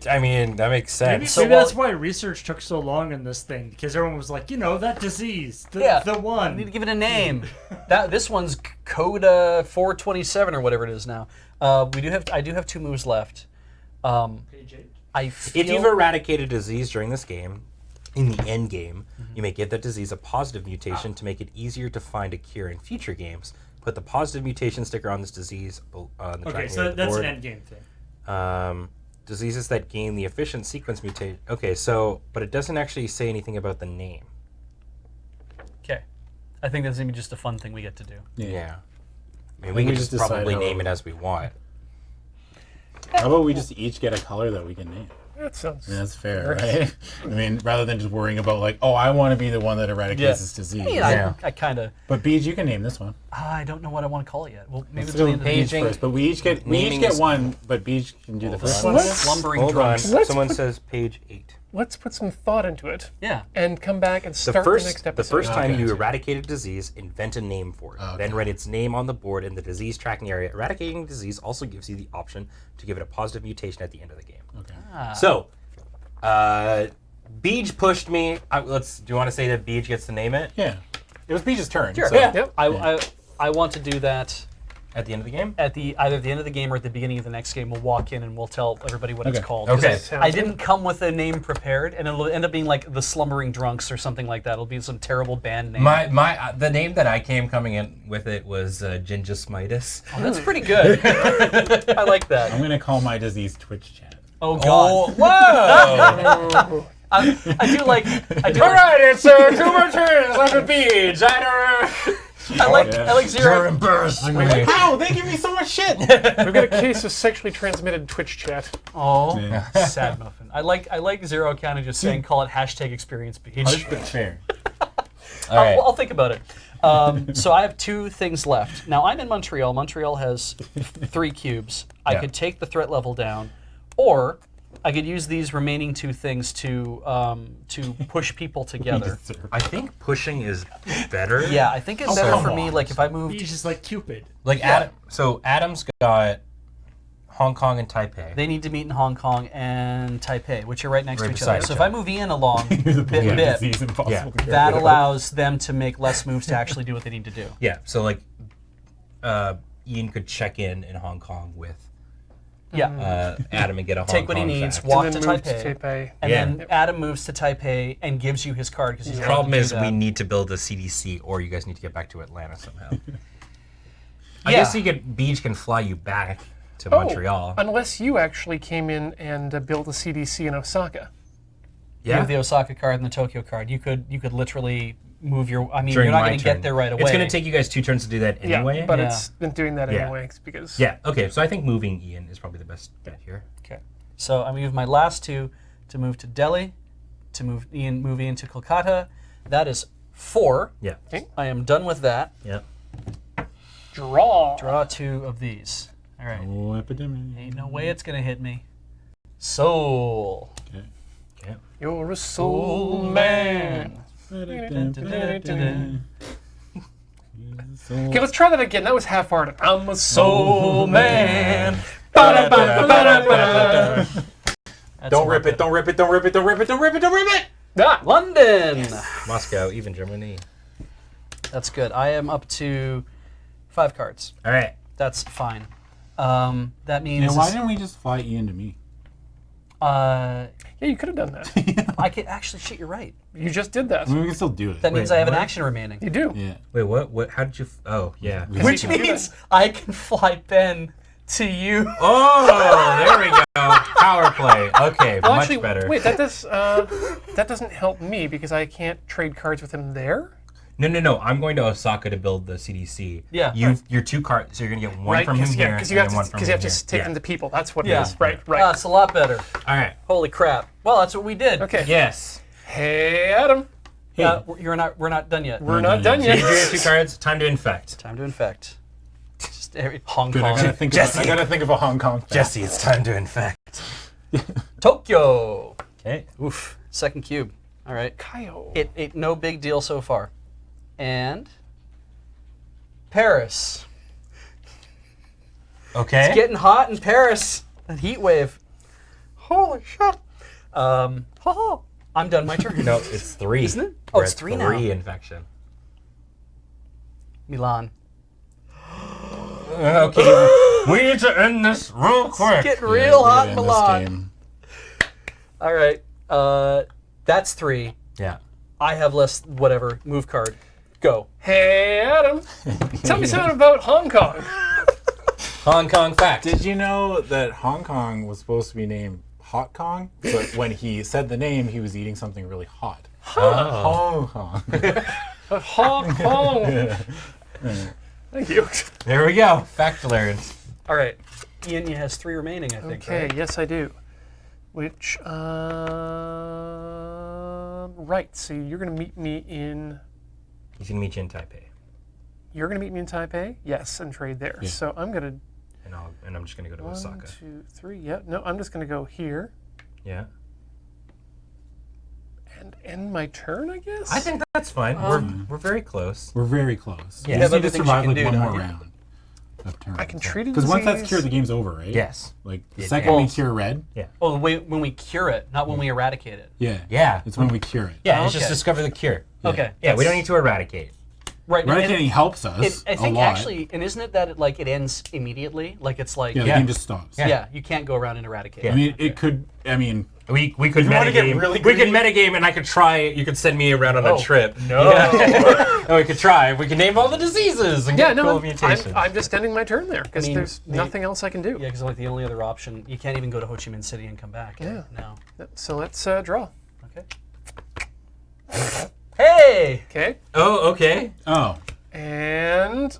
I mean, that makes Maybe, sense. So maybe that's while- why research took so long in this thing, because everyone was like, that disease, the I need to one. give it a name. This one's Coda 427 or whatever it is now. I do have 2 moves left. Page 8. I feel If you've eradicated disease during this game, in the end game, you may give that disease a positive mutation to make it easier to find a cure in future games. Put the positive mutation sticker on this disease on the Okay, Oh, tracking so area of the that's board. an end game thing. Diseases that gain the efficient sequence mutation. Okay, so, but it doesn't actually say anything about the name. Okay. I think that's gonna be just a fun thing we get to do. Yeah. I mean, we we can just just probably decide name how- it as we want. How about we just each get a color that we can name? That sounds. I mean, that's fair, right? I mean, rather than just worrying about like, oh, I want to be the one that eradicates Yeah. this disease. Yeah, I kind of. But Beej, you can name this one. I don't know what I want to call it yet. Well, maybe Let's it's the go end of the Beej paging. first. But we each get Naming is- one. But Beej can do the first one. one. slumbering Hold on. drunks. Let's Someone put- says page 8. Let's put some thought into it Yeah. and come back and The start the next episode. first time Okay. you eradicate a disease, invent a name for it. Okay. Then write its name on the board in the disease tracking area. Eradicating disease also gives you the option to give it a positive mutation at the end of the game. Okay. So, Beej pushed me. Do you want to say that Beej gets to name it Yeah. It was Beej's turn. Sure. So. Yeah. Yep. I want to do that at the end of the game? at either the end of the game or at the beginning of the next game. We'll walk in and we'll tell everybody what Okay. it's called. 'Cause Okay. I didn't come with a name prepared, and it'll end up being like the Slumbering Drunks or something like that. It'll be some terrible band name. The name that I came coming in with it was Gingismitis. Oh, that's pretty good. I like that. I'm gonna call my disease Twitch chat. Oh God. Whoa! I do like. All right, it's 2 more turns on the Beej. I like You're Zero. embarrassing me. How? They give me so much shit. We've got a case of sexually transmitted Twitch chat. Oh, Yeah. sad muffin. I like Zero kind of just saying call it #experience beach. But fair. All right. I'll think about it. So I have 2 things left. Now I'm in Montreal. Montreal has 3 cubes. I Yeah. could take the threat level down, or I could use these remaining 2 things to push people together. I think pushing is better. Yeah, I think it's better come for me. on. Like if I moved, He's just like Cupid. Like Adam. So Adam's got Hong Kong and Taipei. they need to meet in Hong Kong and Taipei, which are right next Right to each beside other. So each if I other. move Ian along Here's a bit, bullet bit, disease impossible Yeah. to get that rid of. allows them to make less moves to actually do what they need to do. Yeah. So like, Ian could check in Hong Kong with Yeah. Adam and get a Hong Take what he Kong needs, fact. walk and to then move Taipei, to Taipei. and Yeah. then Adam moves to Taipei and gives you his card because he's The allowed problem to do is we that. need to build a CDC, or you guys need to get back to Atlanta somehow. I Yeah. guess Beej can fly you back to Montreal. Unless you actually came in and built a CDC in Osaka. You have the Osaka card and the Tokyo card. You could literally move your. I mean, During you're not my going to turn. get there right away. It's going to take you guys 2 turns to do that anyway. Yeah, but Yeah. it's been doing that Yeah. anyway because Yeah. Okay. So I think moving Ian is probably the best bet here. Okay. So I move my last 2 to move to Delhi, to move Ian to Kolkata. That is 4. Yeah. I am done with that. Yeah. draw. Draw 2 of these. All right. Oh, epidemic. Ain't no way it's going to hit me. Soul. Okay. Okay. You're a soul man. Dun-dun-dun-dun-dun. Okay, let's try that again. That was half-hearted. I'm a soul man. That's Don't a rip lot it, don't rip it, don't rip it, don't rip it, don't rip it, don't rip it! Ah, London. Moscow, even Germany. That's good. I am up to 5 cards. All right. That's fine. That means Why didn't we just fly Ian to me? Uh, Yeah, you could have done that. I could actually. Shit, you're right. You just did that. I mean, we can still do it. That means Wait, I have an what? action remaining. You do. Yeah. Wait, what? How did you? Oh, yeah. Which you can do means I can fly Ben to you. Oh, there we go. Power play. Okay, Well, much actually, better. wait. That doesn't help me because I can't trade cards with him there. No. I'm going to Osaka to build the CDC. Yeah. Your 2 cards, so you're gonna get one Right? from him here, Because and you have then to one from because you him have to here. take Yeah. them to people. That's what Yeah. it is. Right. Ah, Right. it's a lot better. All right. Holy crap. Well, that's what we did. Okay. Yes. Hey, Adam. We're not done yet. We're not done So yet. you drew your 2 cards. Time to infect. Time to infect. Just Hong Good, I Kong. gotta think of a Hong Kong fact. Jesse, it's time to infect. Tokyo. Okay. Oof. Second cube. All right. Kyle. It no big deal so far. And Paris. Okay. It's getting hot in Paris. That heat wave. Holy shit. I'm done my turn. No, it's 3. Isn't it? Oh, We're it's at 3 now. 3 infection. Milan. Okay. We need to end this real quick. Getting Yeah, real we're hot gonna in end this Milan. game. All right. That's 3. Yeah. I have less whatever. Move card. Go. Hey, Adam. Tell me something about Hong Kong. Hong Kong fact. Did you know that Hong Kong was supposed to be named Hot Kong? But when he said the name, he was eating something really hot. Oh. Hong Kong. But Hong Kong. Thank you. There we go. Fact learned. All right. Ian has 3 remaining, I think. Okay, Right? yes I do. Which, right, so you're going to meet me in, He's gonna meet you in Taipei, you're going to meet me in Taipei? Yes, and trade there. Yeah. So I'm going to, and I'm just gonna go to 1, Osaka. 2, 3, yeah. No, I'm just going to go here Yeah. and end my turn, I guess? I think that's fine. We're very close. We're very close. Yeah. We You just have need to other things you survive can like do, one don't more you? round of turns. I can treat it Because once that's disease. cured, the game's over, right? Yes. Like the It second we is. cure red. Oh, wait, when we cure it, not when we eradicate it. Yeah. Yeah. It's when we cure it. Yeah. Oh, It's just okay. discover the cure. Okay. Yeah. We don't need to eradicate. Right. Eradicating helps us I think a lot. actually, and isn't it that it ends immediately? Like it's like Yeah, the Yeah. game just stops. yeah, you can't go around and eradicate. I mean, it could. I mean, We could you wanna get metagame. really We could greedy- metagame, and I could try. You could send me around on a trip. no. Yeah. And we could try. We could name all the diseases and Yeah, get cool no, mutations. I'm just ending my turn there because I mean, there's nothing else I can do. Yeah, because like the only other option, you can't even go to Ho Chi Minh City and come back. Yeah. No. So let's draw. Okay. Hey. Okay. Oh, okay. oh, And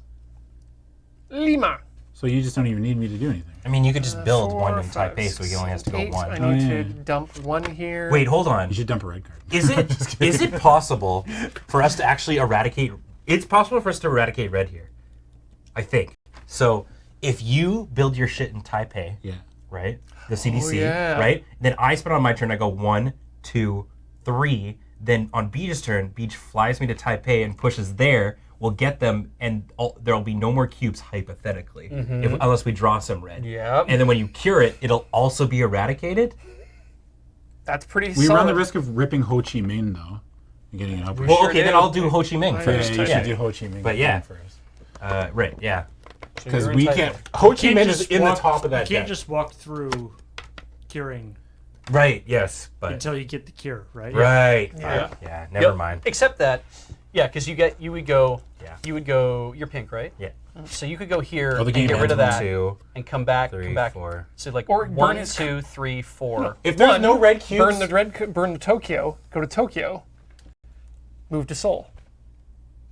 Lima. so you just don't even need me to do anything. I mean, you could just build 4, one in 5, Taipei, so he only has to go 8. 1. I Oh, need yeah. to dump 1 here. Wait, hold on. You should dump a red card. Is it possible for us to actually eradicate? It's possible for us to eradicate red here, I think. So if you build your shit in Taipei, Yeah. right, the CDC, yeah. right, then I spend on my turn. I go 1, 2, 3. Then on Beach's turn, Beach flies me to Taipei and pushes there. We'll get them, and there'll be no more cubes hypothetically, unless we draw some red. Yep. And then when you cure it, it'll also be eradicated. That's pretty We solid. run the risk of ripping Ho Chi Minh though, and getting an upgrade. Well, sure okay, then do. I'll do Ho Chi Minh Yeah, first. you should do Ho Chi Minh. But yeah. first. Right, yeah. Because you're we in can't. Taipei. Ho Chi Can't Minh is just in the walk- top of that You can't deck. just walk through curing Right, yes, but until you get the cure, right? right, Yeah. fuck, yeah, never Yep. mind. Except that, yeah, because you would go. Yeah. You would go. You're pink, right? Yeah, So you could go here Oh, the and game get rid of ends that 2, and come back. 3, come back. 4. So like Or 1, burn his- 2, 3, 4. If there's no red cubes, burn the Tokyo. Go to Tokyo. Move to Seoul.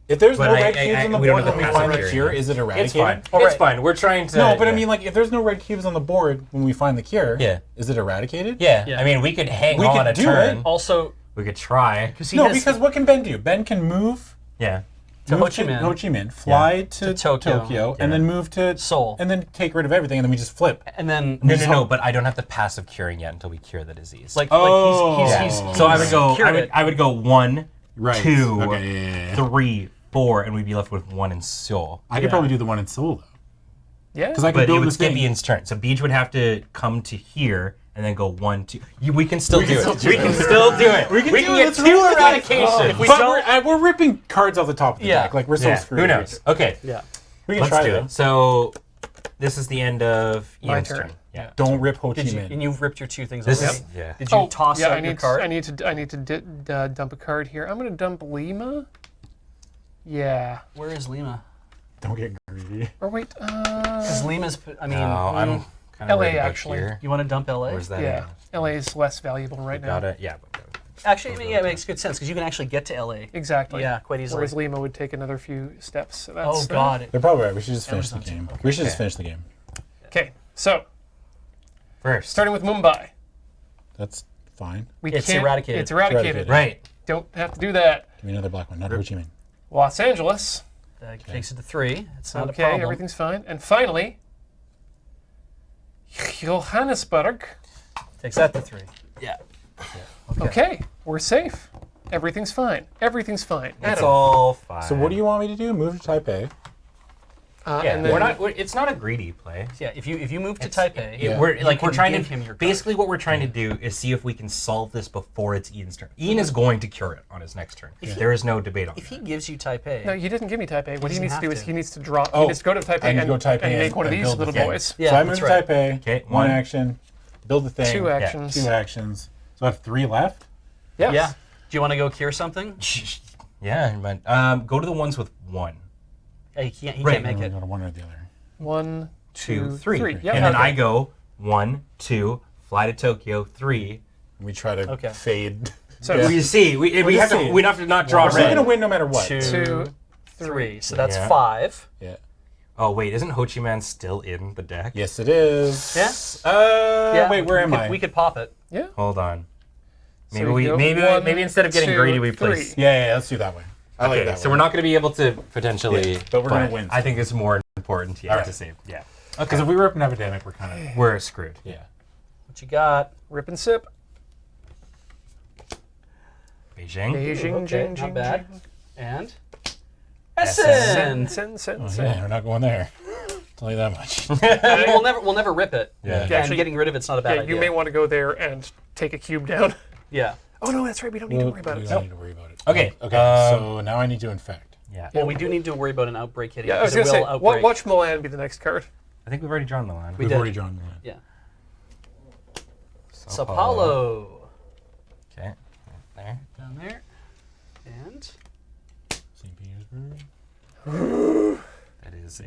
if there's But no I- red I- cubes I- on the we don't board have when the we find passive the cure cure, is it eradicated? It's fine. All It's right. fine. We're trying to. No, but I yeah. mean, like, if there's no red cubes on the board when we find the cure, Yeah. is it eradicated? Yeah. Yeah. I mean, we could hang We on could a do turn. it. Also, We could try. because No, because what can Ben do? Ben can move Yeah. To move Ho Chi Minh. Ho Chi Minh, fly to Tokyo. Tokyo, Yeah. and then move to Seoul. and then take rid of everything, and then we just flip. and then No. But I don't have the passive curing yet until we cure the disease. Oh. he's so I would go. cured it. I would go 1, Right. 2, Okay, yeah. 3, 4, and we'd be left with 1 in Seoul. I could probably do the one in Seoul though, Yeah. because I could But it build would the skip thing. Ian's turn. So Beach would have to come to here and then go 1, 2. We can still do it. still We do can it. still do it. We can can do it. get Let's 2 roll with it. eradications. we But don't- we're ripping cards off the top of the Yeah. deck. Like we're so Yeah, screwed. who knows? Okay, yeah. We can let's try do that. it. So this is the end of My Ian's turn. turn. Yeah. Don't rip Ho Chi Did you? Minh. And you've ripped your 2 things This already. is yeah. Did you toss out I your need card? I need to dump a card here. I'm gonna dump Lima. Yeah. Where is Lima? Don't get greedy. Or wait. Because Lima's. I mean, No, I'm kind of LA worried about actually. here. you want to dump LA? Where's that? Yeah. LA is less valuable right now. Got it. Yeah. Actually, I mean, yeah, it makes good sense because you can actually get to LA. Exactly. Yeah, quite easily. Whereas Lima would take another few steps. So that's, Oh God. They're probably right. We should just finish the Amazon's- game. okay. We should just finish the game. Okay. So First. starting with Mumbai. That's fine. We It's can't- eradicated. It's eradicated. Right. Don't have to do that. Give me another black one. Not Ho Chi Minh. Los Angeles. That takes it to 3. It's not a Okay, problem. everything's fine. And finally, Johannesburg. Takes that to 3. Yeah. Okay, we're safe. Everything's fine. Everything's fine. It's Adam. all fine. So what do you want me to do? Move to Taipei? Yeah, and then, it's not a greedy play. Yeah, if you move to Taipei, Yeah. We're you we're can trying give to him your card. basically what we're trying to do is see if we can solve this before it's Ian's turn. Ian is going to cure it on his next turn. There is no debate on if he that. gives you Taipei, no, you didn't give me Taipei. What he doesn't needs to have do is to. he needs to draw. Oh, he needs to go to Taipei I need to go and, to Taipei and make and- one of and these build the little thing. boys. Yeah, so I moved that's to right. Taipei. Okay, One one. action. Build the thing. 2 actions. 2 actions. So I have 3 left? Yes. yeah. Do you want to go cure something? Yeah, but go to the ones with 1, He can't Right. make it. Go to one or the other. 1, 2, 2, 3. 3. Yep, And then okay. I go 1, 2, fly to Tokyo, 3. We try to Okay. fade. So Yeah. We see. We have just to. see. We have to not draw We're still red. gonna win no matter what. 2, 2, 3. So that's Yeah. 5. Yeah. Oh wait, isn't Ho Chi Minh still in the deck? Yes, it is. Yeah? Wait, where we am could, I? We could pop it. Yeah. Hold on. So Maybe we go maybe 1, maybe instead of getting 2, greedy, we 3. place. Yeah, let's do that one. I like Okay, that so one. we're not going to be able to potentially. Yeah, but we're gonna win, I think it's more important, yeah, Alright. to save. Yeah. Because if we rip an epidemic, we're kind of We're screwed. yeah. What you got? Rip and sip. Beijing. Beijing, Okay, jing, not jing, bad. jing. And Essen. Essen. Send. Oh, yeah, we're not going there. Tell you that much. We'll never rip it. Yeah. And Actually, getting rid of it's not a bad Yeah, idea. you may want to go there and take a cube down. Yeah. Oh no, that's right. We don't need to worry about we it. don't need to worry about it. Okay, Okay. So now I need to infect. Yeah. Well, we do need to worry about an outbreak hitting. Yeah, I was because gonna it say, will outbreak. watch Milan be the next card. I think we've already drawn the line. We We've did. already drawn the line. Yeah. Sao Sao Paulo. Okay. There. Down there. And St. Petersburg. That is a.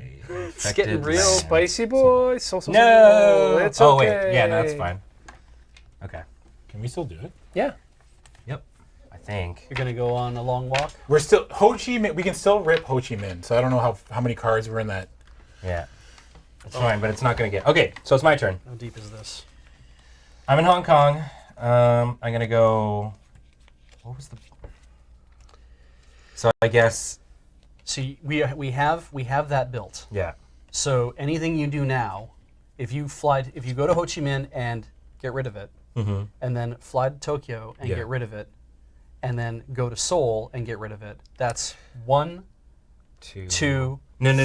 it's getting infected real land. Spicy boy. So. No. It's Oh okay. wait. Yeah, no, that's fine. Okay. Can we still do it? Yeah. Yep. I think. you're gonna go on a long walk. We're still Ho Chi Minh. We can still rip Ho Chi Minh. So I don't know how many cards were in that. Yeah. It's fine, but it's not going to get. Okay, so it's my turn. How deep is this? I'm in Hong Kong. I'm gonna go. What was the? So I guess See, we have that built. yeah. So anything you do now, if you go to Ho Chi Minh and get rid of it, and then fly to Tokyo and Yeah. get rid of it, and then go to Seoul and get rid of it, that's 1, 2. No. It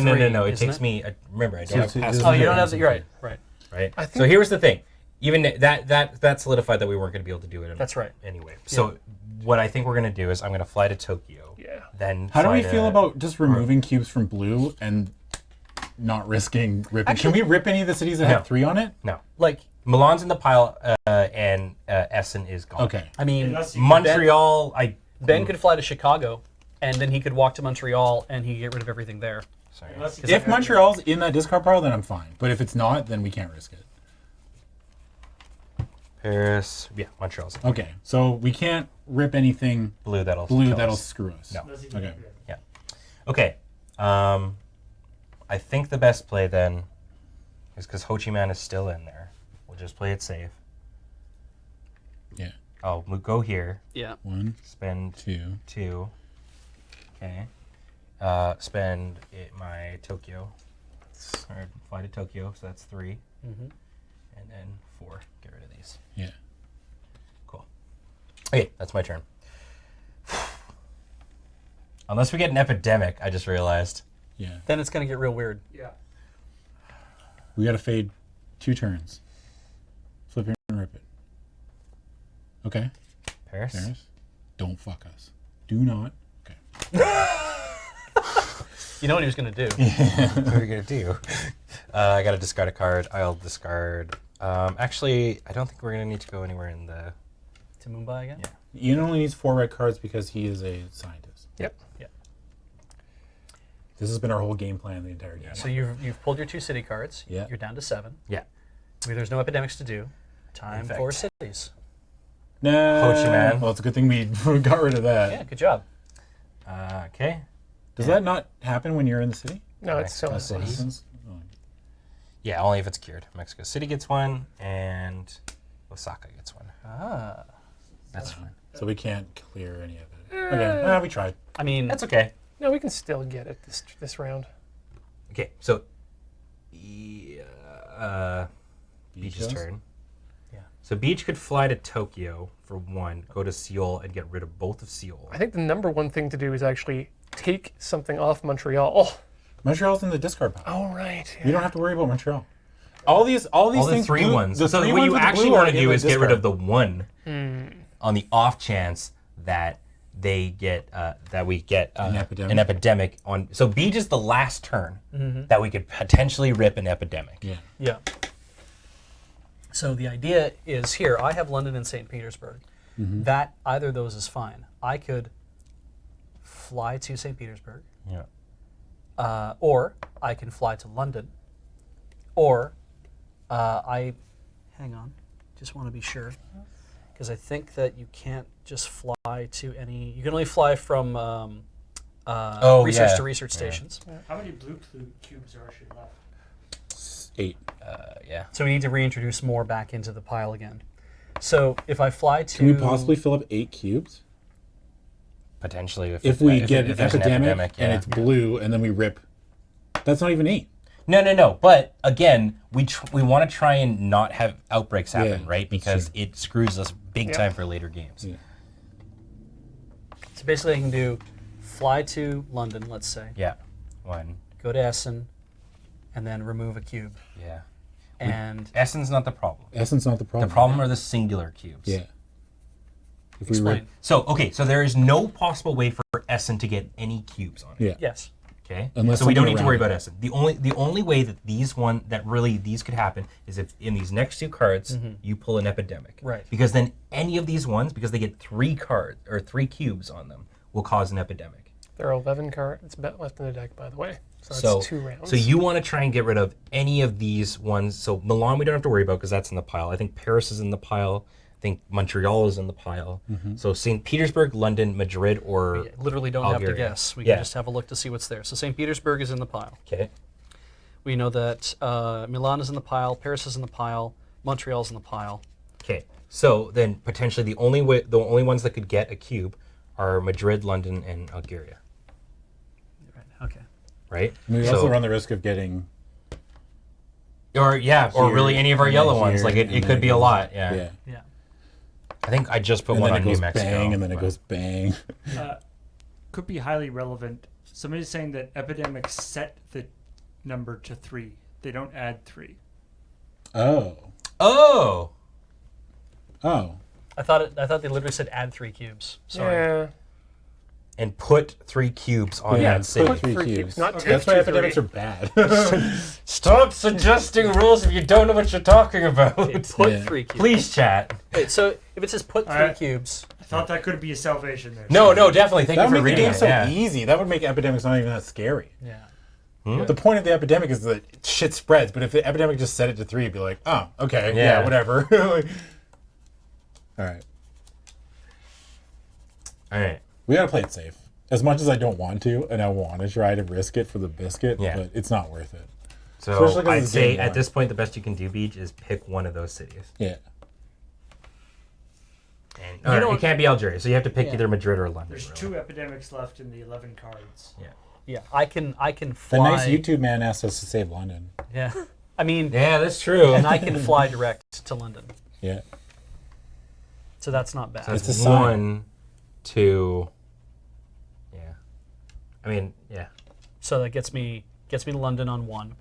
isn't takes it? me. Remember, I don't have Two- pass. Oh, you don't have the. You're right. Right. Right. I So think- here was the thing. Even that solidified that we weren't going to be able to do it. That's right. Anyway, so what I think we're going to do is I'm going to fly to Tokyo. Yeah. Then. How do fly we feel to- about just removing cubes from blue and not risking ripping? Actually- Can we rip any of the cities that No. have 3 on it? No. Like, Milan's in the pile, and Essen is gone. Okay. I mean, Unless you- Montreal, Ben could fly to Chicago, and then he could walk to Montreal, and he could get rid of everything there. Sorry. Unless you If have- Montreal's in that discard pile, then I'm fine. But if it's not, then we can't risk it. Paris. Yeah, Montreal's in. Okay. So we can't rip anything Blue. That'll. blue kill that'll us. screw us. No. unless you Okay. have- Okay. I think the best play then is because Ho Chi Minh is still in there. We'll just play it safe. Yeah. I'll go here. Yeah. 1, Spend 2. 2. Okay. Spend my Tokyo. Or fly to Tokyo, so that's 3. Mhm. And then 4. Get rid of these. Yeah. Cool. Okay, that's my turn. Unless we get an epidemic, I just realized. Yeah. Then it's gonna get real weird. Yeah. We got to fade 2 turns. Flip it and rip it. Okay. Paris? Paris. Don't fuck us. Do not. Okay. You know what he was gonna do. What are we going to do? I got to discard a card. I'll discard Actually, I don't think we're gonna need to go anywhere in the. To Mumbai again? Yeah. Ian only needs 4 red cards because he is a scientist. Yep. This has been our whole game plan the entire game. So you've pulled your 2 city cards. Yeah. You're down to 7. Yeah. There's no epidemics to do. Time In fact. for cities. No. Ho Chi Minh. Well, it's a good thing we got rid of that. Yeah, good job. Okay. Does that not happen when you're in the city? No, it's still Mexico in City. cities. Yeah, only if it's cured. Mexico City gets one, and Osaka gets one. Ah. That's fine. So we can't clear any of it. Okay, we tried. I mean, That's okay. No, we can still get it this round. Okay, so Beach's goes? turn. Yeah. So Beach could fly to Tokyo for 1, go to Seoul, and get rid of both of Seoul. I think the number one thing to do is actually take something off Montreal. Montreal's in the discard pile. Oh, right. You don't have to worry about Montreal. All these All the things. 3 ones. The So three what ones you with the actually blue want are to in do the is get rid of discard. the 1 on the off chance that they get that we get An epidemic. an epidemic on. So Beach is the last turn that we could potentially rip an epidemic. Yeah. yeah. So the idea is here, I have London and St. Petersburg. That either of those is fine. I could fly to St. Petersburg, Yeah. or I can fly to London, or hang on, just want to be sure, because I think that you can't just fly to any, you can only fly from research to research stations. How many blue cubes are actually left? 8. Yeah. So we need to reintroduce more back into the pile again. So if I fly to... Can we possibly fill up 8 cubes? Potentially, If we get if an there's epidemic and yeah. it's blue and then we rip, that's not even 8. No. But again, we want to try and not have outbreaks happen, Yeah, right? that's Because true. it screws us big Yep. time for later games. Yeah. So basically I can do fly to London, let's say, Yeah. 1. go to Essen, and then remove a cube. Yeah. And Essen's not the problem. Essen's not the problem. The problem are the singular cubes. Yeah. If we explain. rip, So there is no possible way for Essen to get any cubes on it. yeah. Yes. Okay. Unless so we don't something need to worry around about it. Essen. The only way that these could happen is if in these next 2 cards you pull an epidemic. Right. Because then any of these ones, because they get 3 cards or 3 cubes on them, will cause an epidemic. There are 11 cards left in the deck, by the way. So that's So 2 rounds. So you want to try and get rid of any of these ones. So Milan we don't have to worry about because that's in the pile. I think Paris is in the pile. I think Montreal is in the pile. So St. Petersburg, London, Madrid, or We literally don't have to Algeria. guess. We Yeah. can just have a look to see what's there. So St. Petersburg is in the pile. okay. We know that Milan is in the pile, Paris is in the pile, Montreal's in the pile. Okay. So then potentially the only ones that could get a cube are Madrid, London, and Algeria. Right. Okay. Right? We So- also run the risk of getting. or Here, really any of our and yellow then ones. here, Like it and could then be a goes- lot. Yeah. Yeah. Yeah. I think I just put And one then on it goes New Mexico. bang, and then it but- goes bang. Could be highly relevant. Somebody's saying that epidemics set the number to 3. They don't add 3. Oh. Oh. I thought they literally said add 3 cubes. Sorry. Yeah. And put 3 cubes on Yeah, that city. put 3 3 cubes. cubes, not That's take why 2, epidemics 3. are bad. Stop suggesting rules if you don't know what you're talking about. Okay, put Yeah. 3 cubes. Please, chat. Wait, so if it says put 3 Alright. cubes, I thought that could be a salvation there. No, definitely. Thank That you would for make the reading game it. so yeah. easy. That would make epidemics not even that scary. yeah. The point of the epidemic is that shit spreads, but if the epidemic just set it to 3, it'd be like, oh, okay, yeah, Yeah. whatever. Like, all right. All right. We gotta play it safe. As much as I don't want to, and I want to try to risk it for the biscuit, Yeah. but it's not worth it. So Especially 'cause I'd it's say game at one. this point, the best you can do, Beach, is pick one of those cities. Yeah. And, don't- it can't be Algeria, so you have to pick Yeah. either Madrid or London. There's really. 2 epidemics left in the 11 cards. Yeah. Yeah. I can The fly. nice YouTube man asked us to save London. Yeah. I mean, Yeah, that's true. and I can fly direct to London. Yeah. So that's not bad. So It's it's a sign. 1, 2. Yeah. I mean, yeah. So that gets me to London on 1,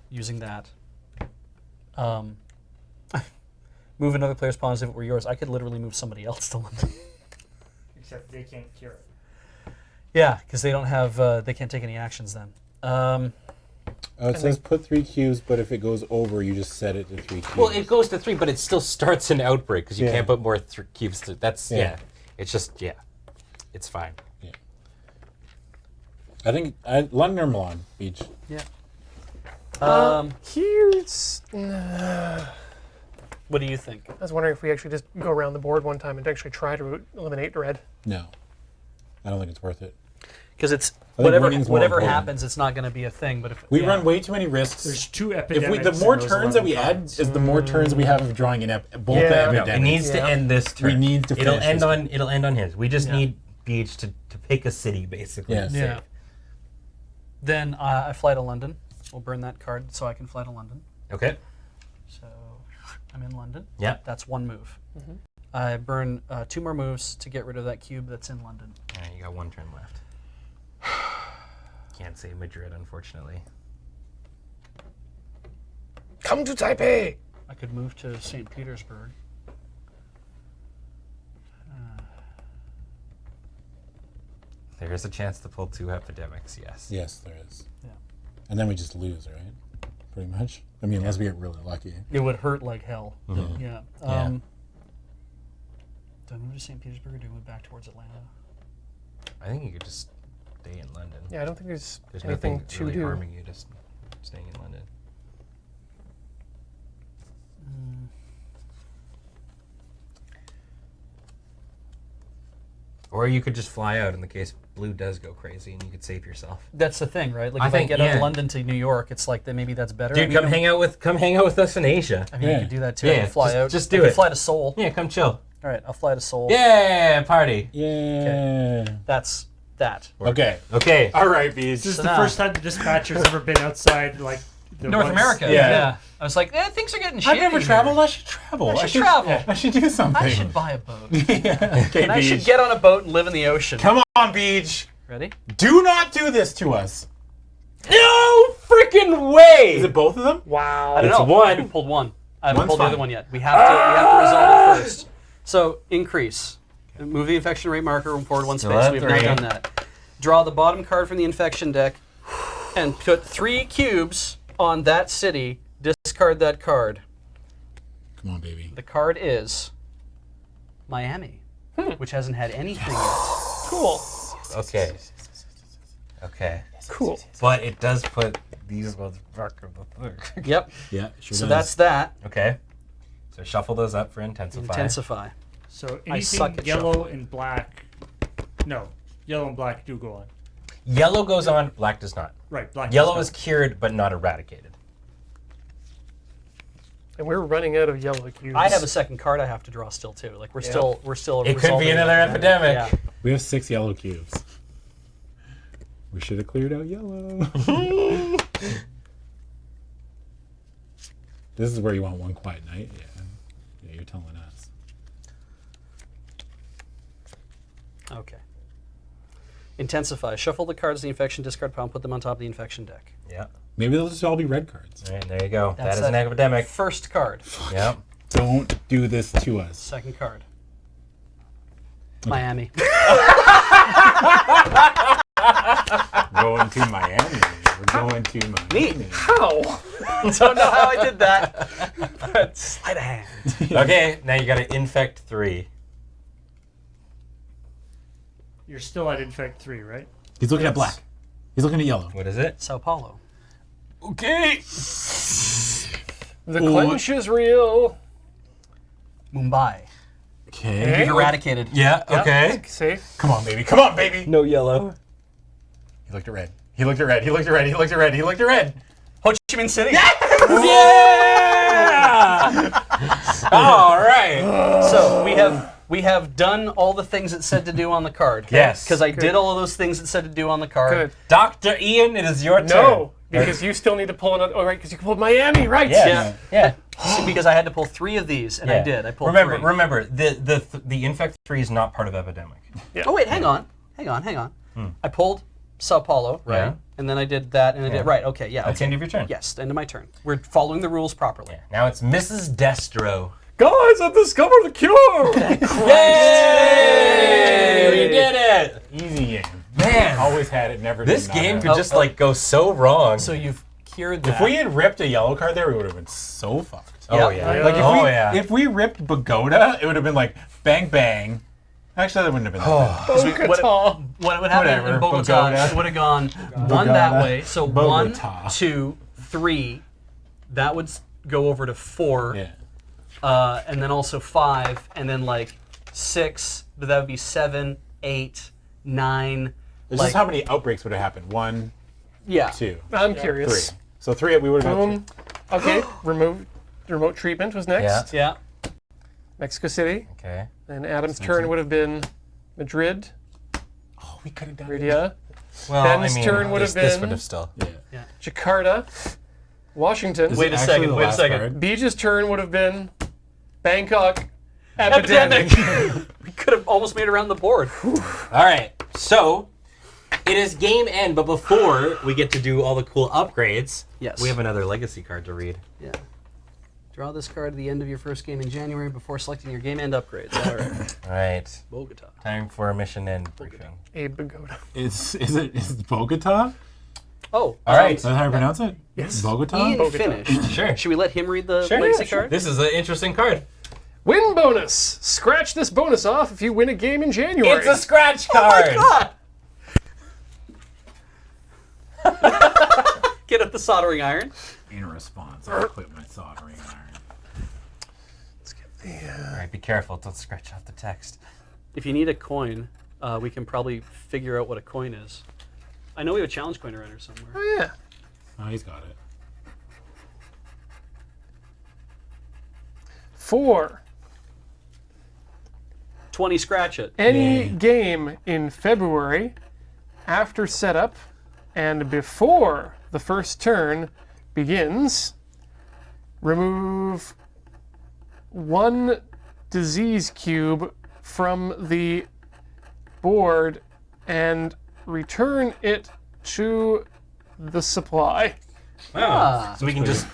using that. Move another player's pawns if it were yours. I could literally move somebody else to London. Except they can't cure it. Yeah, because they don't have they can't take any actions then. It says put 3 cubes, but if it goes over, you just set it to 3 cubes. Well, it goes to 3, but it still starts an outbreak because you Yeah. can't put more cubes. That's Yeah. It's just it's fine. Yeah. I think London or Milan Beach. Yeah. Here's. What do you think? I was wondering if we actually just go around the board one time and actually try to eliminate dread. No, I don't think it's worth it. Because it's think whatever winning's more whatever important. happens, it's not going to be a thing. But if We run way too many risks. There's 2 If epidemics. the more in those turns that we 11 add, cards. is the more turns we have of drawing both Yeah. the No, epidemics. It needs to Yeah. end this turn. We need to It'll finish end this. on. It'll end on his. We just Yeah. need Beach to pick a city basically. Yeah. to Yeah. save. then I fly to London. We'll burn that card so I can fly to London. Okay. So I'm in London. Yeah. That's 1 move. I burn 2 more moves to get rid of that cube that's in London. All right, you got 1 turn left. Can't save Madrid, unfortunately. Come to Taipei! I could move to St. Petersburg. There is a chance to pull 2 epidemics. Yes. Yes, there is. Yeah. And then we just lose, right? Pretty much. I mean, unless we get really lucky. It would hurt like hell. Mhm. Yeah. Yeah. Do I move to St. Petersburg or do I move back towards Atlanta? I think you could just stay in London. Yeah, I don't think there's There's anything nothing to really do. harming you just staying in London. Or you could just fly out in the case blue does go crazy and you could save yourself. That's the thing, right? Like I if I think, get out yeah. of London to New York, it's like that maybe that's better. Dude, I mean, come hang out with us in Asia. I mean, Yeah. I could do that too. Yeah, I could fly just- out. just I do could it. Fly to Seoul. Yeah, come chill. All right, I'll fly to Seoul. Yeah, party. Yeah. That's that. Okay. Okay. All right, Bees. This is So the now- first time the dispatcher's ever been outside, like the North ones- America. Yeah. Yeah. I was like, things are getting shitty. I've never here. traveled. I should travel. I should travel. I should do something. I should buy a boat. yeah. Okay, And I should Beej. get on a boat and live in the ocean. Come on, Beej. Ready? Do not do this to us. No freaking way! Is it both of them? Wow. I don't It's know. one. I haven't pulled one. I haven't One's pulled the fine. other one yet. We have to resolve it first. So increase. Move the infection rate marker forward 1 Still space. at We've not 3. done that. Draw the bottom card from the infection deck and put 3 cubes on that city. Discard that card. Come on, baby. The card is Miami, which hasn't had anything yet. Cool. Okay. Okay. Cool. But it does put these ones back in the thing. Yep. Yeah, sure So does. that's that. Okay. So shuffle those up for intensify. Intensify. So I suck anything at yellow shuffling. and black. No, yellow and black do go on. Yellow goes on, black does not. Right, black. Yellow does is cured but not eradicated. And we're running out of yellow cubes. I have a second card I have to draw still too. Like we're still It could resolving be another that. epidemic. Yeah. We have 6 yellow cubes. We should have cleared out yellow. This is where you want one quiet night? Yeah. Yeah, you're telling us. Okay. Intensify. Shuffle the cards in the infection discard pile and put them on top of the infection deck. Yeah. Maybe they'll just all be red cards. All right, there you go. That's That is an epidemic. First card. Yep. Don't do this to us. Second card. Miami. Going to Miami. We're going to Miami. How? Don't know how I did that, but sleight of hand. Okay, now you got to infect 3. You're still at infect 3, right? He's looking at black. He's looking at yellow. What is it? Sao Paulo. Okay. The clench is real. Mumbai. Okay. You've eradicated. Yeah, okay. Safe. Come on, baby. Come on, baby. No yellow. He looked at red. He looked at red. He looked at red. He looked at red. He looked at red. Ho Chi Minh City. Yeah! All right. So we have done all the things it said to do on the card. Yes. Because I did all of those things it said to do on the card. Good. Dr. Ian, it is your turn. No, because you still need to pull another. Oh, right, because you pulled Miami, right? Yeah. Yeah. See, because I had to pull 3 of these, and I did. I pulled 3. Remember, the infect 3 is not part of epidemic. Oh wait, hang on. I pulled Sao Paulo, right? Yeah. And then I did that, and I did right. Okay, yeah. That's the Okay. end of your turn. Yes, end of my turn. We're following the rules properly. Yeah. Now it's Mrs. Destro. Guys, I've discovered the cure. Yay! We did it! Easy game. Man, Always had it. Never. this did not game have could it. just like go so wrong. So you've cured that. If we had ripped a yellow card there, we would have been so fucked. Oh Yeah. yeah. Like if we ripped Bogota, it would have been like bang bang. Actually, that wouldn't have been that bad. What would happen Whatever, in Bogota, Bogota. it would have gone one Bogota. that way. So Bogota. 1, 2, 3. That would go over to 4. Yeah. And then also 5. And then like 6. But that would be 7, 8, 9. It's just how many outbreaks would have happened? 1, Yeah. 2, I'm 3. curious. So 3, we would have had Boom. Okay, remote treatment was next. Yeah. Mexico City. Okay. And Adam's turn would have been Madrid. Oh, we could have done Meridia. Well, Ben's turn would have this been- would have still. Yeah. Jakarta. Washington. Is Wait it a actually second, the wait a last second. card? Beach's turn would have been Bangkok. Epidemic. We could have almost made it around the board. All right. So it is game end, but before we get to do all the cool upgrades, Yes. we have another legacy card to read. Yeah. Draw this card at the end of your first game in January before selecting your game end upgrades. All right. All right. Bogota. Time for a mission end briefing. A Bogota. Is it Bogota? Oh. All right. Is that how you pronounce it? Yes. Bogota? Ian finished. Sure. Should we let him read the Sure. legacy Yeah, sure. card? This is an interesting card. Win bonus. Scratch this bonus off if you win a game in January. It's a scratch card. Get up the soldering iron. In response, I quit my soldering iron. All right. Be careful. Don't scratch off the text. If you need a coin, we can probably figure out what a coin is. I know we have a challenge coin around here somewhere. Oh, yeah. Oh, he's got it. 4. 20, scratch it. Any game in February after setup and before the first turn begins, remove 1 disease cube from the board and return it to the supply. Ah. So we can just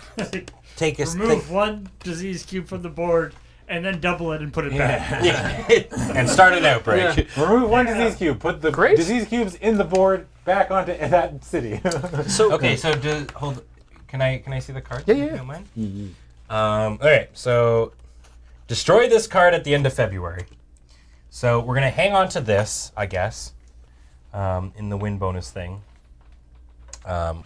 take a Remove 1 disease cube from the board and then double it and put it back. and start an outbreak. Remove 1 disease cube. Put the Great. disease cubes in the board back onto that city. So Okay. So hold. Can I see the card? Yeah, if you yeah. don't mind? All right. So destroy this card at the end of February. So we're gonna hang on to this, I guess, in the win bonus thing,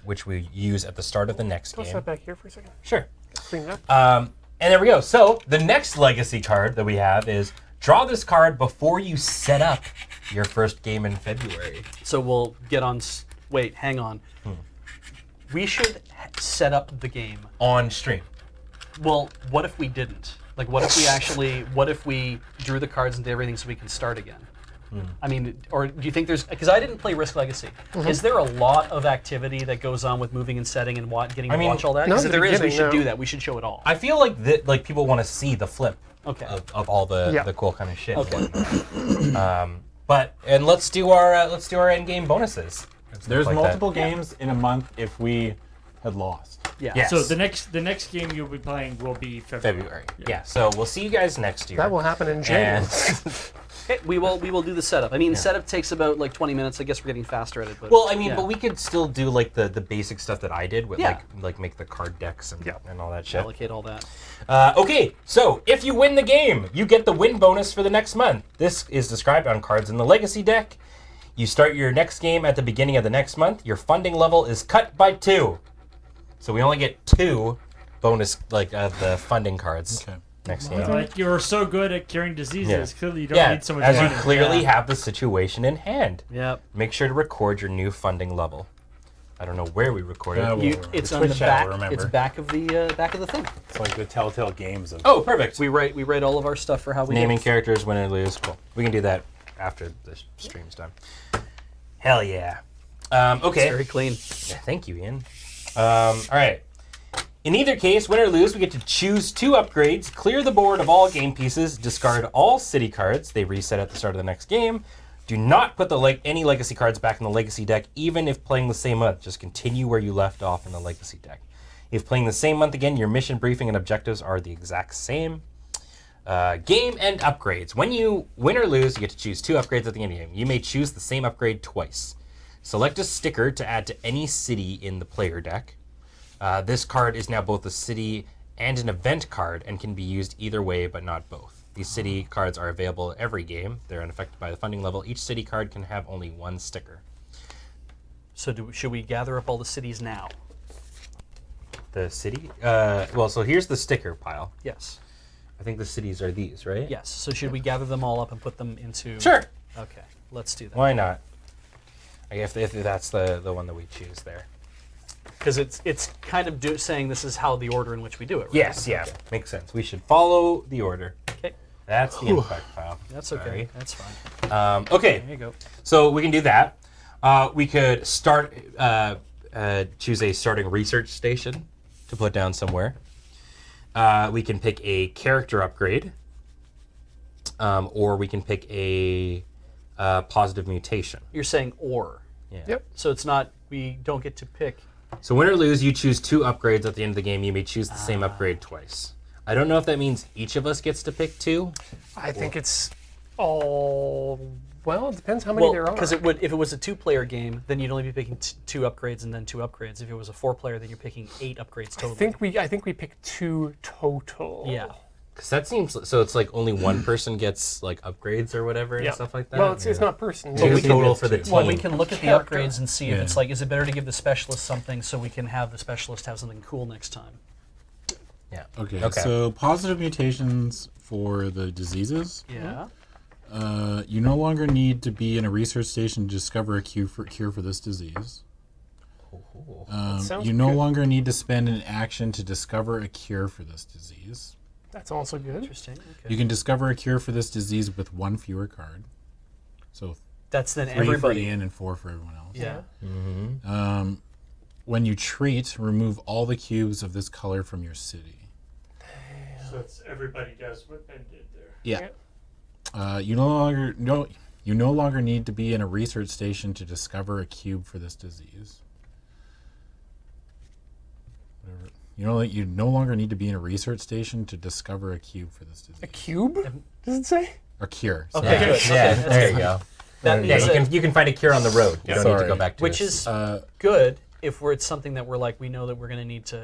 which we use at the start of the next Toss game. that back here for a second. Sure. Clean it up. And there we go. So the next legacy card that we have is draw this card before you set up your first game in February. So we'll get on. Wait, hang on. We should set up the game. On stream. Well, what if we didn't? Like, what if we actually? What if we drew the cards and did everything so we can start again? I mean, or do you think there's? Because I didn't play Risk Legacy. Is there a lot of activity that goes on with moving and setting and getting to mean, watch all that? not Because at if the there is, we beginning, should no. do that. We should show it all. I feel like people want to see the flip Okay. of all the Yeah. the cool kind of shit. Okay. And let's do our end game bonuses. and stuff There's like that. multiple games in a month if we had lost. Yeah. Yes. So the next game you'll be playing will be February. February. Yeah. So we'll see you guys next year. That will happen in January. And Okay, we will do the setup. I mean, setup takes about like 20 minutes. I guess we're getting faster at it. But well, I mean, yeah. but we could still do like the basic stuff that I did with Yeah. like make the card decks and, Yeah. and all that shit. allocate all that. Okay, so if you win the game, you get the win bonus for the next month. This is described on cards in the Legacy deck. You start your next game at the beginning of the next month. Your funding level is cut by 2. So we only get 2 bonus of the funding cards Okay. next game. Like you're so good at curing diseases, Yeah. clearly you don't Yeah, need so much as money. you clearly have the situation in hand. Yep. Make sure to record your new funding level. I don't know where we recorded. Yeah, You, well, it's the on the Twitch chat back. will remember. It's back of the thing. It's like the Telltale Games of. Oh, perfect. We write all of our stuff for how we Naming do. characters, win and lose. Cool. We can do that after the stream's done. Hell yeah. Okay. It's very clean. Yeah, thank you, Ian. All right. In either case, win or lose, we get to choose 2 upgrades, clear the board of all game pieces, discard all city cards. They reset at the start of the next game. Do not put any legacy cards back in the legacy deck, even if playing the same month. Just continue where you left off in the legacy deck. If playing the same month again, your mission briefing and objectives are the exact same. Game and upgrades. When you win or lose, you get to choose 2 upgrades at the end of the game. You may choose the same upgrade twice. Select a sticker to add to any city in the player deck. This card is now both a city and an event card and can be used either way, but not both. These city cards are available every game. They're unaffected by the funding level. Each city card can have only one sticker. So should we gather up all the cities now? The city? Well, so here's the sticker pile. Yes. I think the cities are these, right? Yes. So should we gather them all up and put them into... Sure. Okay, let's do that. Why not? If that's the one that we choose there. Because it's kind of saying this is how the order in which we do it, right? Yes, yeah. Makes sense. We should follow the order. Okay. That's the infect file. That's okay. Sorry. That's fine. Okay. There you go. So we can do that. We could start, choose a starting research station to put down somewhere. We can pick a character upgrade, or we can pick a positive mutation. You're saying or. Yeah. Yep. So it's not, we don't get to pick. So win or lose, you choose 2 upgrades at the end of the game. You may choose the same upgrade twice. I don't know if that means each of us gets to pick 2. I think it's all. Well, it depends how many there are. Because it would, if it was a 2-player game, then you'd only be picking 2 upgrades and then 2 upgrades. If it was a 4-player, then you're picking 8 upgrades total. I think we picked 2 total. Yeah. Because that seems so. It's like only one person gets like upgrades or whatever and Yeah. stuff like that. Well, it's not person. Two we can- total for the team. Well, we can look at the Character. upgrades and see if Yeah. it's like, is it better to give the specialist something so we can have the specialist have something cool next time? Yeah. Okay, Okay. so positive mutations for the diseases. Yeah. You no longer need to be in a research station to discover a cure for this disease. sounds You no good. longer need to spend an action to discover a cure for this disease. That's also good. Interesting. Okay. You can discover a cure for this disease with 1 fewer card. So That's then 3 for everybody. Ian and 4 for everyone else. Yeah. When you treat, remove all the cubes of this color from your city. So it's everybody does what Ben did there. Yeah. You no longer need to be in a research station to discover a cube for this disease. Whatever. You no longer need to be in a research station to discover a cube for this disease. A cube? Does it say? A cure. Okay, Yeah, good. yeah, Okay, there you go. That Yeah, means you can find a cure on the road. You don't need to Sorry. go back to which it. is good if it's something that we're like, we know that we're going to need to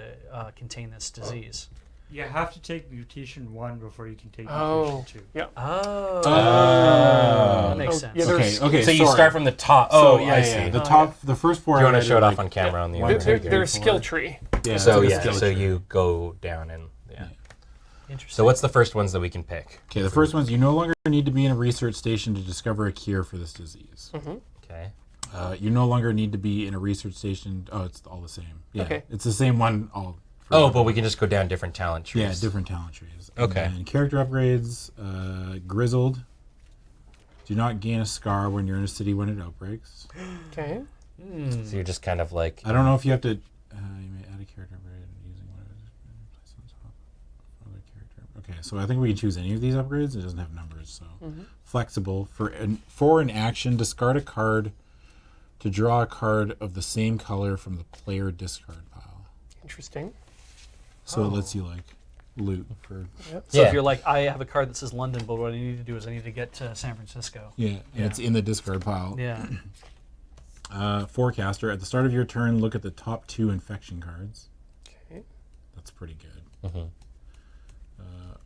contain this disease. You have to take mutation 1 before you can take Oh, mutation 2. yeah. Oh. Oh. That makes Oh, sense. yeah, there's- Okay. So you sorry. start from the top. So, Oh, I see. The top, the first 4. Do you want I to show it like- off on camera on the one, other? two, There's three, skill four. tree. Yeah, So it's yeah, a skill so tree. you go down and yeah. Interesting. So what's the first ones that we can pick? Okay, the first one's you no longer need to be in a research station to discover a cure for this disease. Okay. You no longer need to be in a research station. Oh, it's all the same. Yeah, Okay. it's the same one. All. for Oh, everyone. but we can just go down different talent trees. Yeah, different talent trees. Okay. And character upgrades. Grizzled. Do not gain a scar when you're in a city when it outbreaks. Okay. So you're just kind of like. I don't know if you have to. You may add a character upgrade using whatever. Place on top of other character. Okay, so I think we can choose any of these upgrades. It doesn't have numbers, so flexible for an action. Discard a card to draw a card of the same color from the player discard pile. Interesting. So it lets you like loot for So Yeah. if you're like, I have a card that says London, but what I need to do is I need to get to San Francisco. and it's in the discard pile. Yeah. Forecaster. At the start of your turn, look at the top 2 infection cards. Okay. That's pretty good.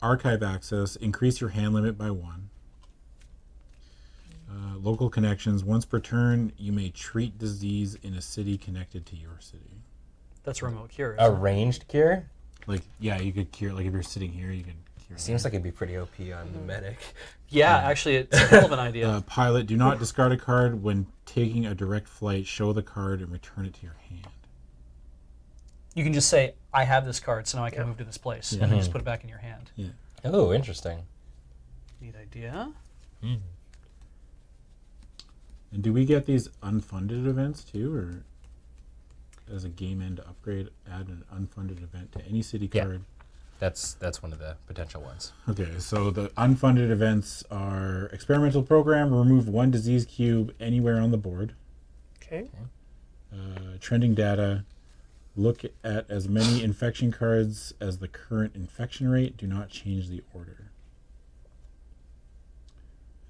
Archive access. Increase your hand limit by 1. Local connections. Once per turn, you may treat disease in a city connected to your city. That's remote cure. A ranged cure? Like, yeah, you could cure. Like, if you're sitting here, you could cure. Seems like it'd be pretty OP on the medic. Yeah, actually, it's a hell of an idea. Pilot. Do not discard a card when taking a direct flight. Show the card and return it to your hand. You can just say, I have this card, so now I can move to this place. And then just put it back in your hand. Yeah. Oh, interesting. Neat idea. And do we get these unfunded events too, or as a game end upgrade, add an unfunded event to any city Yeah. card? That's one of the potential ones. Okay, so the unfunded events are experimental program, remove 1 disease cube anywhere on the board. Okay. Trending data, look at as many infection cards as the current infection rate. Do not change the order.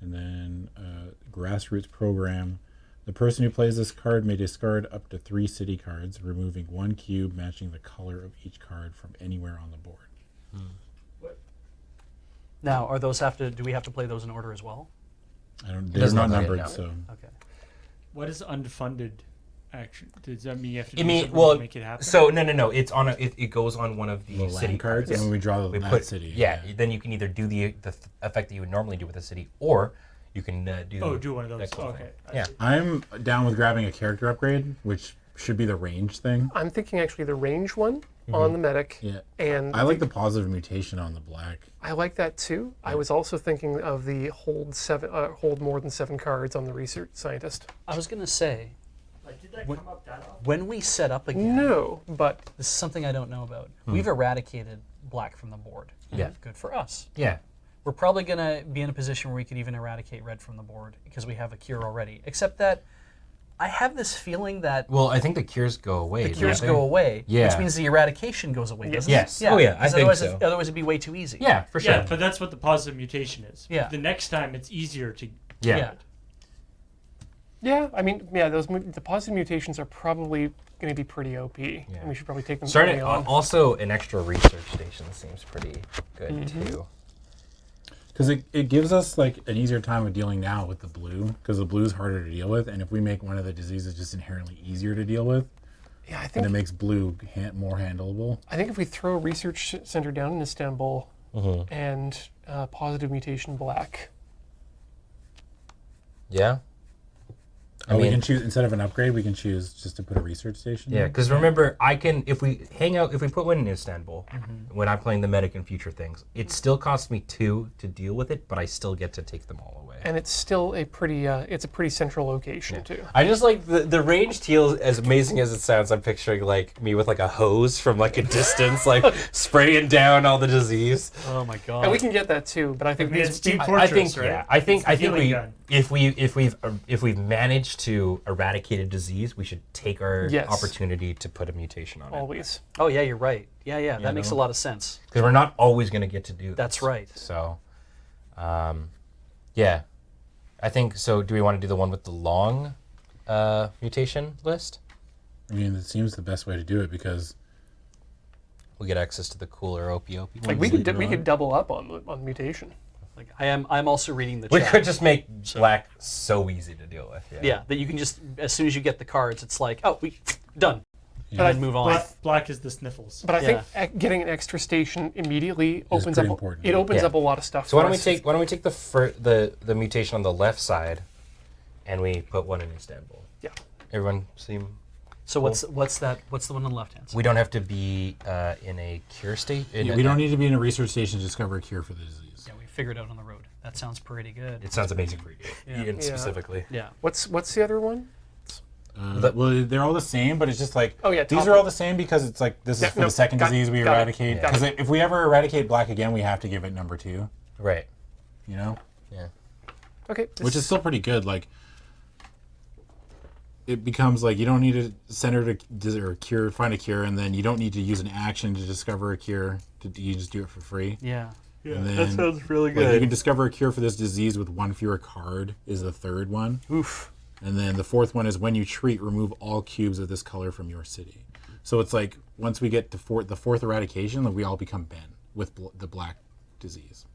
And then grassroots program, The person who plays this card may discard up to 3 city cards, removing 1 cube matching the color of each card from anywhere on the board. Now, are those do we have to play those in order as well? They're doesn't not look like it, numbered, no. so Okay. What is unfunded action? Does that mean you have to I do mean, something well, to make it happen? so no. It's on it goes on one of the the city land cards, and when we draw We that put city. yeah. Then you can either do the effect that you would normally do with a city, or you can do. do one of those. that cool Okay. thing. I Yeah. see. I'm down with grabbing a character upgrade, which should be the range thing. I'm thinking actually the range one on the medic. Yeah. And I like the positive mutation on the black. I like that too. I was also thinking of the hold more than 7 cards on the research scientist. I was gonna say, Like, did that come up that often? when we set up again, No, but this is something I don't know about. We've eradicated black from the board. Yeah. Good for us. Yeah. We're probably gonna be in a position where we could even eradicate red from the board because we have a cure already. Except that I have this feeling that Well, I think the cures go away. the don't cures they? go away, Yeah. which means the eradication goes away, doesn't Yes. it? Oh, yeah, I 'Cause think otherwise so. Otherwise, it'd be way too easy. Yeah, for sure. Yeah, but that's what the positive mutation is. Yeah. The next time it's easier to. Yeah. yeah, I mean, yeah, the positive mutations are probably going to be pretty OP, and we should probably take them Starting early on. also an extra research station seems pretty good too. Because it gives us like an easier time of dealing now with the blue, because the blue is harder to deal with, and if we make one of the diseases just inherently easier to deal with, Yeah, I then it think makes blue more handleable. if we throw a research center down in Istanbul and positive mutation black, Yeah. Oh, we mean- can choose instead of an upgrade, we can choose just to put a research station. Yeah, because remember, if we put one in Istanbul, when I'm playing the medic and future things, it still costs me 2 to deal with it, but I still get to take them all away. and it's still a pretty central location too. I just like the ranged heal, as amazing as it sounds. I'm picturing like me with like a hose from like a distance, like spraying down all the disease. Oh my god. And we can get that too, but I think It's Team I Fortress, think right? yeah. I think It's the healing we gun. if we've managed to eradicate a disease, we should take our Yes. opportunity to put a mutation on it, always. Oh yeah, you're right. Yeah, that makes a know? lot of sense. because we're not always going to get to do this. That's right. So, yeah, I think so. Do we want to do the one with the long mutation list? I mean, it seems the best way to do it because We get access to the cooler OP. Like we could double up on mutation. Like I'm also reading the We chat. could just make black so easy to deal with. Yeah, that you can just as soon as you get the cards, it's like, oh, we done. Yeah. And move on. Black is the sniffles. But I Yeah. think getting an extra station immediately opens pretty up. important. It opens Yeah. up a lot of stuff. So why for don't we us. take the mutation on the left side, and we put one in Istanbul. Yeah. Everyone seem. So what's the one on the left hand side? We don't have to be in a cure state. we don't need to be in a research station to discover a cure for the disease. Yeah, we figured out on the road. That sounds pretty good. It sounds amazing for you, Ian Yeah. specifically. Yeah. What's the other one? Well, they're all the same, but it's just like Oh, yeah, these top are all one. the same because it's like this Yeah, is for no, the second got- disease we got it. eradicate. Yeah. Because if we ever eradicate black again, we have to give it number 2. Right. You know, Yeah. Okay. which is still pretty good. Like it becomes like you don't need a center to cure, find a cure, and then you don't need to use an action to discover a cure. You just do it for free. Yeah. And then, really like, you can discover a cure for this disease with 1 fewer card is the third one. Oof. And then the fourth one is when you treat, remove all cubes of this color from your city. So it's like once we get to the fourth eradication, like we all become Ben with the black disease.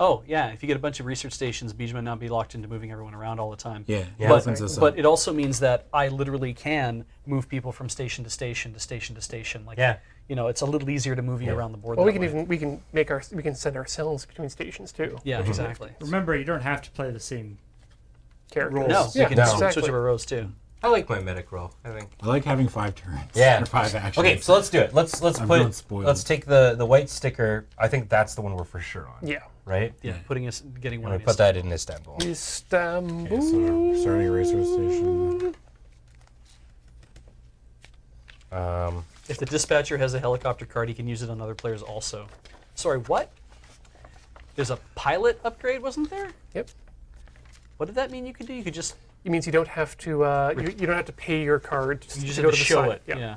Oh yeah, if you get a bunch of research stations, Beej might not be locked into moving everyone around all the time. Yeah, Yeah. opens us up. But it also means that I literally can move people from station to station to station to station. Like, Yeah. you know, it's a little easier to move you around the board. Well, that we can send ourselves between stations too. Yeah, exactly. Remember, you don't have to play the same. Characters. Roles. No, Yeah, we can No. switch exactly. over rows too. I like my medic roll. I think. I like having 5 turns. Yeah. Or 5 actions. Okay, so let's do it. Let's I'm feeling put. spoiled. Let's take the white sticker. I think that's the one we're for sure on. Yeah. Right. Yeah, getting one. And we of put these. that in Istanbul. Istanbul. Okay, so we're starting a research station. If the dispatcher has a helicopter card, he can use it on other players also. Sorry, what? There's a pilot upgrade, wasn't there? Yep. What did that mean you could do? You could just It means you don't have to you don't have to pay your card. you just to have go to the show side. it. Yeah.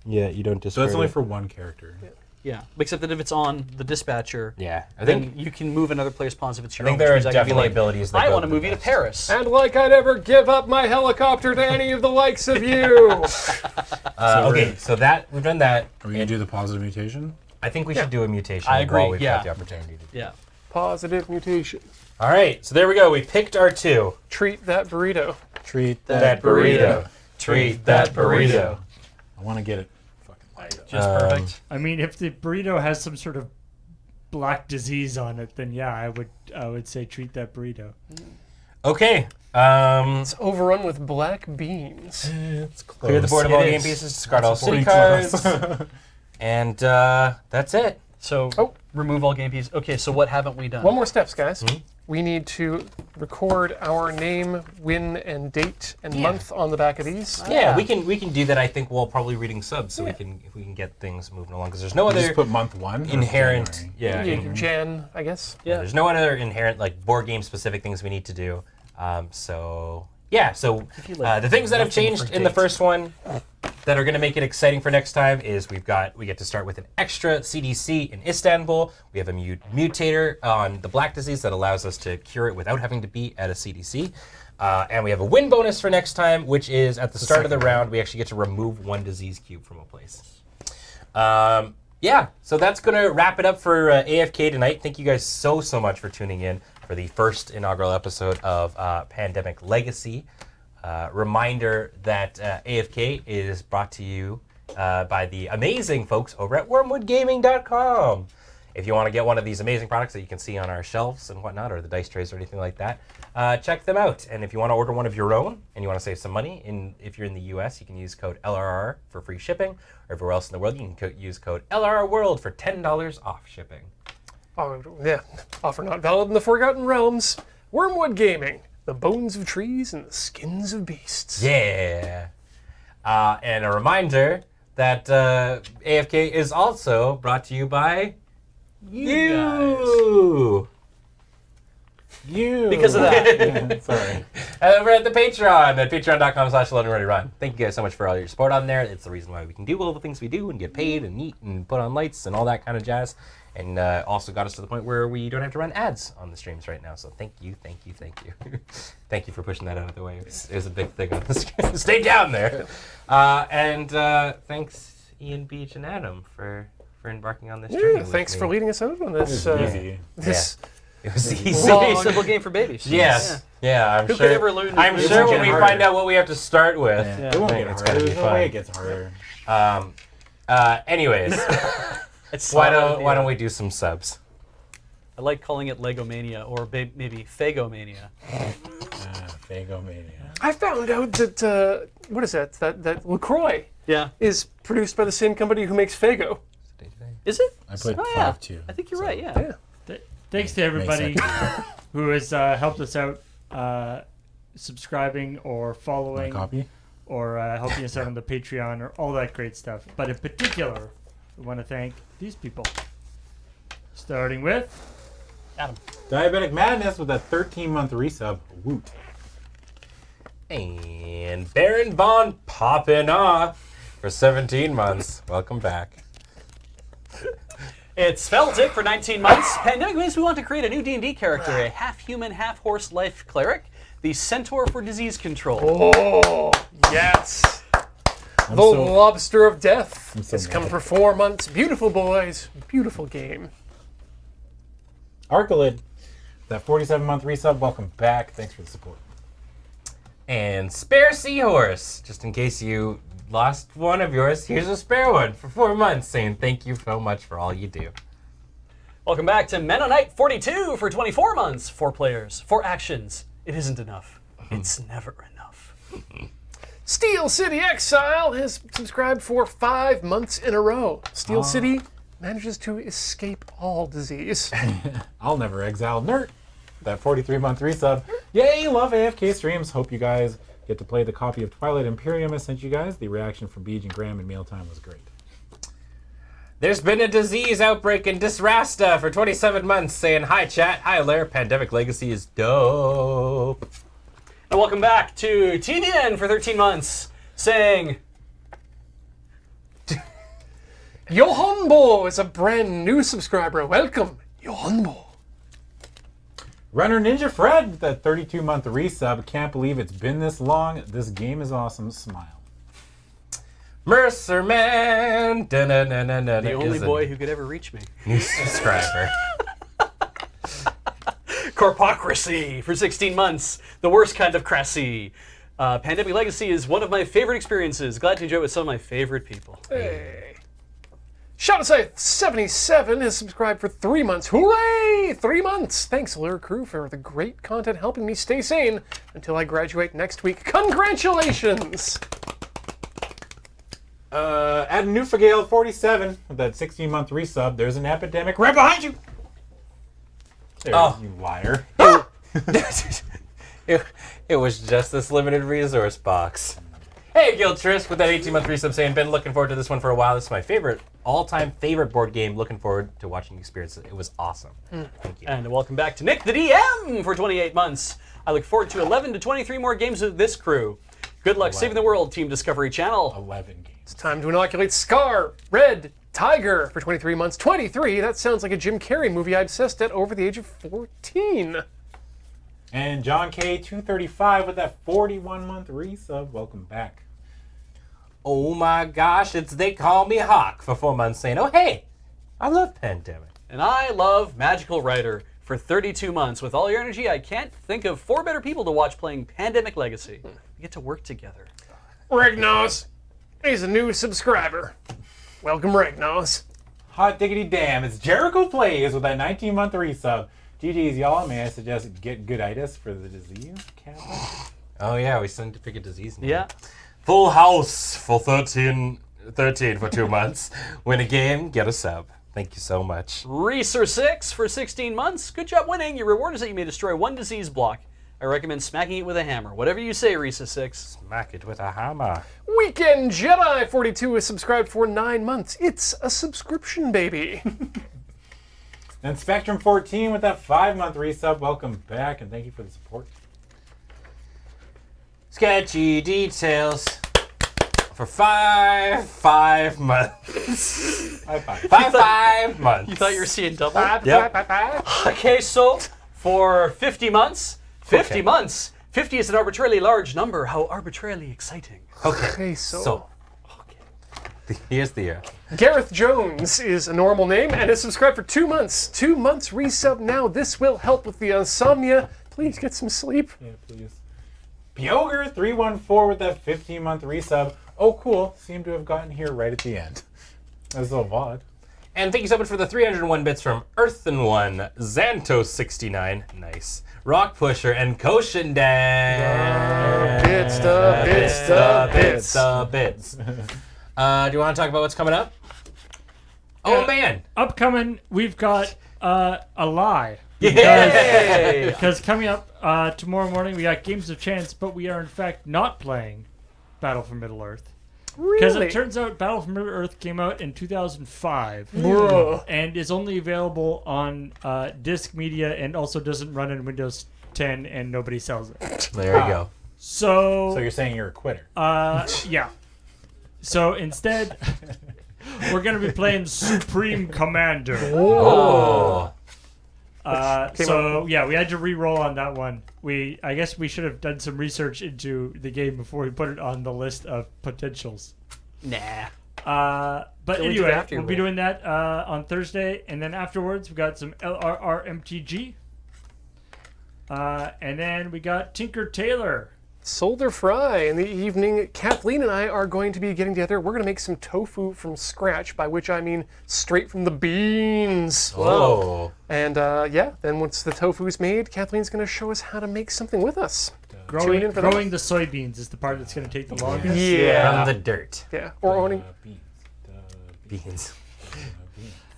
Yeah, you don't So that's only for one character. Yeah, except that if it's on the dispatcher, Yeah, I then think you can move another player's pawns if it's your I own. think there are which means I can be definitely like, abilities that I go want to with move the you to best. Paris. And like I'd ever give up my helicopter to any of the likes of you. okay, so that we've done that. Are we gonna do the positive mutation? I think we should do a mutation. I agree, While we've yeah. got the opportunity to. Yeah. Positive mutation. All right, so there we go. We picked our 2. Treat that burrito. Treat That burrito. Treat that burrito. I want to get it. Fucking light up. Just perfect. I mean, if the burrito has some sort of black disease on it, then yeah, I would say treat that burrito. Okay. It's overrun with black beans. It's close. Clear the board of It all is. game pieces. Discard all city Pretty cards. close. And that's it. So remove all game pieces. Okay, so what haven't we done? One more steps, guys. We need to record our name, win, and date and month on the back of these. Yeah, we can do that. I think while probably reading subs, so we can get things moving along because there's no other Just put month 1. or inherent. January? Yeah, Jan, I guess. Yeah. there's no other inherent like board game specific things we need to do. So the things that have changed in the first one that are going to make it exciting for next time is we get to start with an extra CDC in Istanbul. We have a mutator on the black disease that allows us to cure it without having to be at a CDC. And we have a win bonus for next time, which is at the start of the round, we actually get to remove 1 disease cube from a place. Yeah, so that's going to wrap it up for AFK tonight. Thank you guys so much for tuning in for the first inaugural episode of Pandemic Legacy. Reminder that AFK is brought to you by the amazing folks over at wormwoodgaming.com. If you want to get one of these amazing products that you can see on our shelves and whatnot, or the dice trays or anything like that, check them out. And if you want to order one of your own and you want to save some money, if you're in the US, you can use code LRR for free shipping. Or everywhere else in the world, you can use code LRR World for $10 off shipping. Oh, yeah. Offer not valid in the Forgotten Realms. Wormwood Gaming. The bones of trees and the skins of beasts. Yeah. And a reminder that AFK is also brought to you by you. Because of that. Sorry. Over at the Patreon at patreon.com/LoadandReadyRun. Thank you guys so much for all your support on there. It's the reason why we can do all the things we do and get paid and eat and put on lights and all that kind of jazz. And also got us to the point where we don't have to run ads on the streams right now. So thank you. Thank you for pushing that out of the way. It was a big thing on the screen. Stay down there. And thanks Ian, Beach, and Adam for embarking on this journey. Yeah, with thanks me. for leading us out on this. Easy. It was easy. Very simple game for babies. Yes. Yeah, I'm Who sure. could ever learn? I'm learn sure to when we get find out what we have to start with. It won't get It's harder. gonna be There's no fun. way it gets harder. Anyways, It's why solid, don't we do some subs? I like calling it Legomania or maybe Fagomania. Fagomania. I found out that, what is that? That LaCroix Yeah. is produced by the same company who makes Fago. Is it? I put Oh, yeah. 5-2. I think you're right, yeah. Thanks to everybody second. who has helped us out, subscribing or Want a following copy? or helping us out on the Patreon or all that great stuff. But in particular, we want to thank these people. Starting with Adam. Diabetic Madness with a 13-month resub. Woot. And Baron Bond popping off for 17 months. Welcome back. It's Feltic for 19 months. Pandemic means we want to create a new D&D character, a half-human, half-horse life cleric, the Centaur for disease control. Oh, yes. I'm The so- Lobster of Death I'm so has come mad. for 4 months. Beautiful boys. Beautiful game. Arcalid, that 47-month resub. Welcome back. Thanks for the support. And Spare Seahorse. Just in case you lost one of yours, here's a spare one for 4 months saying thank you so much for all you do. Welcome back to Mennonite 42 for 24 months. 4 players, 4 actions. It isn't enough. It's never enough. Steel City Exile has subscribed for 5 months in a row. Steel City manages to escape all disease. I'll never exile Nert. That 43-month resub. Yay, love AFK streams. Hope you guys get to play the copy of Twilight Imperium I sent you guys. The reaction from Beej and Graham in mealtime was great. There's been a disease outbreak in Disrasta for 27 months saying, hi chat, hi Lair, Pandemic Legacy is dope. And welcome back to TVN for 13 months, saying, Yohonbo is a brand new subscriber. Welcome, Yohonbo. Runner Ninja Fred with that 32-month resub. Can't believe it's been this long. This game is awesome. Smile. Mercer Man. The only boy who could ever reach me. New subscriber. Corpocracy for 16 months. The worst kind of crassy. Pandemic Legacy is one of my favorite experiences. Glad to enjoy it with some of my favorite people. Hey. Shadowscythe77 has subscribed for 3 months. Hooray! 3 months! Thanks, Lure Crew, for the great content helping me stay sane until I graduate next week. Congratulations! Adam Newfagale 47 with that 16-month resub. There's an epidemic right behind you. There, you liar. It was just this limited resource box. Hey, Giltrisk with that 18-month resub saying, been looking forward to this one for a while. This is my all-time favorite board game. Looking forward to watching the experience. It was awesome. Thank you. And welcome back to Nick the DM for 28 months. I look forward to 11 to 23 more games with this crew. Good luck saving the world, Team Discovery Channel. 11 games. It's time to inoculate Scar, Red, Tiger for 23 months. 23, that sounds like a Jim Carrey movie I obsessed at over the age of 14. And John K 235 with that 41-month resub. Welcome back. Oh my gosh, it's They Call Me Hawk for 4 months saying, oh hey, I love Pandemic. And I love Magical Writer for 32 months. With all your energy, I can't think of 4 better people to watch playing Pandemic Legacy. We get to work together. Regnos, he's a new subscriber. Welcome, Regnos. Hot diggity damn, it's Jericho Plays with that 19-month resub. GG's, y'all. May I suggest get gooditis for the disease? Oh yeah, we still need to pick a disease name. Yeah. Full House for 13 for 2 months. Win a game, get a sub. Thank you so much. Reeser6 for 16 months. Good job winning. Your reward is that you may destroy 1 disease block. I recommend smacking it with a hammer. Whatever you say, Reeser6. Smack it with a hammer. Weekend Jedi 42 is subscribed for 9 months. It's a subscription, baby. And Spectrum 14 with that 5-month resub. Welcome back and thank you for the support. Sketchy Details for 5 months. High five. 5 months. You thought you were seeing double? Yep. Okay, so for 50 months, 50 Okay. months. 50 is an arbitrarily large number. How arbitrarily exciting. Okay, so Here's the Gareth Jones is a normal name and is subscribed for 2 months. 2 months resub now. This will help with the insomnia. Please get some sleep. Yeah, please. Bioger 314 with that 15-month resub. Oh, cool. Seem to have gotten here right at the end. That's a little odd. And thank you so much for the 301 bits from Earthen One, Xantos69, nice, Rock Pusher, and Koshin Dan. Bits. Do you want to talk about what's coming up? Oh man, Upcoming, we've got a lie. Yay! Because coming up tomorrow morning, we got Games of Chance, but we are in fact not playing Battle for Middle-earth. Because Really? it turns out Battle for Middle-earth came out in 2005 Bro. and is only available on Disk Media and also doesn't run in Windows 10 and nobody sells it. there you go. So So you're saying you're a quitter. yeah. So instead, we're going to be playing Supreme Commander. Oh, So yeah, we had to re-roll on that one. I guess we should have done some research into the game before we put it on the list of potentials. Nah. But So we do it anyway, after you we'll be roll. doing that on Thursday, and then afterwards we got some LRRMTG, and then we got Tinker Tailor. Solder Fry in the evening. Kathleen and I are going to be getting together. We're going to make some tofu from scratch, by which I mean straight from the beans. oh, And yeah, then once the tofu's made, Kathleen's going to show us how to make something with us. Tune in for that. Growing the soybeans is the part that's going to take the longest. Yeah. from the dirt, Yeah. Or owning. beans.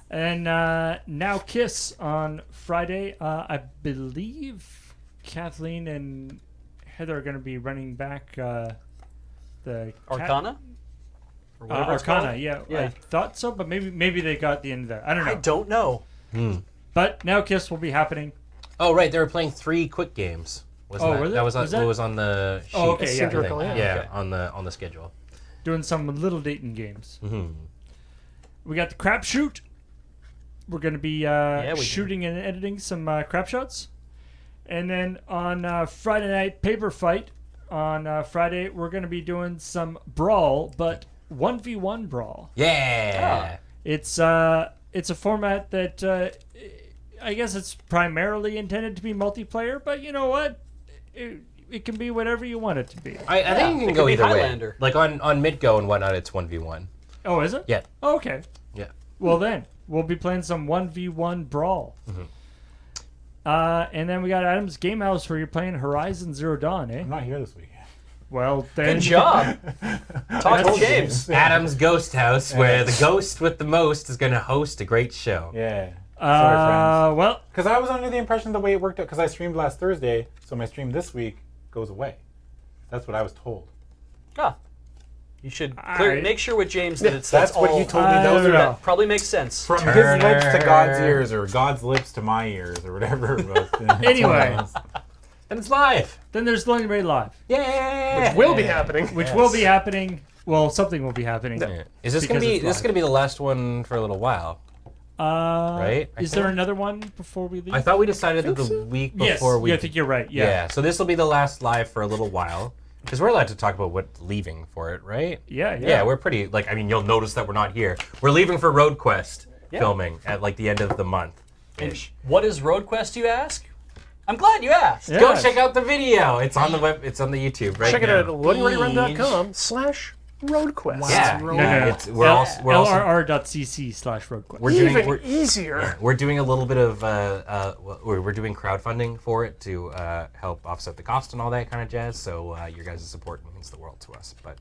And Now Kiss on Friday. I believe Kathleen and Heather are going to be running back the Arcana? Or whatever it's Arcana, called? yeah. Yeah. I thought so, but maybe they got the end of that. I don't know. I don't know. But Now Kiss will be happening. Oh right, they were playing 3 quick games. Wasn't Oh, that? were they? That was, Was what that- was on the sheet. Oh, okay, yeah. Cylindrical, Yeah, yeah. on the schedule. Doing some Little Dayton games. We got the crap shoot. We're going to be we shooting and editing some crap shots. And then on Friday night, paper fight. On Friday, we're going to be doing some brawl, but 1v1 brawl. Yeah. It's a format that I guess it's primarily intended to be multiplayer, but you know what? It can be whatever you want it to be. I think you it can go could be either way. Highlander. Like on Midgo and whatnot, it's 1v1. Oh, is it? Yeah. Oh, okay. Yeah. Well then, we'll be playing some 1v1 brawl. And then we got Adam's Game House where you're playing Horizon Zero Dawn, eh? I'm not here this weekend. Well, then. Good job. Talk to James. Adam's Ghost House, where the ghost with the most is going to host a great show. Yeah. Sorry, friends. Well, Because I was under the impression the way it worked out, because I streamed last Thursday, so my stream this week goes away. That's what I was told. Ah. You should I- make sure with James that it's That's what all, you told me. I Those don't are know. probably makes sense. from his lips to God's ears, or God's lips to my ears, or whatever it was. Anyway. And it's live. then there's Lonely Raid Live, Yay! Will be happening. which will be happening. Well, something will be happening. Yeah. Is this going Because to be it's this live. going to be the last one for a little while? Right? I Is there think. another one before we leave? I thought we decided that the so. week Yes. before we Yeah, I think you're right. Yeah. So this will be the last live for a little while because we're allowed to talk about what leaving for it, right? Yeah. Yeah, we're pretty you'll notice that we're not here. We're leaving for Road Quest filming at like the end of the month ish. What is Road Quest, you ask? I'm glad you asked. Yeah. Go check out the video. It's on the web. It's on the YouTube right Check it now. out at loadingreadyrun.com/roadquest. Yeah, No, no. we're also LRR.cc/roadquest. we're doing Even we're, easier. we're doing a little bit of we're doing crowdfunding for it to help offset the cost and all that kind of jazz. So your guys' support means the world to us. But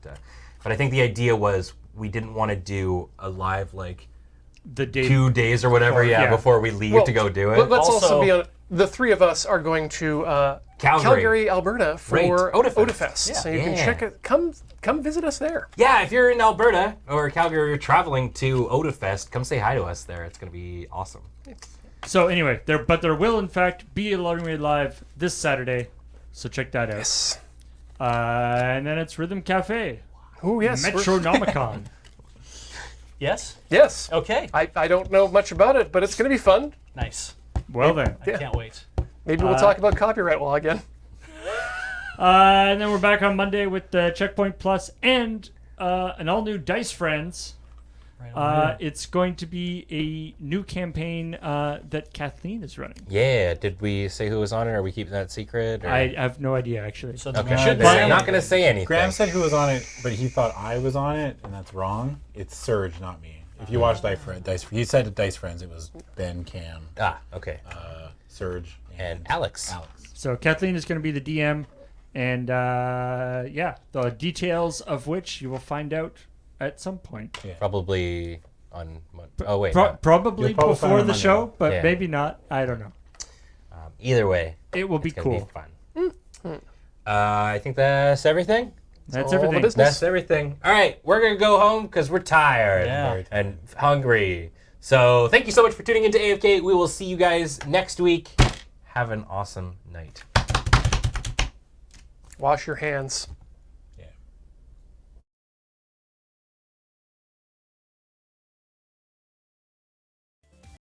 I think the idea was we didn't want to do a live like The day. 2 days or whatever before we leave Well, to go do it. But let's also, Also- be on. The three of us are going to Calgary. Alberta for Right, Odafest. Odafest. So you can Yeah. check it. Come visit us there. Yeah, if you're in Alberta or Calgary, you're traveling to Odafest, come say hi to us there. It's gonna be awesome. So anyway, there will in fact be a Loading Raid Live this Saturday. So check that out. Yes. And then it's Rhythm Cafe, Oh yes. we're- Metronomicon. Yes? Yes. Okay. I don't know much about it, but it's going to be fun. Nice. Well then. I can't wait. Maybe we'll talk about copyright law again. And then we're back on Monday with Checkpoint Plus and an all-new Dice Friends. Right It's going to be a new campaign that Kathleen is running. Yeah, did we say who was on it? Are we keeping that secret? Or? I have no idea, actually. So Okay, we should then say I'm not gonna say anything. Graham said who was on it, but he thought I was on it, and that's wrong. It's Surge, not me. If you watch Dice, he said Dice Friends. It was Ben, Cam, Okay. Surge, And Alex. So Kathleen is going to be the DM, and the details of which you will find out at some point. Probably on. Oh wait. no. Probably You'll probably find before it on the Monday. show, but Yeah. maybe not. I don't know. Either way, It will be it's gonna cool. be fun. I think that's everything. That's all the everything. business. That's everything. All right, we're gonna go home because we're tired Yeah. and hungry. So thank you so much for tuning into AFK. We will see you guys next week. Have an awesome night. Wash your hands.